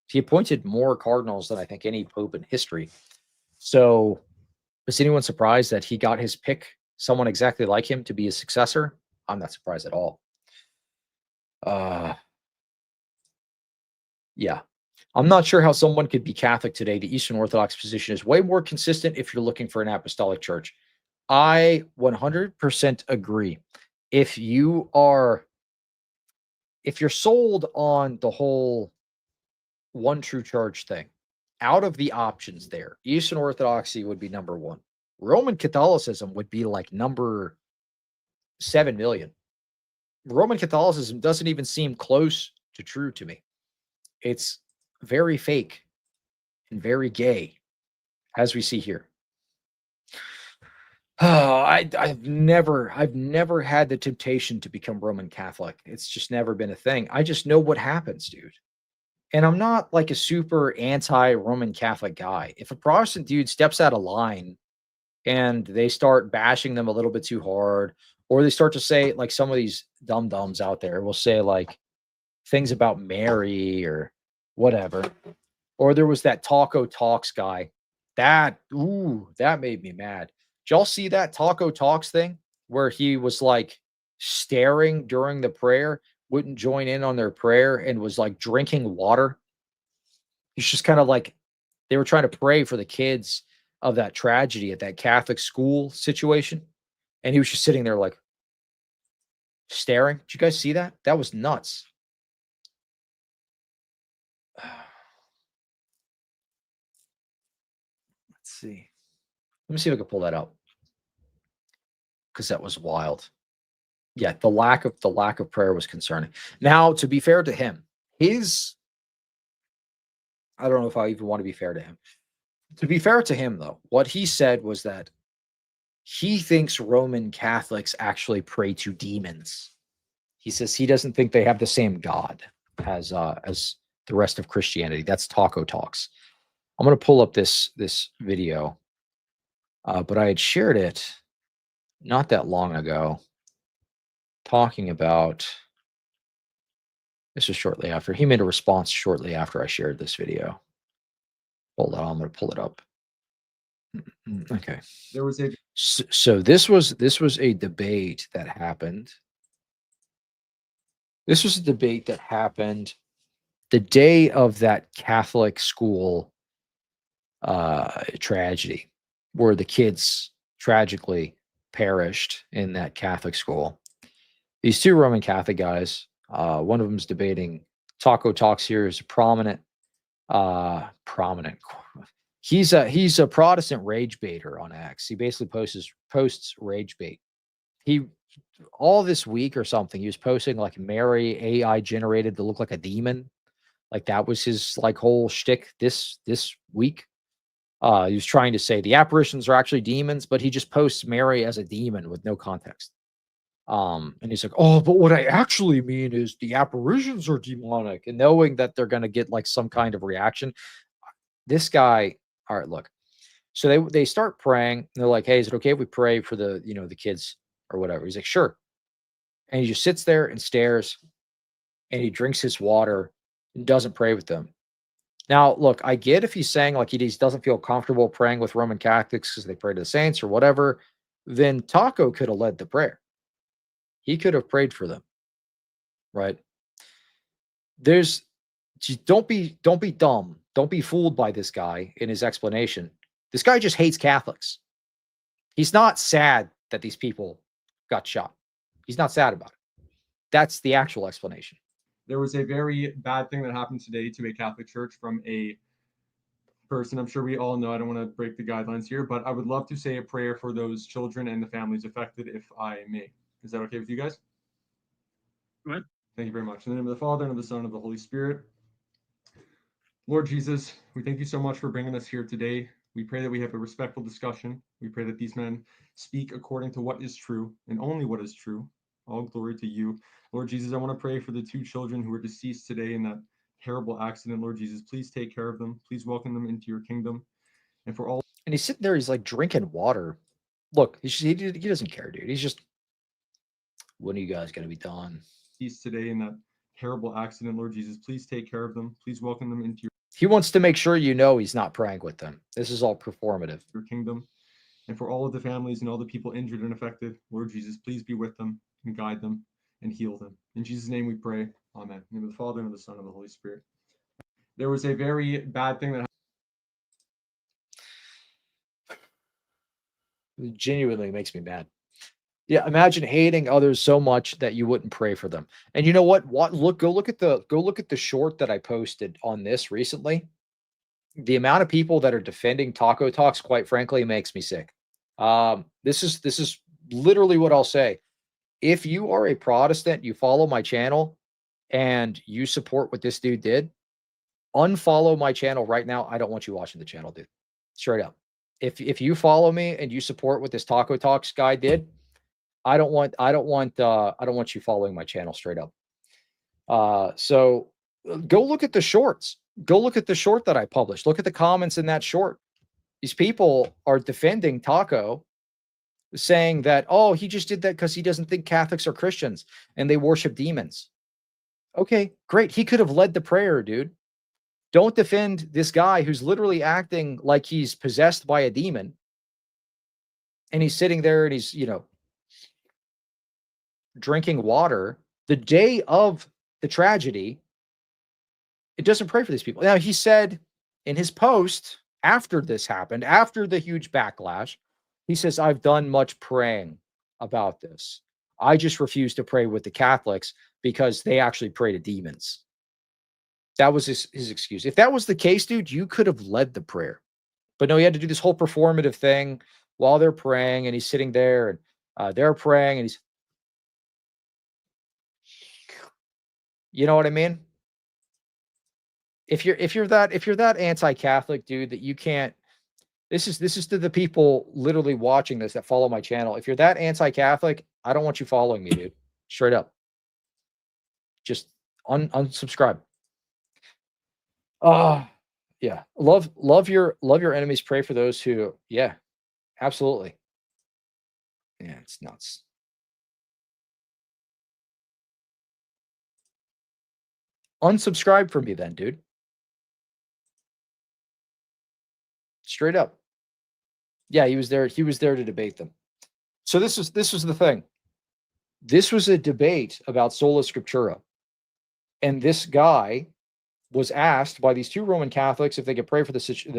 He appointed more cardinals than I think any pope in history. So is anyone surprised that he got his pick, someone exactly like him, to be his successor? I'm not surprised at all. Yeah. I'm not sure how someone could be Catholic today. The Eastern Orthodox position is way more consistent if you're looking for an apostolic church. I 100% agree. If you're sold on the whole one true church thing, out of the options there, Eastern Orthodoxy would be number one. Roman Catholicism would be like number 7 million. Roman Catholicism doesn't even seem close to true to me. It's very fake and very gay, as we see here. Oh, I've never had the temptation to become Roman Catholic. It's just never been a thing. I just know what happens, dude. And I'm not like a super anti-Roman Catholic guy. If a Protestant dude steps out of line and they start bashing them a little bit too hard, or they start to say, like some of these dum-dums out there will say like things about Mary or whatever. Or there was that Taco Talks guy. That made me mad. Did y'all see that Taco Talks thing where he was like staring during the prayer, wouldn't join in on their prayer, and was like drinking water? He's just kind of like, they were trying to pray for the kids of that tragedy at that Catholic school situation. And he was just sitting there like staring. Did you guys see that? That was nuts. Let's see. Let me see if I can pull that up, because that was wild. Yeah, the lack of prayer was concerning. Now, to be fair to him, I don't know if I even want to be fair to him. To be fair to him, though, what he said was that he thinks Roman Catholics actually pray to demons. He says he doesn't think they have the same God as the rest of Christianity. That's Taco Talks. I'm going to pull up this video, but I had shared it not that long ago, talking about, this was shortly after, he made a response shortly after I shared this video. Hold on, I'm going to pull it up. Okay. There was a So this was a debate that happened. This was a debate that happened the day of that Catholic school tragedy, where the kids tragically perished in that Catholic school. These two Roman Catholic guys, one of them's debating. Taco Talks here is prominent. He's a Protestant rage baiter on X. He basically posts rage bait. He all this week or something, he was posting like Mary AI generated to look like a demon. Like that was his like whole shtick this week. He was trying to say the apparitions are actually demons, but he just posts Mary as a demon with no context. And he's like, oh, but what I actually mean is the apparitions are demonic, and knowing that they're going to get like some kind of reaction. This guy, all right, look. So they start praying, and they're like, hey, is it okay if we pray for the, the kids or whatever? He's like, sure. And he just sits there and stares, and he drinks his water and doesn't pray with them. Now, look, I get if he's saying like he doesn't feel comfortable praying with Roman Catholics because they pray to the saints or whatever, then Taco could have led the prayer. He could have prayed for them, right? Don't be dumb. Don't be fooled by this guy in his explanation. This guy just hates Catholics. He's not sad that these people got shot. He's not sad about it. That's the actual explanation. There was a very bad thing that happened today to a Catholic church from a person. I'm sure we all know. I don't want to break the guidelines here, but I would love to say a prayer for those children and the families affected, if I may. Is that okay with you guys? What? Thank you very much. In the name of the Father, and of the Son, and of the Holy Spirit. Lord Jesus, we thank you so much for bringing us here today. We pray that we have a respectful discussion. We pray that these men speak according to what is true and only what is true. All glory to you. Lord Jesus, I want to pray for the 2 children who were deceased today in that terrible accident. Lord Jesus, please take care of them. Please welcome them into your kingdom. And for all. And he's sitting there, he's like drinking water. Look, he doesn't care, dude. He's just, when are you guys going to be done? Deceased today in that terrible accident. Lord Jesus, please take care of them. Please welcome them into He wants to make sure you know he's not praying with them. This is all performative. your kingdom. And for all of the families and all the people injured and affected, Lord Jesus, please be with them and guide them and heal them. In Jesus' name we pray. Amen. In the name of the Father, and of the Son, and of the Holy Spirit. There was a very bad thing that It genuinely makes me mad. Yeah, imagine hating others so much that you wouldn't pray for them. And you know what? Go look at the short that I posted on this recently. The amount of people that are defending Taco Talks, quite frankly, makes me sick. This is literally what I'll say. If you are a Protestant, you follow my channel, and you support what this dude did, unfollow my channel right now. I don't want you watching the channel, dude. Straight up. If you follow me and you support what this Taco Talks guy did, I don't want you following my channel, straight up. So go look at the shorts. Go look at the short that I published. Look at the comments in that short. These people are defending Taco, saying that, oh, he just did that because he doesn't think Catholics are Christians and they worship demons. Okay, great. He could have led the prayer, dude. Don't defend this guy who's literally acting like he's possessed by a demon. And he's sitting there and he's, drinking water the day of the tragedy. It doesn't pray for these people. Now, he said in his post after this happened, after the huge backlash, he says, I've done much praying about this. I just refuse to pray with the Catholics because they actually pray to demons. That was his excuse. If that was the case, dude, you could have led the prayer. But no, he had to do this whole performative thing while they're praying, and he's sitting there and they're praying, and he's, you know what I mean? If you're that anti-Catholic, dude, that you can't, this is to the people literally watching this that follow my channel. If you're that anti-Catholic, I don't want you following me, dude. Straight up. Just unsubscribe. Yeah. Love your enemies. Pray for those who, yeah, absolutely. Yeah, it's nuts. Unsubscribe from me then, dude. Straight up. Yeah, he was there to debate them. So this was the thing. This was a debate about sola scriptura. And this guy was asked by these 2 Roman Catholics if they could pray for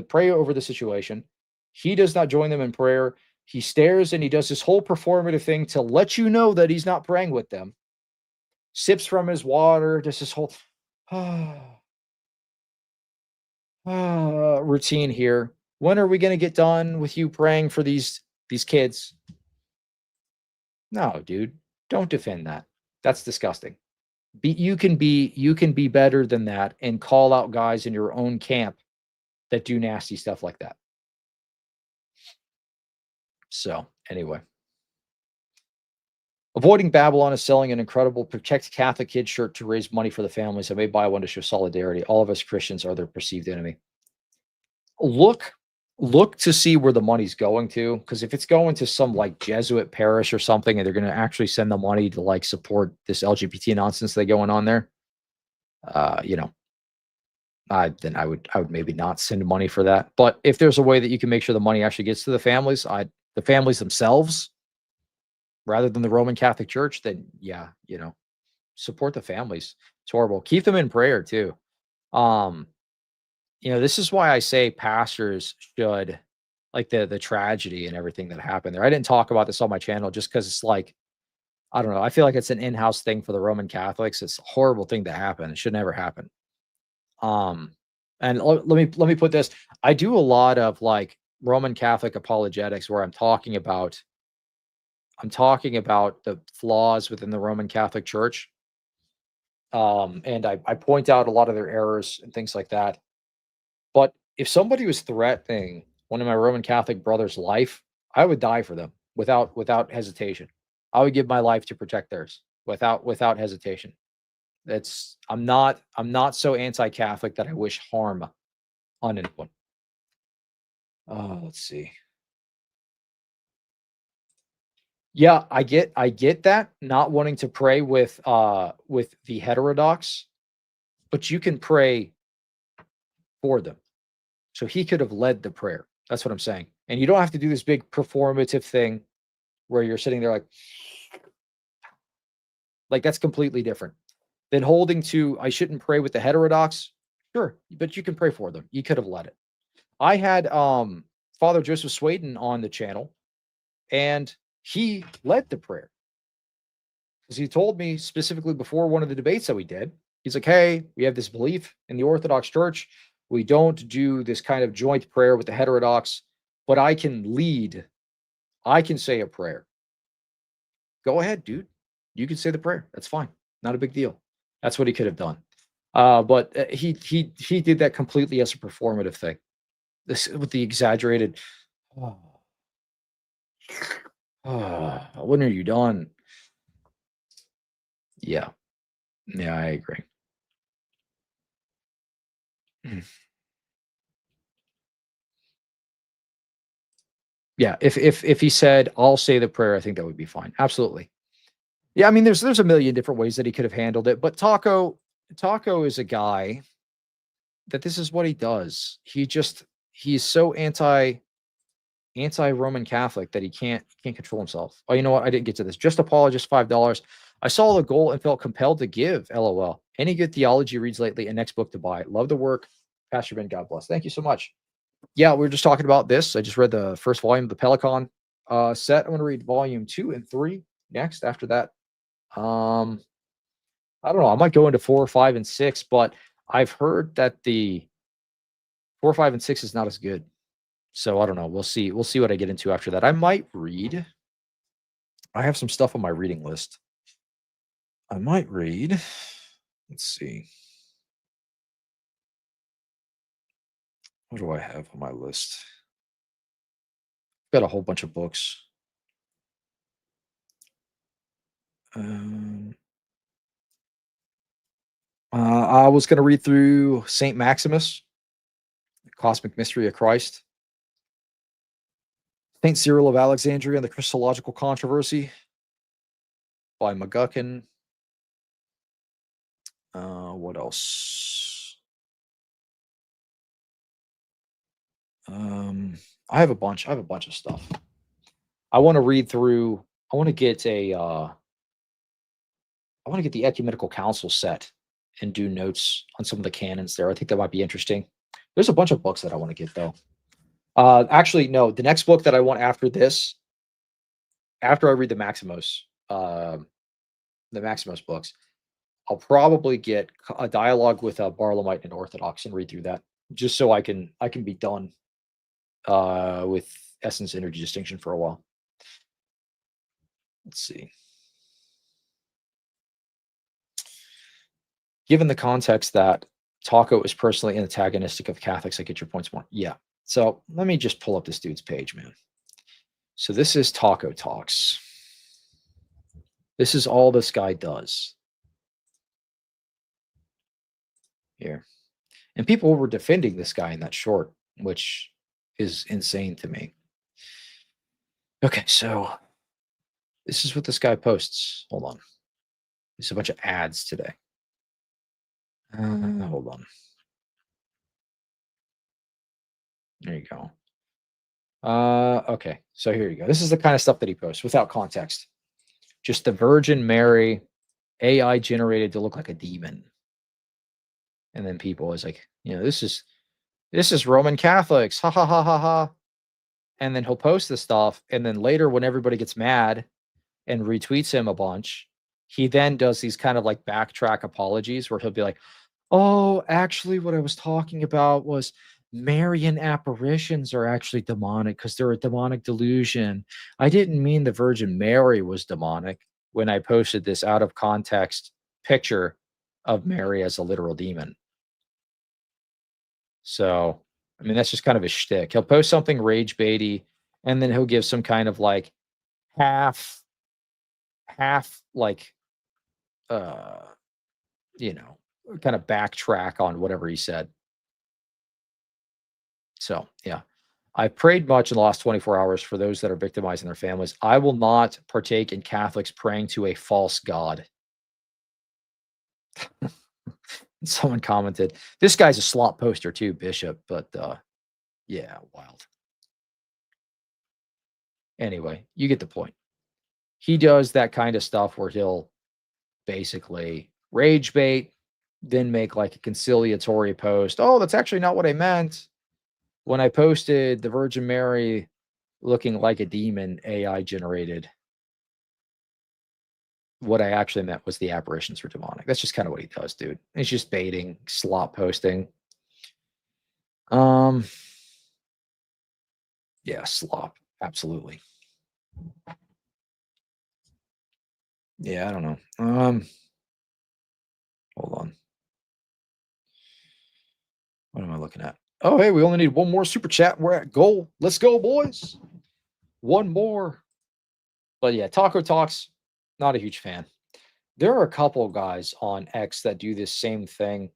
pray over the situation. He does not join them in prayer. He stares and he does this whole performative thing to let you know that he's not praying with them. Sips from his water, does this whole routine here. When are we going to get done with you praying for these kids? No, dude, don't defend that. That's disgusting. You can be better than that and call out guys in your own camp that do nasty stuff like that. So anyway, avoiding Babylon is selling an incredible Protect Catholic Kids shirt to raise money for the families. I may buy one to show solidarity. All of us Christians are their perceived enemy. Look to see where the money's going to, because if it's going to some like Jesuit parish or something, and they're going to actually send the money to like support this LGBT nonsense that's going on there, then I would maybe not send money for that. But if there's a way that you can make sure the money actually gets to the families themselves, rather than the Roman Catholic Church, then yeah, support the families. It's horrible. Keep them in prayer too. This is why I say pastors should, like the tragedy and everything that happened there. I didn't talk about this on my channel just because it's like, I don't know. I feel like it's an in-house thing for the Roman Catholics. It's a horrible thing to happen. It should never happen. And let me put this. I do a lot of like Roman Catholic apologetics where I'm talking about the flaws within the Roman Catholic Church. And I point out a lot of their errors and things like that. But if somebody was threatening one of my Roman Catholic brothers' life, I would die for them without hesitation. I would give my life to protect theirs without hesitation. I'm not so anti-Catholic that I wish harm on anyone. Let's see. Yeah, I get that, not wanting to pray with the heterodox, but you can pray for them. So he could have led the prayer. That's what I'm saying. And you don't have to do this big performative thing where you're sitting there like that's completely different than holding to I shouldn't pray with the heterodox. Sure, but you can pray for them. You could have led it. I had Father Joseph Swayden on the channel, and he led the prayer. Because he told me specifically before one of the debates that we did, he's like, hey, we have this belief in the Orthodox Church. We don't do this kind of joint prayer with the heterodox, but I can lead. I can say a prayer. Go ahead, dude. You can say the prayer. That's fine. Not a big deal. That's what he could have done. But he did that completely as a performative thing. This with the exaggerated. When are you done? Yeah, I agree. Yeah, if he said, I'll say the prayer, I think that would be fine. Absolutely. Yeah, I mean, there's a million different ways that he could have handled it, but Taco is a guy that this is what he does. He's so anti-Roman Catholic that he can't control himself. Oh, you know what? I didn't get to this. Just apologist, $5. I saw the goal and felt compelled to give. LOL. Any good theology reads lately? And next book to buy. Love the work, Pastor Ben. God bless. Thank you so much. Yeah, we were just talking about this. I just read the first volume of the Pelican set. I'm going to read volume 2 and 3 next. After that, I don't know. I might go into 4, 5, and 6, but I've heard that the 4, 5, and 6 is not as good. So I don't know. We'll see. We'll see what I get into after that. I might read. I have some stuff on my reading list. I might read. Let's see. What do I have on my list? Got a whole bunch of books. I was going to read through Saint Maximus, The Cosmic Mystery of Christ. Saint Cyril of Alexandria and the Christological Controversy by McGuckin. What else? I have a bunch of stuff. I want to read through. I want to get the Ecumenical Council set and do notes on some of the canons there. I think that might be interesting. There's a bunch of books that I want to get though. Actually, no. The next book that I want after this, after I read the Maximus books, I'll probably get a dialogue with a Barlamite and Orthodox and read through that, just so I can be done with essence energy distinction for a while. Let's see. Given the context that Taco is personally antagonistic of Catholics, I get your points more. Yeah. So let me just pull up this dude's page, man. So this is Taco Talks. This is all this guy does. Here. And people were defending this guy in that short, which is insane to me. Okay, so this is what this guy posts. Hold on. There's a bunch of ads today. Hold on. There you go. Okay, so here you go. This is the kind of stuff that he posts without context. Just the Virgin Mary AI generated to look like a demon. And then people is like, this is Roman Catholics. Ha ha ha ha ha. And then he'll post this stuff. And then later when everybody gets mad and retweets him a bunch, he then does these kind of like backtrack apologies where he'll be like, oh, actually what I was talking about was Marian apparitions are actually demonic because they're a demonic delusion. I didn't mean the Virgin Mary was demonic when I posted this out of context picture of Mary as a literal demon. So, I mean, that's just kind of his shtick. He'll post something rage baity, and then he'll give some kind of like half like you know, kind of backtrack on whatever he said. So, yeah. I prayed much in the last 24 hours for those that are victimizing their families. I will not partake in Catholics praying to a false god. Someone commented, this guy's a slop poster too, Bishop, but yeah, wild. Anyway, you get the point. He does that kind of stuff where he'll basically rage bait, then make like a conciliatory post. Oh, that's actually not what I meant. When I posted the Virgin Mary looking like a demon AI generated, what I actually meant was the apparitions were demonic. That's just kind of what he does, dude. It's just baiting, slop posting. Yeah, slop. Absolutely. Yeah, I don't know. Hold on. What am I looking at? Oh, hey, we only need one more super chat. We're at goal. Let's go, boys. One more. But yeah, Taco Talks, not a huge fan. There are a couple of guys on X that do this same thing.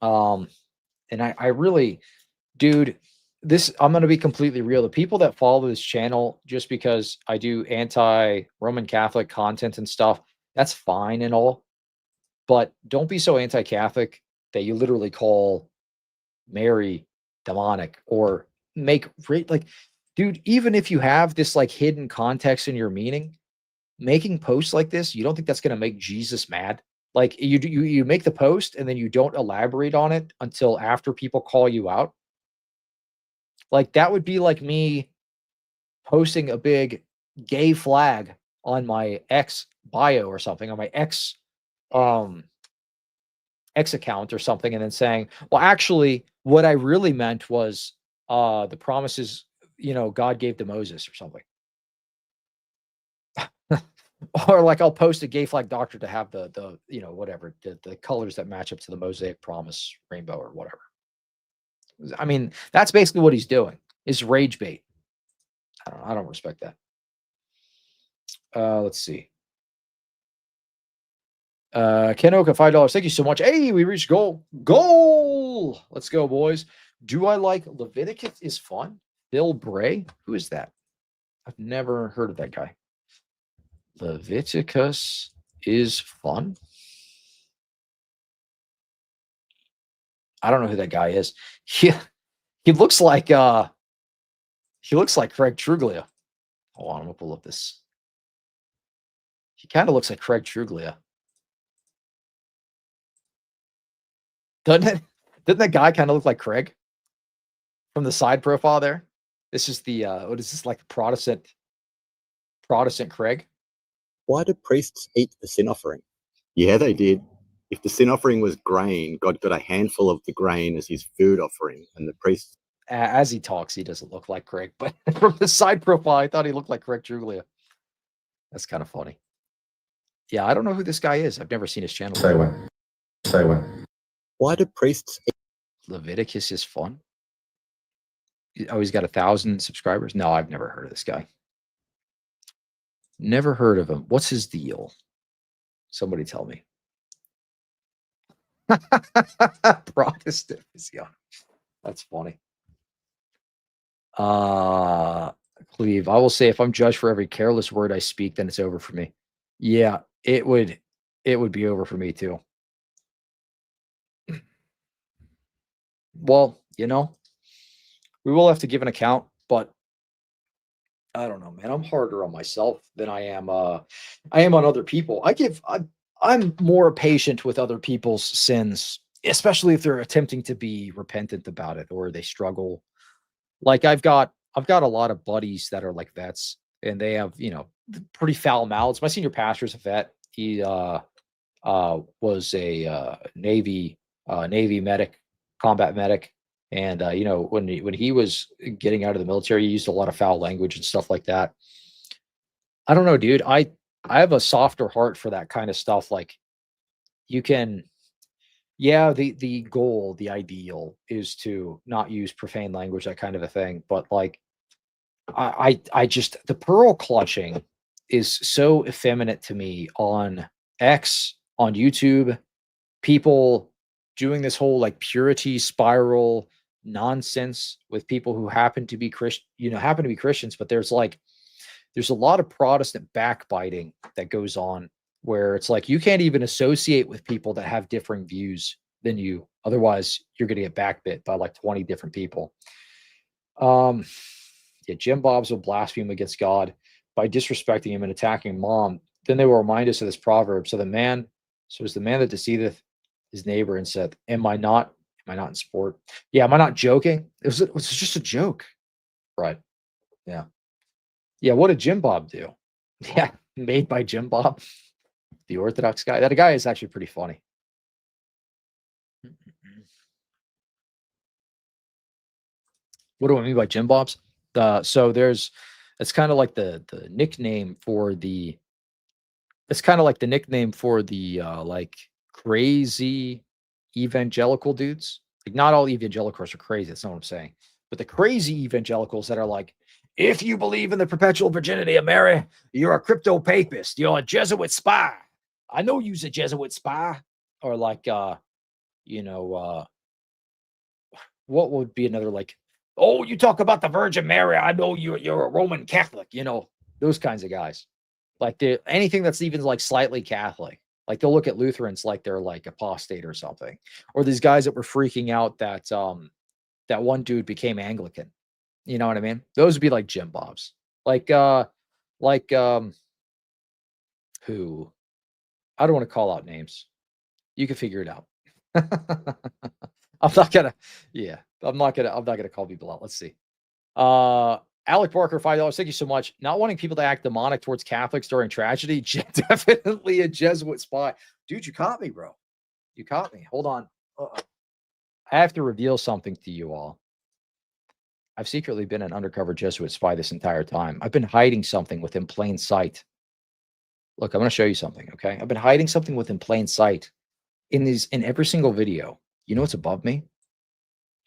And I really, dude, I'm going to be completely real. The people that follow this channel, just because I do anti-Roman Catholic content and stuff, that's fine and all. But don't be so anti-Catholic that you literally call Mary demonic or make like, dude, even if you have this like hidden context in your meaning, making posts like this, you don't think that's going to make Jesus mad? Like you make the post and then you don't elaborate on it until after people call you out. Like that would be like me posting a big gay flag on my X bio or something, on my X account or something, and then saying, well, actually, what I really meant was the promises, God gave to Moses or something. Or like I'll post a gay flag doctor to have the whatever, the colors that match up to the Mosaic promise rainbow or whatever. I mean, that's basically what he's doing, is rage bait. I don't respect that. Let's see. Ken Oka, $5. Thank you so much. Hey, we reached goal. Goal! Let's go, boys. Do I like Leviticus is fun? Bill Bray? Who is that? I've never heard of that guy. Leviticus is fun? I don't know who that guy is. He looks like Craig Truglia. Hold on, I'm gonna pull up this. He kind of looks like Craig Truglia. Doesn't that guy kind of look like Craig from the side profile there? This is the what is this, like Protestant Craig? Why do priests eat the sin offering? Yeah, they did. If the sin offering was grain, God got a handful of the grain as his food offering, and the priest. As he talks, he doesn't look like Craig, but from the side profile, I thought he looked like Craig Truglia. That's kind of funny. Yeah, I don't know who this guy is. I've never seen his channel. Say what? Why do priests eat? Leviticus is fun. Oh, he's got 1,000 subscribers. No, I've never heard of this guy. Never heard of him. What's his deal? Somebody tell me. Protestant. Yeah, that's funny. Cleve, I will say, if I'm judged for every careless word I speak, then it's over for me. Yeah, it would be over for me too. Well, we will have to give an account, but I don't know, man. I'm harder on myself than I am on other people. I'm more patient with other people's sins, especially if they're attempting to be repentant about it or they struggle. Like I've got a lot of buddies that are like vets, and they have, pretty foul mouths. My senior pastor's a vet. He was a Navy medic, combat medic. And when he was getting out of the military, he used a lot of foul language and stuff like that. I don't know, dude. I have a softer heart for that kind of stuff. Like you can Yeah, the goal, the ideal is to not use profane language, that kind of a thing. But like, I just the pearl clutching is so effeminate to me on X, on YouTube. People doing this whole like purity spiral nonsense with people who happen to be Christians, but there's a lot of Protestant backbiting that goes on where it's like you can't even associate with people that have differing views than you. Otherwise, you're going to get backbit by like 20 different people. Yeah, Jim Bobs will blaspheme against God by disrespecting him and attacking mom. Then they will remind us of this proverb. So is the man that deceiveth his neighbor and said, Am I not in sport? Yeah, am I not joking? It was just a joke. Right. Yeah. Yeah, what did Jim Bob do? Yeah, made by Jim Bob, the Orthodox guy. That guy is actually pretty funny. What do I mean by Jim Bobs? So it's kind of like the nickname for the like crazy evangelical dudes. Like not all evangelicals are crazy. That's not what I'm saying. But the crazy evangelicals that are like, if you believe in the perpetual virginity of Mary, you're a crypto papist. You're a Jesuit spy. I know you's a Jesuit spy. Or like, what would be another like, oh, you talk about the Virgin Mary. I know you're a Roman Catholic. Those kinds of guys. Like anything that's even like slightly Catholic. Like they'll look at Lutherans like they're like apostate or something. Or these guys that were freaking out that that one dude became Anglican. You know what I mean? Those would be like Jim Bobs. Like who? I don't want to call out names. You can figure it out. I'm not gonna call people out. Let's see. Alec Barker, $5. Thank you so much. Not wanting people to act demonic towards Catholics during tragedy. Definitely a Jesuit spy. Dude, you caught me, bro. You caught me. Hold on. I have to reveal something to you all. I've secretly been an undercover Jesuit spy this entire time. I've been hiding something within plain sight. Look, I'm going to show you something, okay? I've been hiding something within plain sight in every single video. You know what's above me?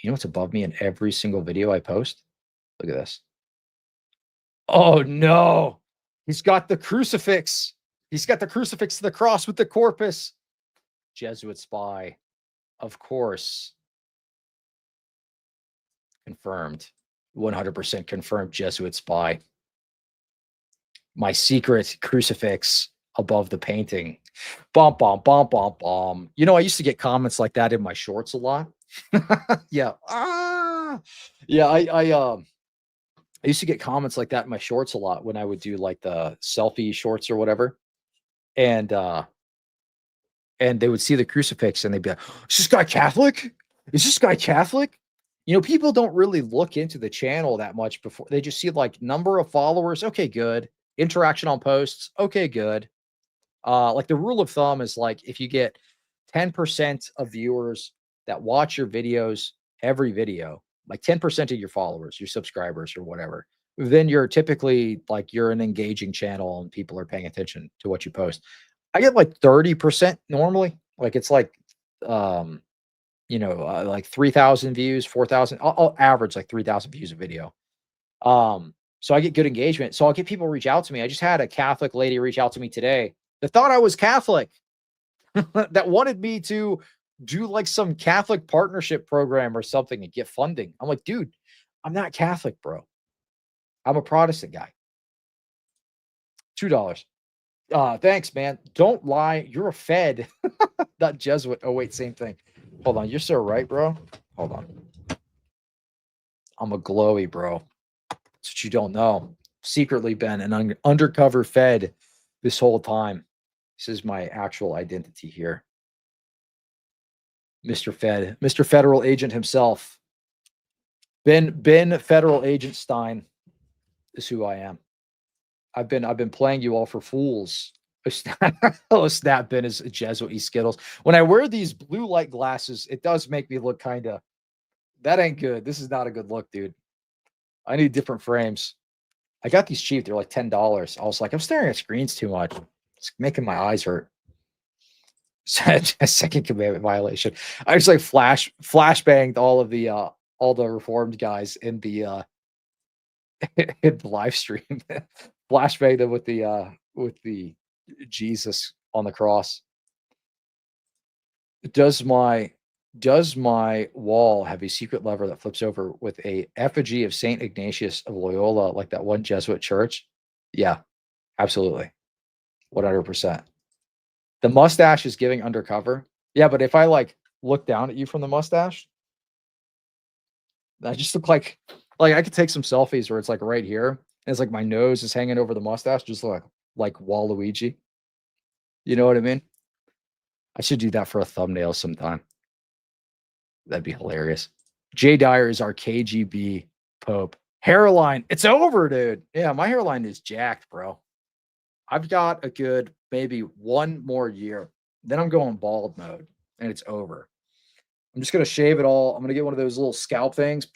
You know what's above me in every single video I post? Look at this. Oh no. He's got the crucifix. He's got the crucifix to the cross with the corpus. Jesuit spy. Of course. Confirmed. 100% confirmed Jesuit spy. My secret crucifix above the painting. Bom, bom, bom, bom, bom. I used to get comments like that in my shorts a lot. Yeah. Yeah, I used to get comments like that in my shorts a lot when I would do like the selfie shorts or whatever. And they would see the crucifix and they'd be like, is this guy Catholic? Is this guy Catholic? People don't really look into the channel that much before. They just see like number of followers. Okay, good. Interaction on posts. Okay, good. Like the rule of thumb is like if you get 10% of viewers that watch your videos, every video, like 10% of your followers, your subscribers or whatever, then you're typically like you're an engaging channel and people are paying attention to what you post. I get like 30% normally. Like it's like like 3,000 views, 4,000. I'll average like 3,000 views a video. So I get good engagement. So I'll get people reach out to me. I just had a Catholic lady reach out to me today that thought I was Catholic, that wanted me to do like some Catholic partnership program or something and get funding. I'm like, dude, I'm not Catholic, bro. I'm a Protestant guy. $2. Thanks, man. Don't lie. You're a Fed, not Jesuit. Oh, wait, same thing. Hold on. You're so right, bro. Hold on. I'm a glowy, bro. That's what you don't know. Secretly been an undercover Fed this whole time. This is my actual identity here. Mr. Fed, Mr. Federal Agent himself. Ben Federal Agent Stein is who I am. I've been playing you all for fools. Oh, snap. Ben is a Jesuit Skittles. When I wear these blue light glasses, it does make me look kind of, that ain't good. This is not a good look, dude. I need different frames. I got these cheap. They're like $10. I was like, I'm staring at screens too much. It's making my eyes hurt. Second commandment violation. I just like flashbanged all the reformed guys in the in the live stream. Flashbanged them with the Jesus on the cross. Does my wall have a secret lever that flips over with a effigy of Saint Ignatius of Loyola, like that one Jesuit church? Yeah, absolutely, 100%. The mustache is giving undercover. Yeah, but if I like look down at you from the mustache, I just look like I could take some selfies where it's like right here, and it's like my nose is hanging over the mustache, just like Waluigi. You know what I mean? I should do that for a thumbnail sometime. That'd be hilarious. Jay Dyer is our KGB Pope. Hairline, it's over, dude. Yeah, my hairline is jacked, bro. I've got a good maybe 1 more year. Then I'm going bald mode and it's over. I'm just going to shave it all. I'm going to get one of those little scalp things.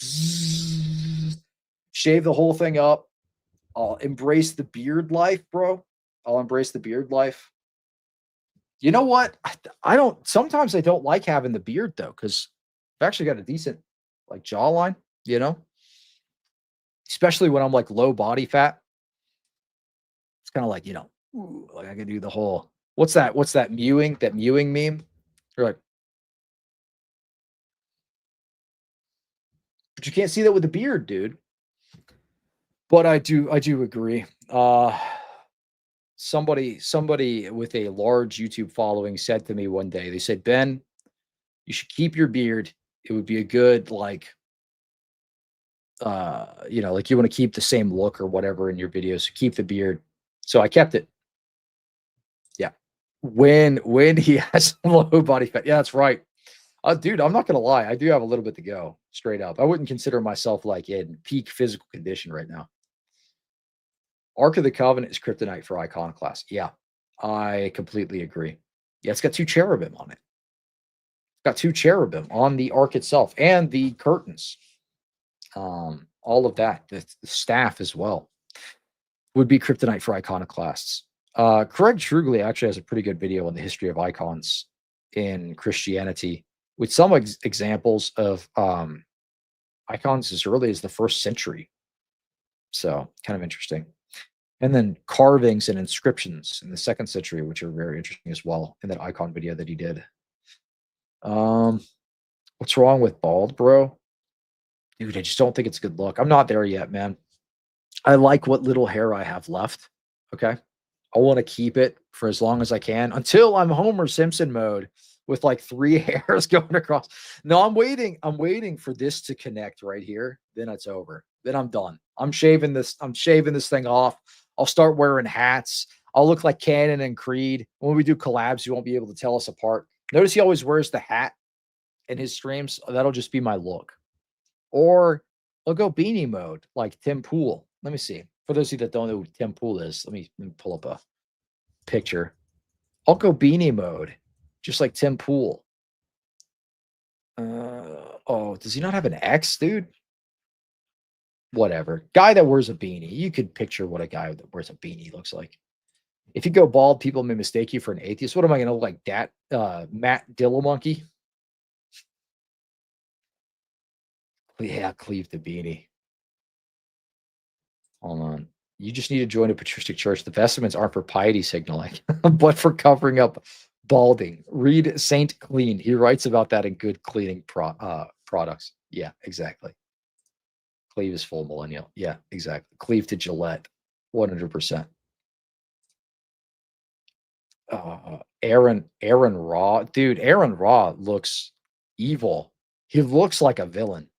Shave the whole thing up. I'll embrace the beard life, bro. I'll embrace the beard life. You know what? Sometimes I don't like having the beard though, because I've actually got a decent like jawline, you know, especially when I'm like low body fat. It's kind of like, you know, ooh, like I can do the whole, what's that mewing meme? You're like, but you can't see that with the beard, dude. But I do agree. Somebody with a large YouTube following said to me one day, they said, Ben, you should keep your beard. It would be a good, like, you know, like you want to keep the same look or whatever in your videos. So keep the beard. So I kept it. Yeah. When he has low body fat. Yeah, that's right. Dude, I'm not going to lie. I do have a little bit to go, straight up. I wouldn't consider myself like in peak physical condition right now. Ark of the Covenant is kryptonite for iconoclast. Yeah, I completely agree. Yeah, it's got 2 cherubim on it. It's got 2 cherubim on the ark itself and the curtains. All of that, the staff as well, would be kryptonite for iconoclasts. Craig Trugly actually has a pretty good video on the history of icons in Christianity, with some examples of icons as early as the 1st century. So kind of interesting. And then carvings and inscriptions in the 2nd century, which are very interesting as well, in that icon video that he did. What's wrong with bald, bro? Dude, I just don't think it's a good look. I'm not there yet, man. I like what little hair I have left. Okay. I want to keep it for as long as I can until I'm Homer Simpson mode with like 3 hairs going across. No, I'm waiting. I'm waiting for this to connect right here. Then it's over. Then I'm done. I'm shaving this thing off. I'll start wearing hats. I'll look like Cannon and Creed. When we do collabs, you won't be able to tell us apart. Notice he always wears the hat in his streams. That'll just be my look. Or I'll go beanie mode like Tim Pool. Let me see. For those of you that don't know who Tim Pool is, let me pull up a picture. I'll go beanie mode, just like Tim Pool. Oh, does he not have an X, dude? Whatever. Guy that wears a beanie. You could picture what a guy that wears a beanie looks like. If you go bald, people may mistake you for an atheist. What am I going to look like? Matt Dillamonkey? Yeah, cleave the beanie. Hold on. You just need to join a patristic church. The vestments aren't for piety signaling, but for covering up balding. Read Saint Clean. He writes about that in Good Cleaning Products. Yeah, exactly. Cleave is full millennial. Yeah, exactly. Cleave to Gillette. 100%. Aaron Raw. Dude, Aaron Raw looks evil. He looks like a villain.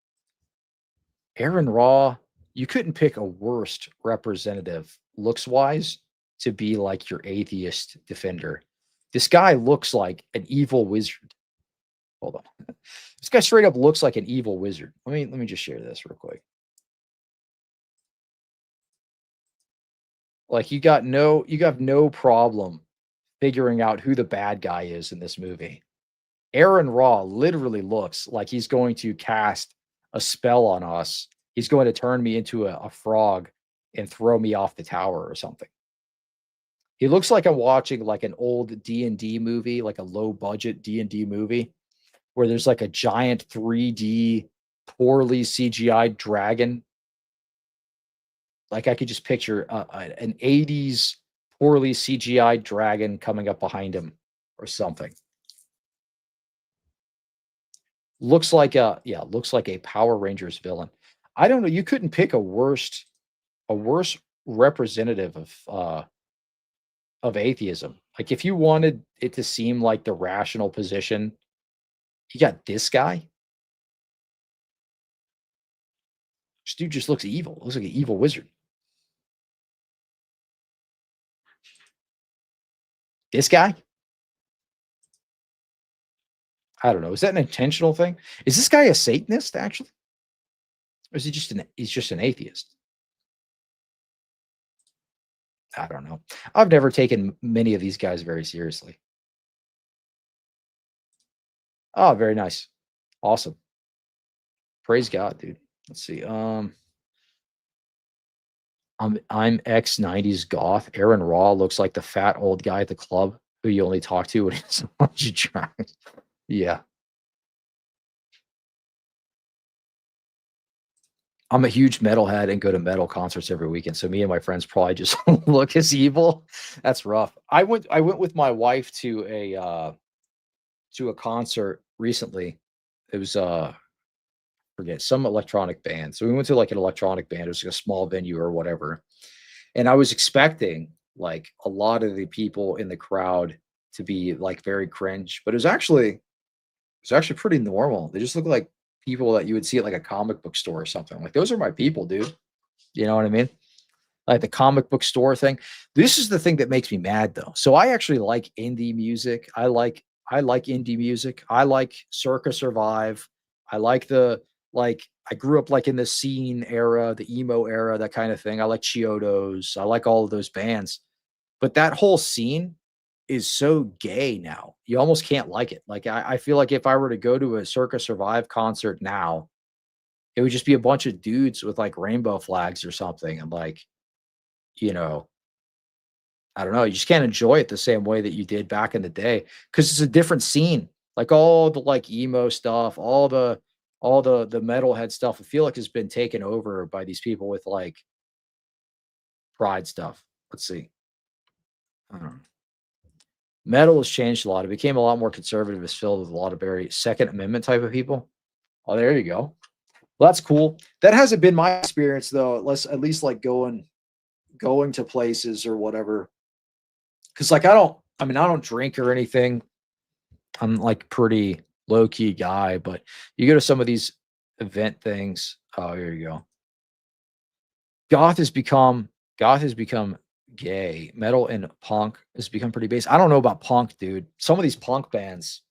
Aaron Raw, you couldn't pick a worst representative looks-wise to be like your atheist defender. This guy looks like an evil wizard. Hold on. This guy straight up looks like an evil wizard. Let me just share this real quick. Like you have no problem figuring out who the bad guy is in this movie. Aaron Raw literally looks like he's going to cast a spell on us. He's going to turn me into a frog and throw me off the tower or something. He looks like I'm watching like an old D&D movie, like a low budget D&D movie, where there's like a giant 3D, poorly CGI dragon. Like I could just picture an 80s poorly CGI dragon coming up behind him or something. Looks like a Power Rangers villain. I don't know. You couldn't pick a worse representative of atheism. Like if you wanted it to seem like the rational position, you got this guy. This dude just looks evil. Looks like an evil wizard. This guy? I don't know. Is that an intentional thing? Is this guy a Satanist actually? Or is he just he's just an atheist? I don't know. I've never taken many of these guys very seriously. Oh, very nice. Awesome. Praise God, dude. Let's see. I'm X90s goth. Aaron Raw looks like the fat old guy at the club who you only talk to when it's you try. Yeah. I'm a huge metalhead and go to metal concerts every weekend. So me and my friends probably just look as evil. That's rough. I went with my wife to a concert recently. It was forget some electronic band. So we went to like an electronic band. It was like a small venue or whatever. And I was expecting like a lot of the people in the crowd to be like very cringe, but it was actually pretty normal. They just look like people that you would see at like a comic book store or something. Like those are my people, dude. You know what I mean? Like the comic book store thing. This is the thing that makes me mad though. So I actually like indie music. I like indie music. I like Circa Survive. I like I grew up like in the scene era, the emo era, that kind of thing. I like Chiodos. I like all of those bands. But that whole scene is so gay now. You almost can't like it. Like I feel like if I were to go to a Circa Survive concert now, it would just be a bunch of dudes with like rainbow flags or something. And like, you know, I don't know. You just can't enjoy it the same way that you did back in the day because it's a different scene. Like all the like emo stuff, all the metalhead stuff, I feel like has been taken over by these people with like pride stuff. Let's see. I don't know. Metal has changed a lot. It became a lot more conservative. It's filled with a lot of very Second Amendment type of people. Oh, there you go. Well, that's cool. That hasn't been my experience though. At least like going to places or whatever. Because like I don't drink or anything. I'm like pretty low key guy, but you go to some of these event things. Oh, here you go. Goth has become gay. Metal and punk has become pretty basic. I don't know about punk, dude. Some of these punk bands,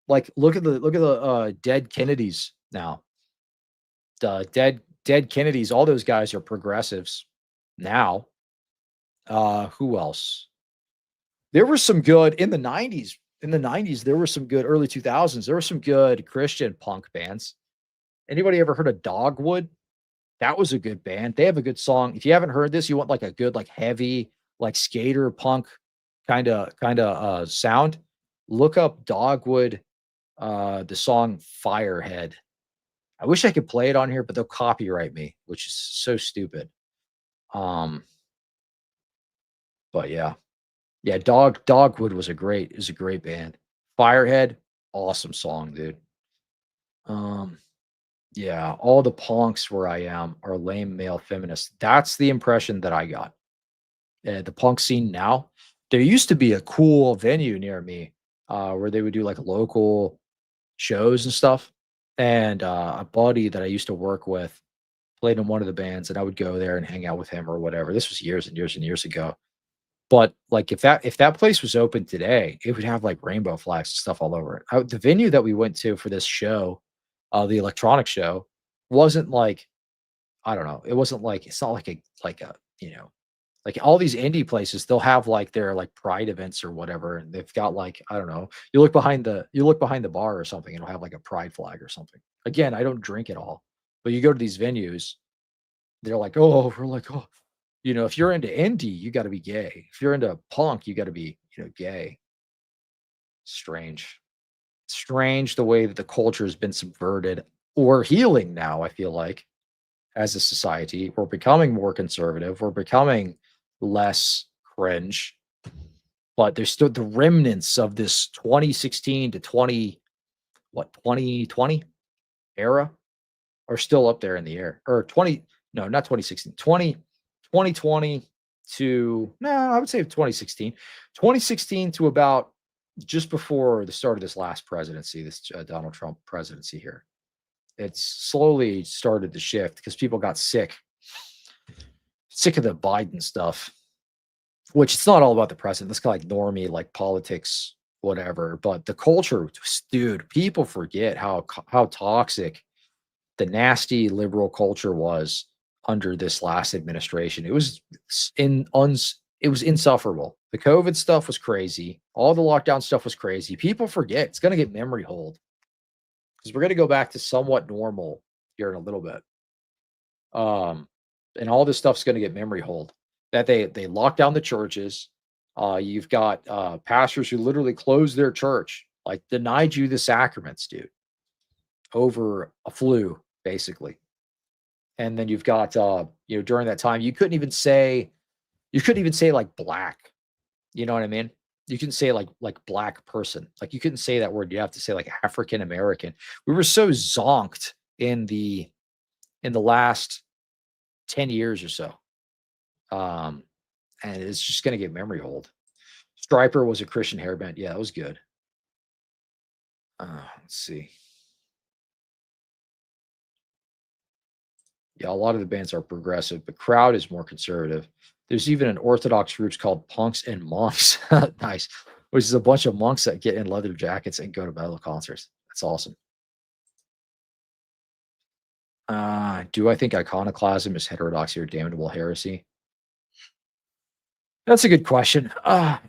like look at the Dead Kennedys now. The Dead Kennedys, all those guys are progressives now. Who else? There were some good in the 90s. In the 90s, there were some good early 2000s. There were some good Christian punk bands. Anybody ever heard of Dogwood? That was a good band. They have a good song. If you haven't heard this, you want like a good, like heavy, like skater punk kind of sound. Look up Dogwood, the song Firehead. I wish I could play it on here, but they'll copyright me, which is so stupid. But yeah. Yeah, Dogwood was a great band. Firehead, awesome song, dude. Yeah, all the punks where I am are lame male feminists. That's the impression that I got. The punk scene now. There used to be a cool venue near me where they would do like local shows and stuff. And a buddy that I used to work with played in one of the bands, and I would go there and hang out with him or whatever. This was years and years and years ago. But like if that place was open today, it would have like rainbow flags and stuff all over it. The venue that we went to for this show, the electronic show, wasn't like, I don't know. It wasn't like, it's not like a like all these indie places, they'll have like their like pride events or whatever, and they've got like, I don't know. You look behind the bar or something, and it'll have like a pride flag or something. Again, I don't drink at all, but you go to these venues, they're like, oh, we're like, oh, You know, if you're into indie, you got to be gay. If you're into punk, you got to be, gay. Strange. Strange the way that the culture has been subverted or healing now, I feel like, as a society. We're becoming more conservative. We're becoming less cringe. But there's still the remnants of this 2016 to 2020 era are still up there in the air. Or 20, no, not 2016, 2020 to, no, I would say 2016. 2016 to about just before the start of this last presidency, this Donald Trump presidency here. It's slowly started to shift because people got sick of the Biden stuff, which it's not all about the president. This guy like normie, like politics, whatever. But the culture, dude, people forget how toxic the nasty liberal culture was under this last administration. It was insufferable. The COVID stuff was crazy. All the lockdown stuff was crazy. People forget. It's going to get memory hold because we're going to go back to somewhat normal here in a little bit. And all this stuff's going to get memory hold. That they lock down the churches. You've got pastors who literally closed their church, like denied you the sacraments, dude, over a flu, basically. And then you've got during that time, you couldn't even say like black. You know what I mean? You couldn't say like black person. Like you couldn't say that word. You have to say like African American. We were so zonked in the last 10 years or so. And it's just going to get memory hold. Striper was a Christian hairband. Yeah, that was good. Let's see. Yeah, a lot of the bands are progressive, but crowd is more conservative. There's even an Orthodox group called Punks and Monks. Nice. Which is a bunch of monks that get in leather jackets and go to metal concerts. That's awesome. Do I think iconoclasm is heterodoxy or damnable heresy? That's a good question.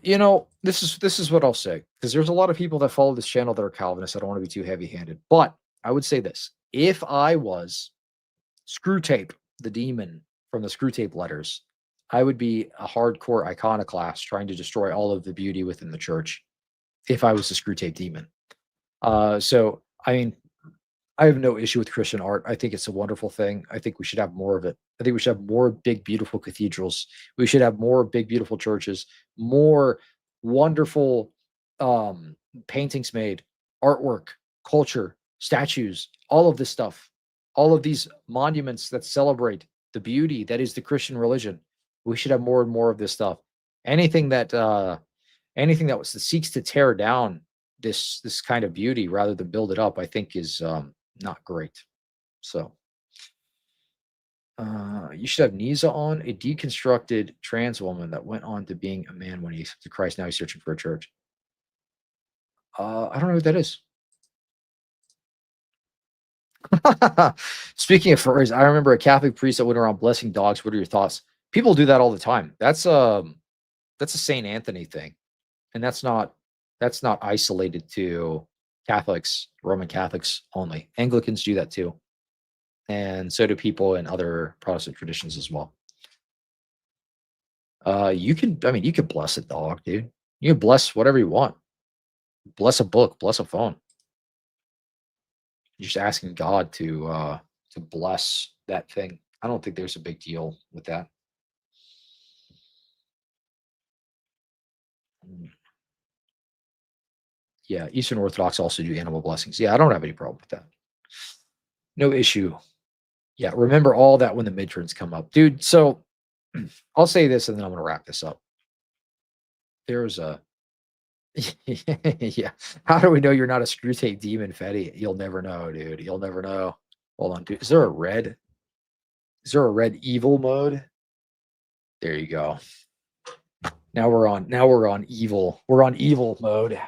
This is what I'll say, because there's a lot of people that follow this channel that are Calvinists. I don't want to be too heavy-handed, but I would say this. If I was Screwtape, the demon from the Screwtape letters, I would be a hardcore iconoclast trying to destroy all of the beauty within the church if I was the Screwtape demon. So, I mean, I have no issue with Christian art. I think it's a wonderful thing. I think we should have more of it. I think we should have more big, beautiful cathedrals. We should have more big, beautiful churches, more wonderful paintings made, artwork, culture, statues, all of this stuff, all of these monuments that celebrate the beauty that is the Christian religion. We should have more and more of this stuff. Anything that seeks to tear down this kind of beauty rather than build it up, I think is not great. So you should have Nisa on, a deconstructed trans woman that went on to being a man when he accepted Christ. Now he's searching for a church. I don't know who that is. Speaking of furries, I remember a Catholic priest that went around blessing dogs. What are your thoughts? People do that all the time. That's a Saint Anthony thing, and that's not isolated to Catholics, Roman Catholics only. Anglicans do that too, and so do people in other Protestant traditions as well. You can bless a dog, dude. You can bless whatever you want. Bless a book, bless a phone. You're just asking God to bless that thing. I don't think there's a big deal with that. Yeah, Eastern Orthodox also do animal blessings. Yeah, I don't have any problem with that. No issue. Yeah, remember all that when the midterms come up. Dude, so I'll say this and then I'm going to wrap this up. There's a... yeah. How do we know you're not a Screwtape demon, Fetty? You'll never know, dude. You'll never know. Hold on, dude. Is there a red evil mode? There you go. Now we're on evil. We're on evil mode.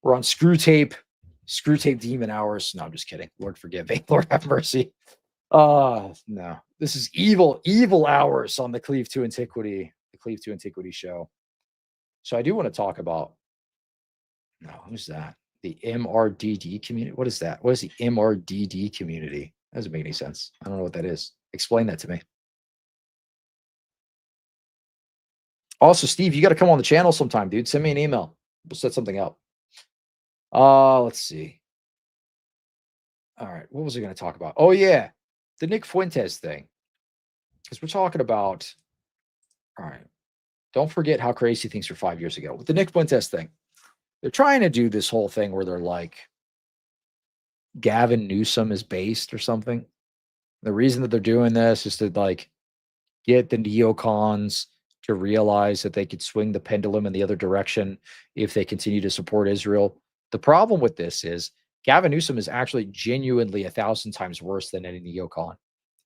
We're on Screwtape demon hours. No, I'm just kidding. Lord forgive me. Lord have mercy. No. This is evil hours on the Cleave to Antiquity show. So I do want to talk about, no, who's that? The MRDD community. What is that? What is the MRDD community? That doesn't make any sense. I don't know what that is. Explain that to me. Also, Steve, you got to come on the channel sometime, dude. Send me an email. We'll set something up. Let's see. All right, what was I going to talk about? Oh yeah, the Nick Fuentes thing. Because we're talking about. All right, don't forget how crazy things were 5 years ago with the Nick Fuentes thing. They're trying to do this whole thing where they're like, Gavin Newsom is based or something. The reason that they're doing this is to like get the neocons to realize that they could swing the pendulum in the other direction if they continue to support Israel. The problem with this is Gavin Newsom is actually genuinely 1,000 times worse than any neocon.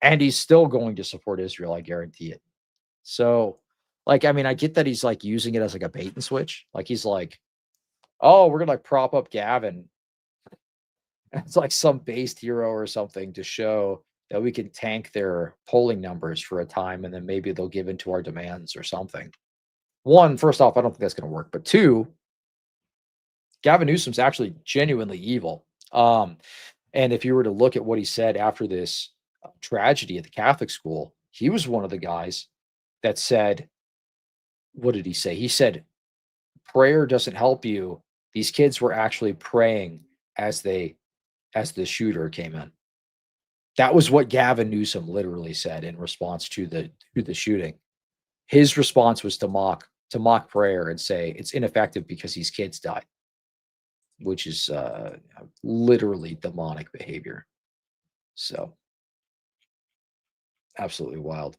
And he's still going to support Israel, I guarantee it. So, like, I mean, I get that he's like using it as like a bait and switch. Like he's like, oh, we're gonna like prop up Gavin. It's like some based hero or something to show that we can tank their polling numbers for a time and then maybe they'll give in to our demands or something. One, first off, I don't think that's going to work. But two, Gavin Newsom's actually genuinely evil. And if you were to look at what he said after this tragedy at the Catholic school, he was one of the guys that said, what did he say? He said, prayer doesn't help you. These kids were actually praying as the shooter came in. That was what Gavin Newsom literally said in response to the shooting. His response was to mock prayer and say it's ineffective because these kids died, which is literally demonic behavior. So absolutely wild.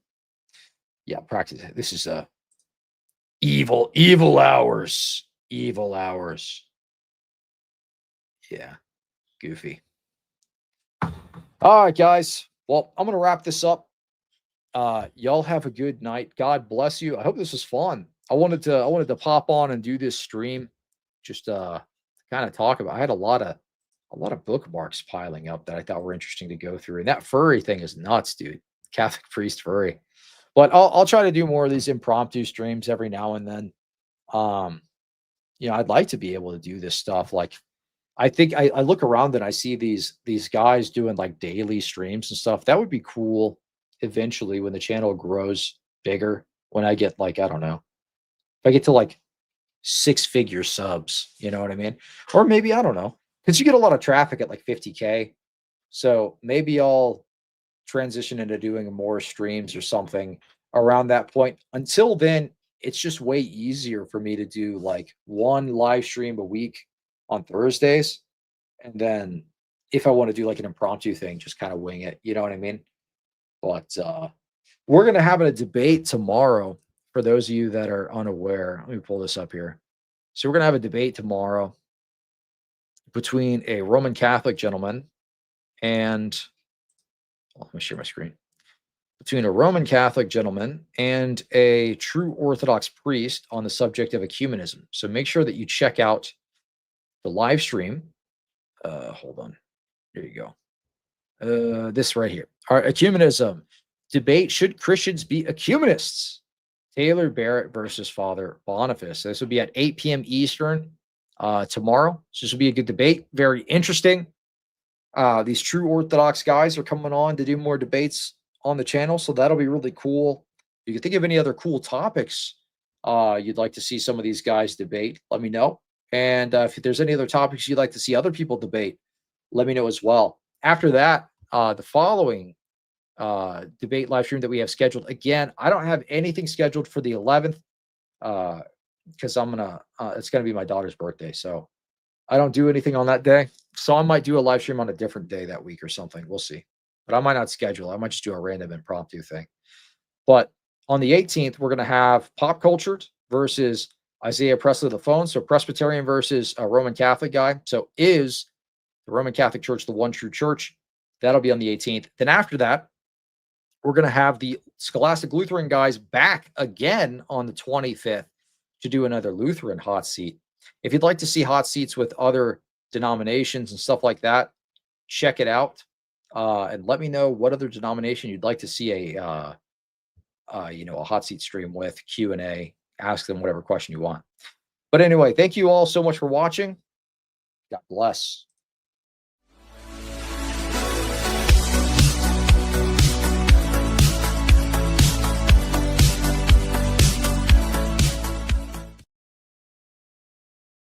Yeah, practice. This is evil hours. Evil hours. Yeah, goofy. All right, guys. Well, I'm gonna wrap this up. Y'all have a good night. God bless you. I hope this was fun. I wanted to pop on and do this stream, just kind of talk about. I had a lot of bookmarks piling up that I thought were interesting to go through, and that furry thing is nuts, dude. Catholic priest furry. But I'll try to do more of these impromptu streams every now and then. I'd like to be able to do this stuff. Like, I think I look around and I see these guys doing like daily streams and stuff. That would be cool eventually when the channel grows bigger. When I get like, I don't know, if I get to like 6-figure subs, you know what I mean? Or maybe, I don't know, because you get a lot of traffic at like 50K. So maybe I'll transition into doing more streams or something around that point. Until then, it's just way easier for me to do like one live stream a week on Thursdays. And then if I want to do like an impromptu thing, just kind of wing it. You know what I mean? But we're going to have a debate tomorrow for those of you that are unaware. Let me pull this up here. So we're going to have a debate tomorrow between a Roman Catholic gentleman and let me share my screen. Between a Roman Catholic gentleman and a true Orthodox priest on the subject of ecumenism. So make sure that you check out the live stream. Hold on. There you go. This right here. All right, ecumenism. Debate, should Christians be ecumenists? Taylor Barrett versus Father Boniface. This will be at 8 p.m. Eastern tomorrow. So this will be a good debate. Very interesting. These true Orthodox guys are coming on to do more debates on the channel, so that'll be really cool. If you can think of any other cool topics you'd like to see some of these guys debate, let me know. And if there's any other topics you'd like to see other people debate, let me know as well. After that, the following debate live stream that we have scheduled, again, I don't have anything scheduled for the 11th because it's gonna be my daughter's birthday, so I don't do anything on that day. So I might do a live stream on a different day that week or something. We'll see. But I might not schedule. I might just do a random impromptu thing. But on the 18th, we're going to have Pop Cultured versus Isaiah Presley the Phone. So Presbyterian versus a Roman Catholic guy. So is the Roman Catholic Church the one true church? That'll be on the 18th. Then after that, we're going to have the Scholastic Lutheran guys back again on the 25th to do another Lutheran hot seat. If you'd like to see hot seats with other denominations and stuff like that, check it out and let me know what other denomination you'd like to see a hot seat stream with, Q&A, ask them whatever question you want. But anyway, thank you all so much for watching. God bless.